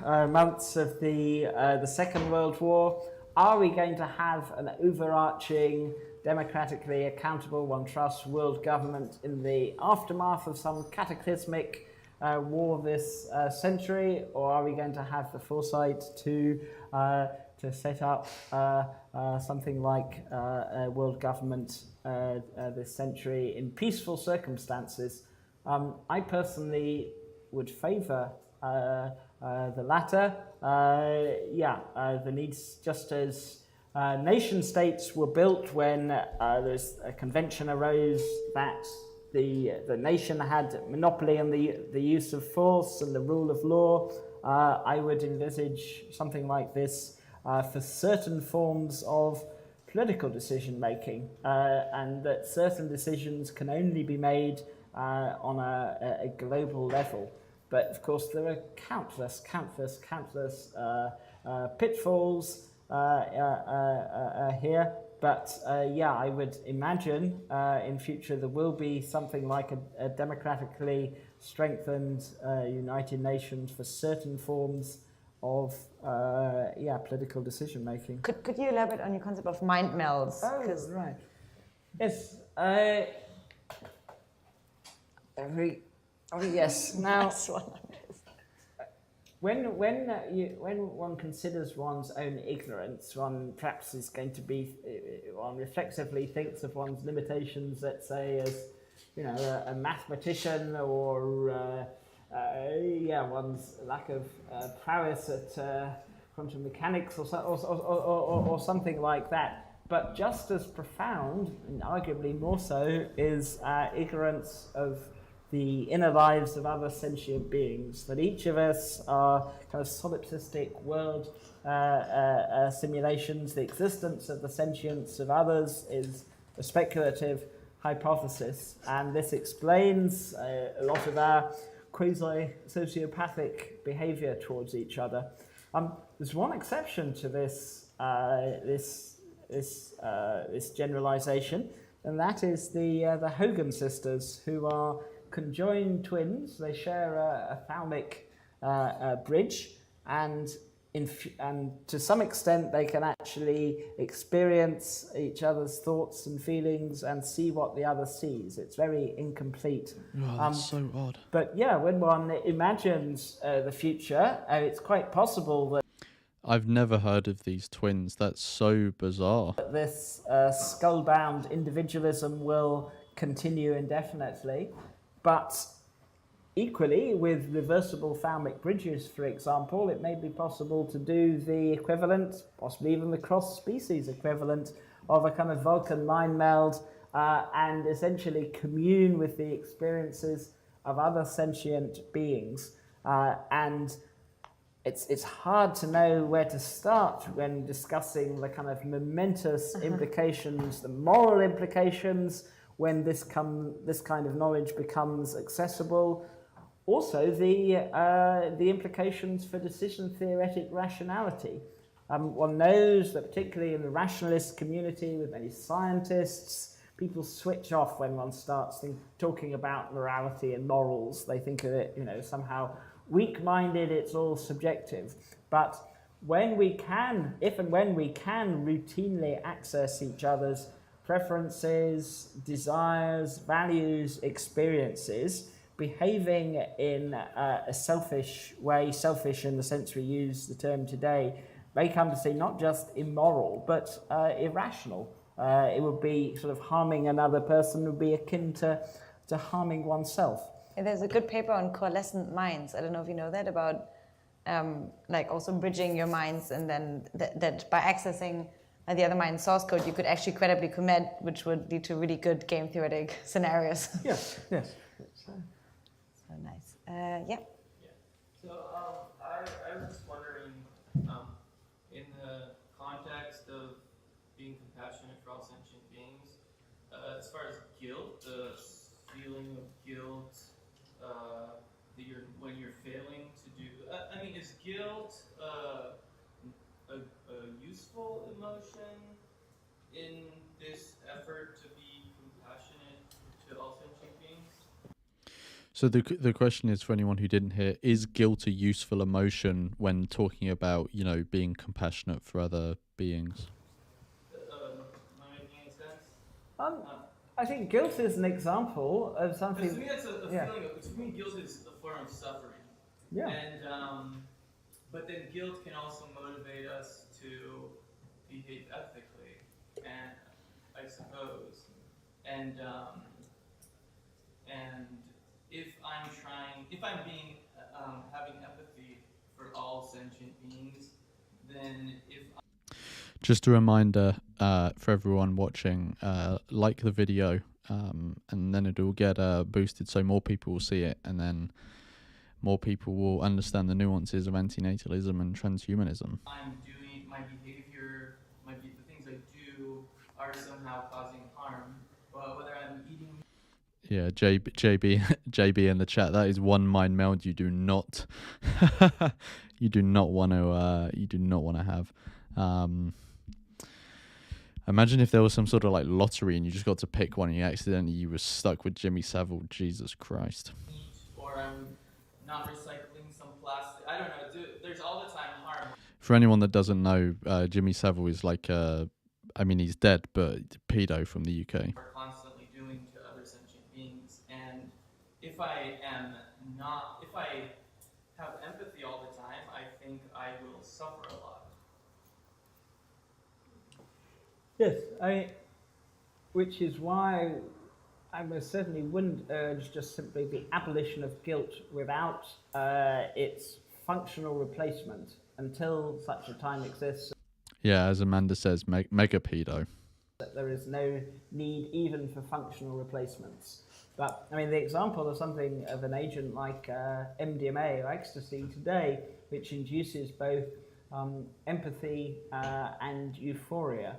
months of the Second World War. Are we going to have an overarching, democratically accountable, one trusts, world government in the aftermath of some cataclysmic war this century, or are we going to have the foresight to set up something like a world government this century in peaceful circumstances? I personally would favour the latter. The needs, just as nation states were built when there's a convention arose that the nation had monopoly on the use of force and the rule of law. I would envisage something like this for certain forms of political decision making, and that certain decisions can only be made on a global level. But of course, there are countless pitfalls here. But I would imagine in future there will be something like a democratically strengthened United Nations for certain forms of political decision making. Could you elaborate on your concept of mind melds? Oh, right. Yes. Yes. Now, when one considers one's own ignorance, one perhaps is going to be one reflexively thinks of one's limitations, let's say, as a mathematician, or one's lack of prowess at quantum mechanics, or something like that. But just as profound, and arguably more so, is ignorance of the inner lives of other sentient beings, that each of us are kind of solipsistic world simulations. The existence of the sentience of others is a speculative hypothesis, and this explains a lot of our quasi-sociopathic behavior towards each other. There's one exception to this generalization, and that is the Hogan sisters, who are conjoined twins. They share a thalamic bridge, and to some extent they can actually experience each other's thoughts and feelings and see what the other sees. It's very incomplete. Oh, that's so odd. But yeah, when one imagines the future, it's quite possible that I've never heard of these twins. That's so bizarre. this skull-bound individualism will continue indefinitely. But equally, with reversible thalamic bridges, for example, it may be possible to do the equivalent, possibly even the cross-species equivalent, of a kind of Vulcan mind meld and essentially commune with the experiences of other sentient beings. And it's hard to know where to start when discussing the kind of momentous implications, the moral implications, when this kind of knowledge becomes accessible. Also, the implications for decision theoretic rationality. One knows that particularly in the rationalist community, with many scientists, people switch off when one starts talking about morality and morals. They think of it, somehow weak-minded, it's all subjective. But when we can, if and when we can routinely access each other's preferences, desires, values, experiences, behaving in a selfish way, selfish in the sense we use the term today, may come to seem not just immoral, but irrational. It would be sort of harming another person would be akin to harming oneself. There's a good paper on coalescent minds. I don't know if you know that, about like also bridging your minds, and then that by accessing the other mind's source code, you could actually credibly commit, which would lead to really good game theoretic scenarios. Yes. So nice. Yeah. So I was just wondering, in the context of being compassionate for all sentient beings, as far as guilt, the feeling of guilt that when you're failing to do. Is guilt a useful emotion in this effort to be compassionate to all sentient beings? So the question is, for anyone who didn't hear, is guilt a useful emotion when talking about, being compassionate for other beings? Am I making any sense? I think guilt is an example of something. To me, that's a feeling of. To me, guilt is a form of suffering. Yeah. And but then guilt can also motivate us to behave ethically, and I suppose, and if I'm being having empathy for all sentient beings, then Just a reminder for everyone watching, like the video, and then it'll get boosted so more people will see it, and then more people will understand the nuances of antinatalism and transhumanism. I'm doing my behavior, the things I do are somehow causing harm, whether I'm eating. Yeah, JB in the chat. That is one mind meld you do not, you do not want to have. Imagine if there was some sort of like lottery and you just got to pick one and you were stuck with Jimmy Savile. Jesus Christ. Or I'm not recycling some plastic. I don't know. There's all the time harm. For anyone that doesn't know, Jimmy Savile is like, he's dead, but pedo from the UK. We're constantly doing to other sentient beings, and if I have empathy all the time, think I will suffer a lot. Yes, which is why I most certainly wouldn't urge just simply the abolition of guilt without its functional replacement until such a time exists Yeah, as Amanda says, mega pedo. that there is no need even for functional replacements. But I mean, the example of something of an agent like MDMA or ecstasy today, which induces both empathy and euphoria.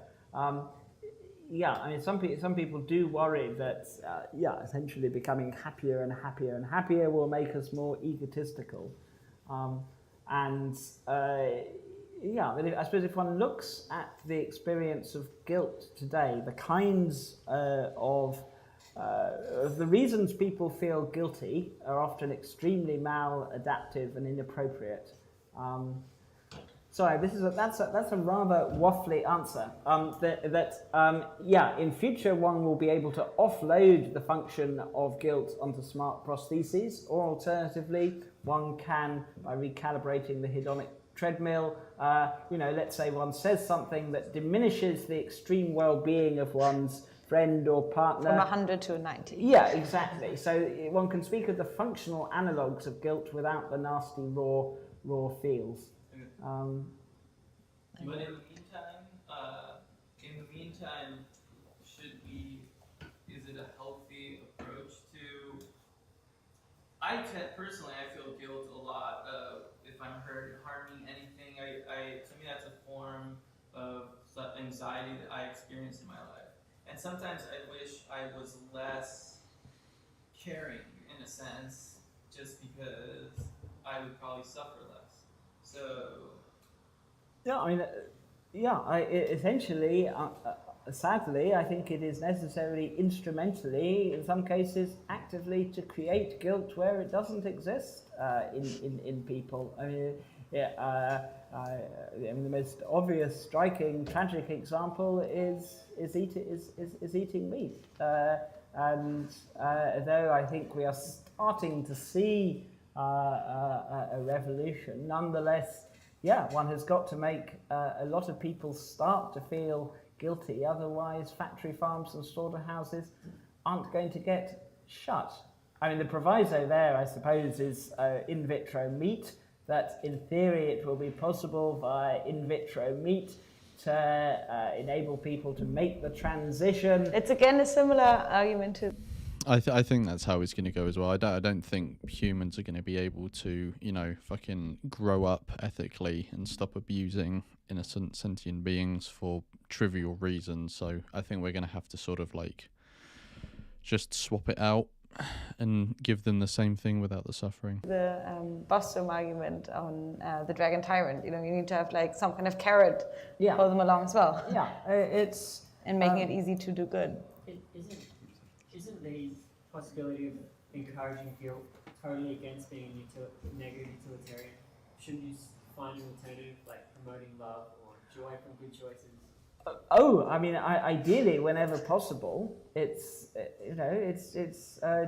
Yeah, I mean, some people do worry that essentially becoming happier and happier and happier will make us more egotistical, and I suppose if one looks at the experience of guilt today, the kinds of the reasons people feel guilty are often extremely maladaptive and inappropriate. Sorry, that's a rather waffly answer. In future one will be able to offload the function of guilt onto smart prostheses, or alternatively, one can, by recalibrating the hedonic treadmill, let's say one says something that diminishes the extreme well-being of one's friend or partner. From 100 to 90. Yeah, exactly. So one can speak of the functional analogues of guilt without the nasty raw feels. But in the meantime, is it a healthy approach to, personally, I feel guilt a lot if I'm harming anything. To me, that's a form of anxiety that I experience in my life. And sometimes I wish I was less caring, in a sense, just because I would probably suffer less. So... Yeah, I mean, essentially, sadly, I think it is necessarily instrumentally, in some cases, actively to create guilt where it doesn't exist in people. I mean, the most obvious, striking, tragic example is eating meat. And though I think we are starting to see a revolution, nonetheless, one has got to make a lot of people start to feel guilty. Otherwise, factory farms and slaughterhouses aren't going to get shut. I mean, the proviso there, I suppose, is in vitro meat, that in theory it will be possible via in vitro meat to enable people to make the transition. It's again a similar argument to... I think that's how it's going to go as well. I don't think humans are going to be able to, fucking grow up ethically and stop abusing innocent sentient beings for trivial reasons. So I think we're going to have to sort of just swap it out and give them the same thing without the suffering. The Bostrom argument on the dragon tyrant, you need to have some kind of carrot for them along as well. Yeah, it's... And making it easy to do good. Isn't the possibility of encouraging guilt totally against being a negative utilitarian? Shouldn't you find an alternative, like promoting love or joy from good choices? I mean, ideally, whenever possible, it's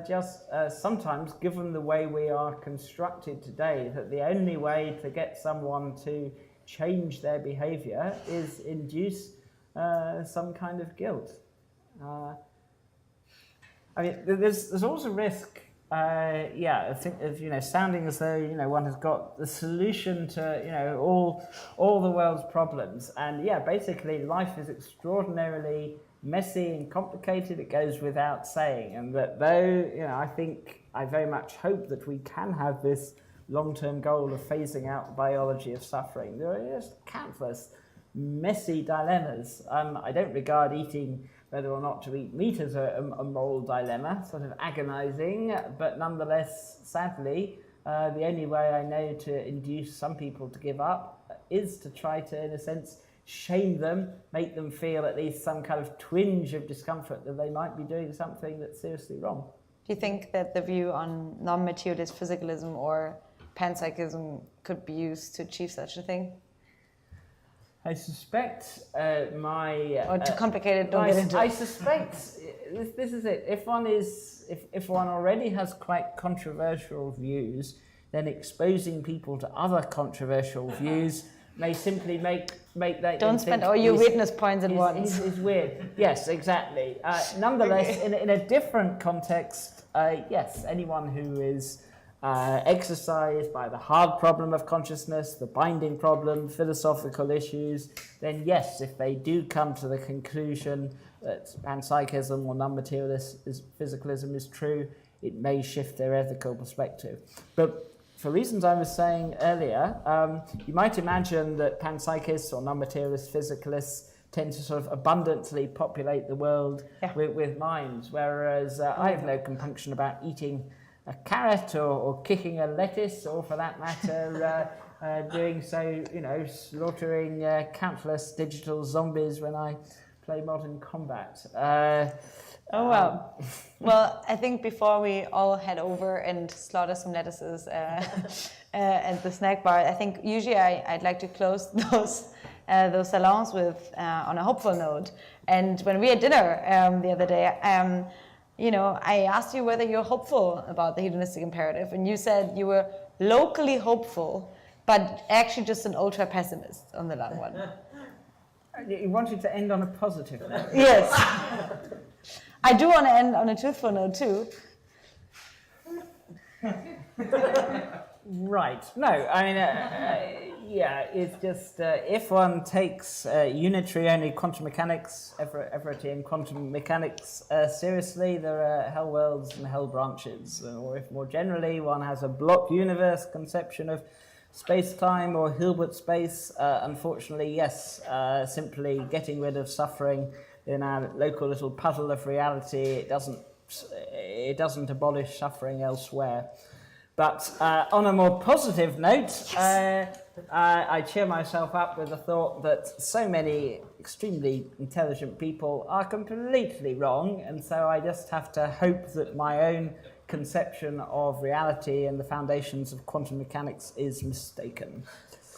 just sometimes, given the way we are constructed today, that the only way to get someone to change their behaviour is induce some kind of guilt. I mean, there's also risk. I think of sounding as though one has got the solution to all the world's problems, and basically life is extraordinarily messy and complicated. It goes without saying, and that though I very much hope that we can have this long-term goal of phasing out the biology of suffering. There are just countless messy dilemmas. I don't regard eating whether or not to eat meat as a moral dilemma, sort of agonizing, but nonetheless, sadly, the only way I know to induce some people to give up is to try to, in a sense, shame them, make them feel at least some kind of twinge of discomfort that they might be doing something that's seriously wrong. Do you think that the view on non-materialist physicalism or panpsychism could be used to achieve such a thing? I suspect or too complicated, don't get into it. I suspect this is it. If one already has quite controversial views, then exposing people to other controversial views may simply make that. Don't spend all your witness points at once. Is weird. Yes, exactly. Nonetheless, in a different context, yes, anyone who is exercised by the hard problem of consciousness, the binding problem, philosophical issues, then yes, if they do come to the conclusion that panpsychism or non-materialist physicalism is true, it may shift their ethical perspective. But for reasons I was saying earlier, you might imagine that panpsychists or non-materialist physicalists tend to sort of abundantly populate the world with minds, whereas I have no compunction about eating a carrot or kicking a lettuce, or for that matter, doing so, slaughtering countless digital zombies when I play Modern Combat. Well, I think before we all head over and slaughter some lettuces at the snack bar, I think usually I'd like to close those salons with on a hopeful note. And when we had dinner the other day, I asked you whether you're hopeful about the hedonistic imperative, and you said you were locally hopeful, but actually just an ultra pessimist on the long run. You wanted to end on a positive note. Yes. I do want to end on a truthful note too. Right. No, I mean, it's just if one takes unitary-only quantum mechanics, Everettian quantum mechanics seriously, there are hell worlds and hell branches. Or if more generally one has a block universe conception of space-time or Hilbert space, unfortunately, yes, simply getting rid of suffering in our local little puzzle of reality, it doesn't abolish suffering elsewhere. But on a more positive note, I cheer myself up with the thought that so many extremely intelligent people are completely wrong, and so I just have to hope that my own conception of reality and the foundations of quantum mechanics is mistaken.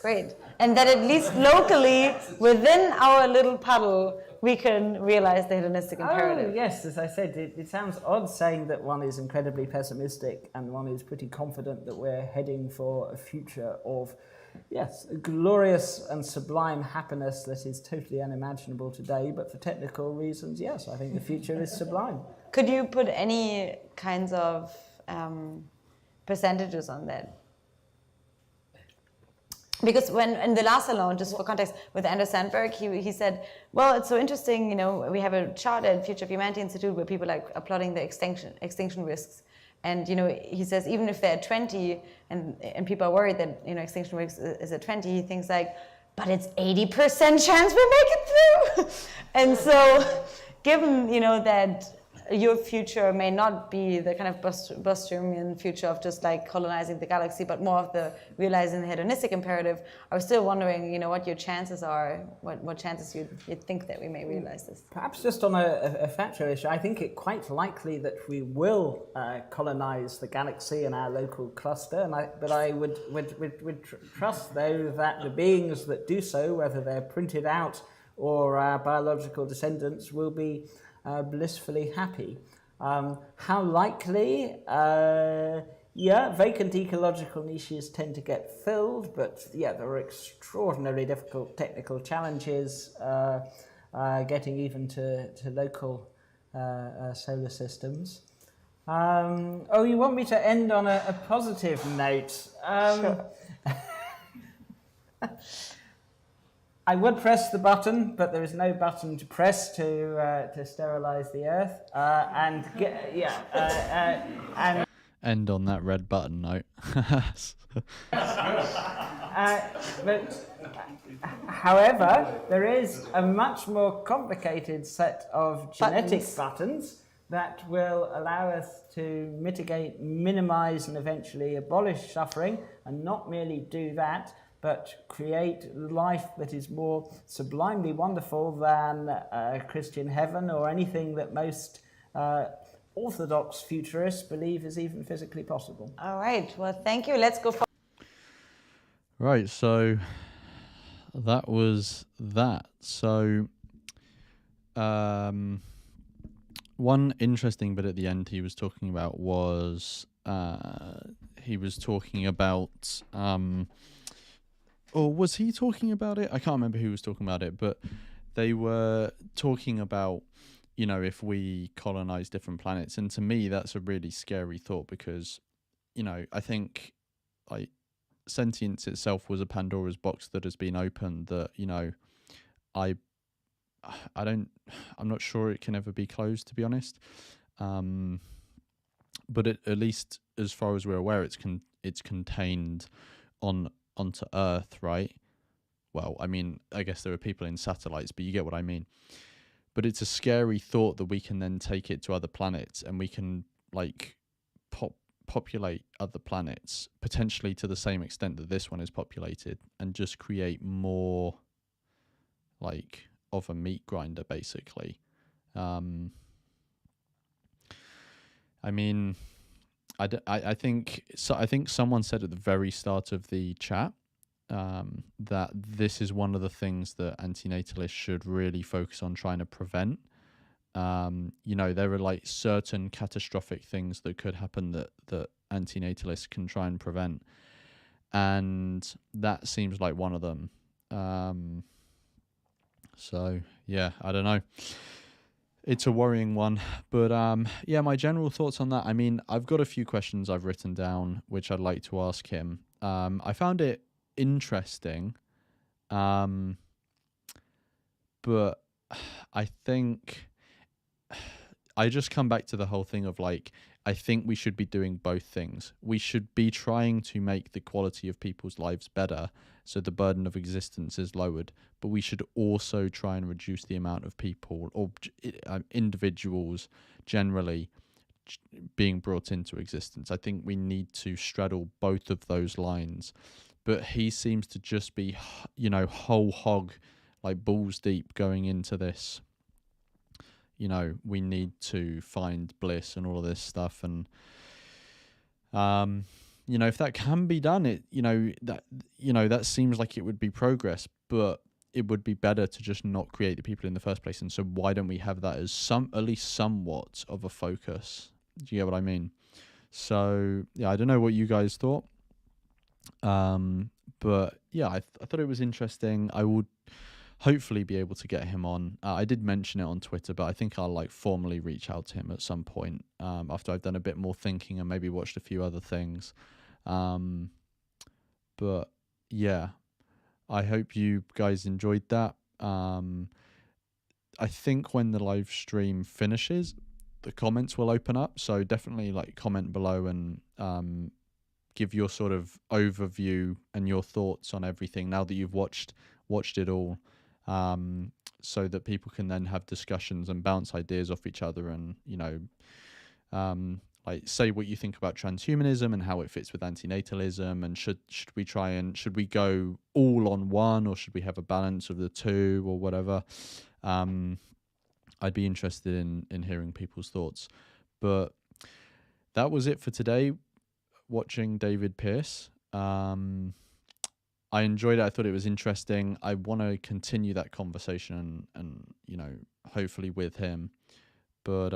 Great. And that at least locally, within our little puddle, we can realize the hedonistic imperative. Oh, yes, as I said, it sounds odd saying that one is incredibly pessimistic and one is pretty confident that we're heading for a future of, yes, glorious and sublime happiness that is totally unimaginable today, but for technical reasons, yes, I think the future is sublime. Could you put any kinds of percentages on that? Because when in the last salon, just for context, with Anders Sandberg, he said, well, it's so interesting, we have a chart at Future of Humanity Institute where people are plotting the extinction risks. And, he says even if they're at 20 and people are worried that, extinction risk is at 20, he thinks but it's 80% chance we'll make it through. And so given, that your future may not be the kind of Bustrian future of just colonizing the galaxy, but more of the realizing the hedonistic imperative. I was still wondering, what your chances are, what chances you'd think that we may realize this. Perhaps just on a factual issue, I think it quite likely that we will colonize the galaxy in our local cluster, but I would trust though that the beings that do so, whether they're printed out or our biological descendants, will be blissfully happy. How likely? Vacant ecological niches tend to get filled, but there are extraordinarily difficult technical challenges getting even to local solar systems. You want me to end on a positive note? Sure. I would press the button, but there is no button to press to sterilize the Earth. And end on that red button note. However, there is a much more complicated set of genetic buttons that will allow us to mitigate, minimize, and eventually abolish suffering, and not merely do that, but create life that is more sublimely wonderful than Christian heaven or anything that most orthodox futurists believe is even physically possible. All right. Well, thank you. Let's go. Right. So that was that. So one interesting bit at the end he was talking about was he was talking about, or was he talking about it? I can't remember who was talking about it, but they were talking about, you know, if we colonize different planets. And to me, that's a really scary thought because, you know, I think like sentience itself was a Pandora's box that has been opened that, you know, I I'm not sure it can ever be closed, to be honest. But at least as far as we're aware, it's contained onto Earth, right? Well, I mean, I guess there are people in satellites, but you get what I mean. But it's a scary thought that we can then take it to other planets and we can like populate other planets potentially to the same extent that this one is populated and just create more like of a meat grinder, basically. I mean, I think so. I think someone said at the very start of the chat that this is one of the things that antinatalists should really focus on trying to prevent. You know, there are like certain catastrophic things that could happen that antinatalists can try and prevent, and that seems like one of them. So yeah, I don't know. It's a worrying one, but yeah, my general thoughts on that. I mean, I've got a few questions I've written down which I'd like to ask him. I found it interesting, but I think I just come back to the whole thing of like, I think we should be doing both things. We should be trying to make the quality of people's lives better so the burden of existence is lowered, but we should also try and reduce the amount of people or individuals generally being brought into existence. I think we need to straddle both of those lines, but he seems to just be, you know, whole hog, like balls deep going into this. You know, we need to find bliss and all of this stuff. And, you know, if that can be done, that seems like it would be progress, but it would be better to just not create the people in the first place. And so why don't we have that as at least somewhat of a focus? Do you get what I mean? So yeah, I don't know what you guys thought. But yeah, I thought it was interesting. I would hopefully be able to get him on. I did mention it on Twitter, but I think I'll like formally reach out to him at some point after I've done a bit more thinking and maybe watched a few other things. But yeah, I hope you guys enjoyed that. I think when the live stream finishes, the comments will open up. So definitely like comment below and give your sort of overview and your thoughts on everything now that you've watched it all. So that people can then have discussions and bounce ideas off each other and, you know, like say what you think about transhumanism and how it fits with antinatalism, and should we go all on one, or should we have a balance of the two, or whatever. I'd be interested in hearing people's thoughts. But that was it for today, watching David Pearce. I enjoyed it. I thought it was interesting. I want to continue that conversation and you know, hopefully with him. But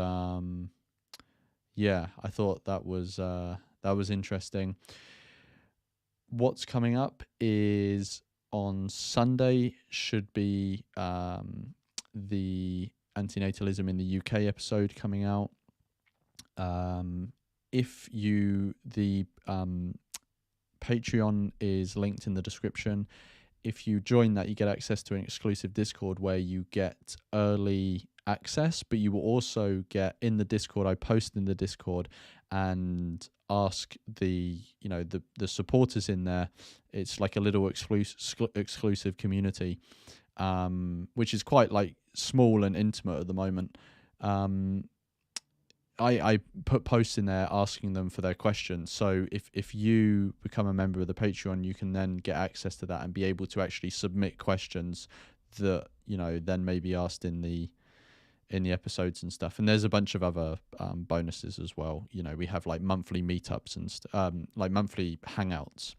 yeah, I thought that was interesting. What's coming up is on Sunday should be the Antinatalism in the UK episode coming out. If you the Patreon is linked in the description. If you join that, you get access to an exclusive Discord where you get early access, but you will also get in the Discord. I post in the Discord and ask the supporters in there. It's like a little exclusive community, which is quite like small and intimate at the moment. I put posts in there asking them for their questions. So if you become a member of the Patreon, you can then get access to that and be able to actually submit questions that, you know, then may be asked in the episodes and stuff. And there's a bunch of other bonuses as well. You know, we have like monthly meetups and like monthly hangouts.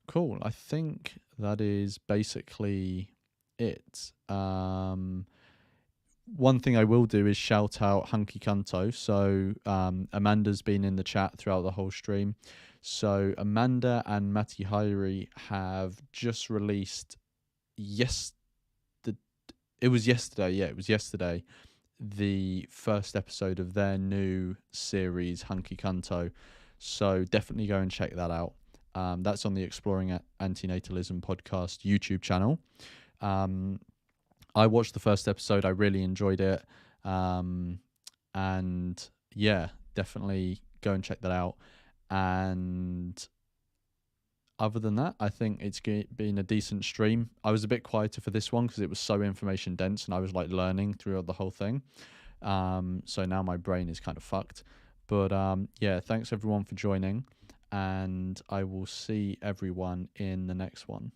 Cool. I think that is basically it. one thing I will do is shout out Hunky Cunto. So Amanda's been in the chat throughout the whole stream. So Amanda and Matti Hairi have just released it was yesterday, the first episode of their new series, Hunky Cunto. So definitely go and check that out. That's on the Exploring Antinatalism podcast YouTube channel. I watched the first episode. I really enjoyed it. And yeah, definitely go and check that out. And other than that, I think it's been a decent stream. I was a bit quieter for this one because it was so information dense and I was like learning throughout the whole thing. So now my brain is kind of fucked. But yeah, thanks everyone for joining. And I will see everyone in the next one.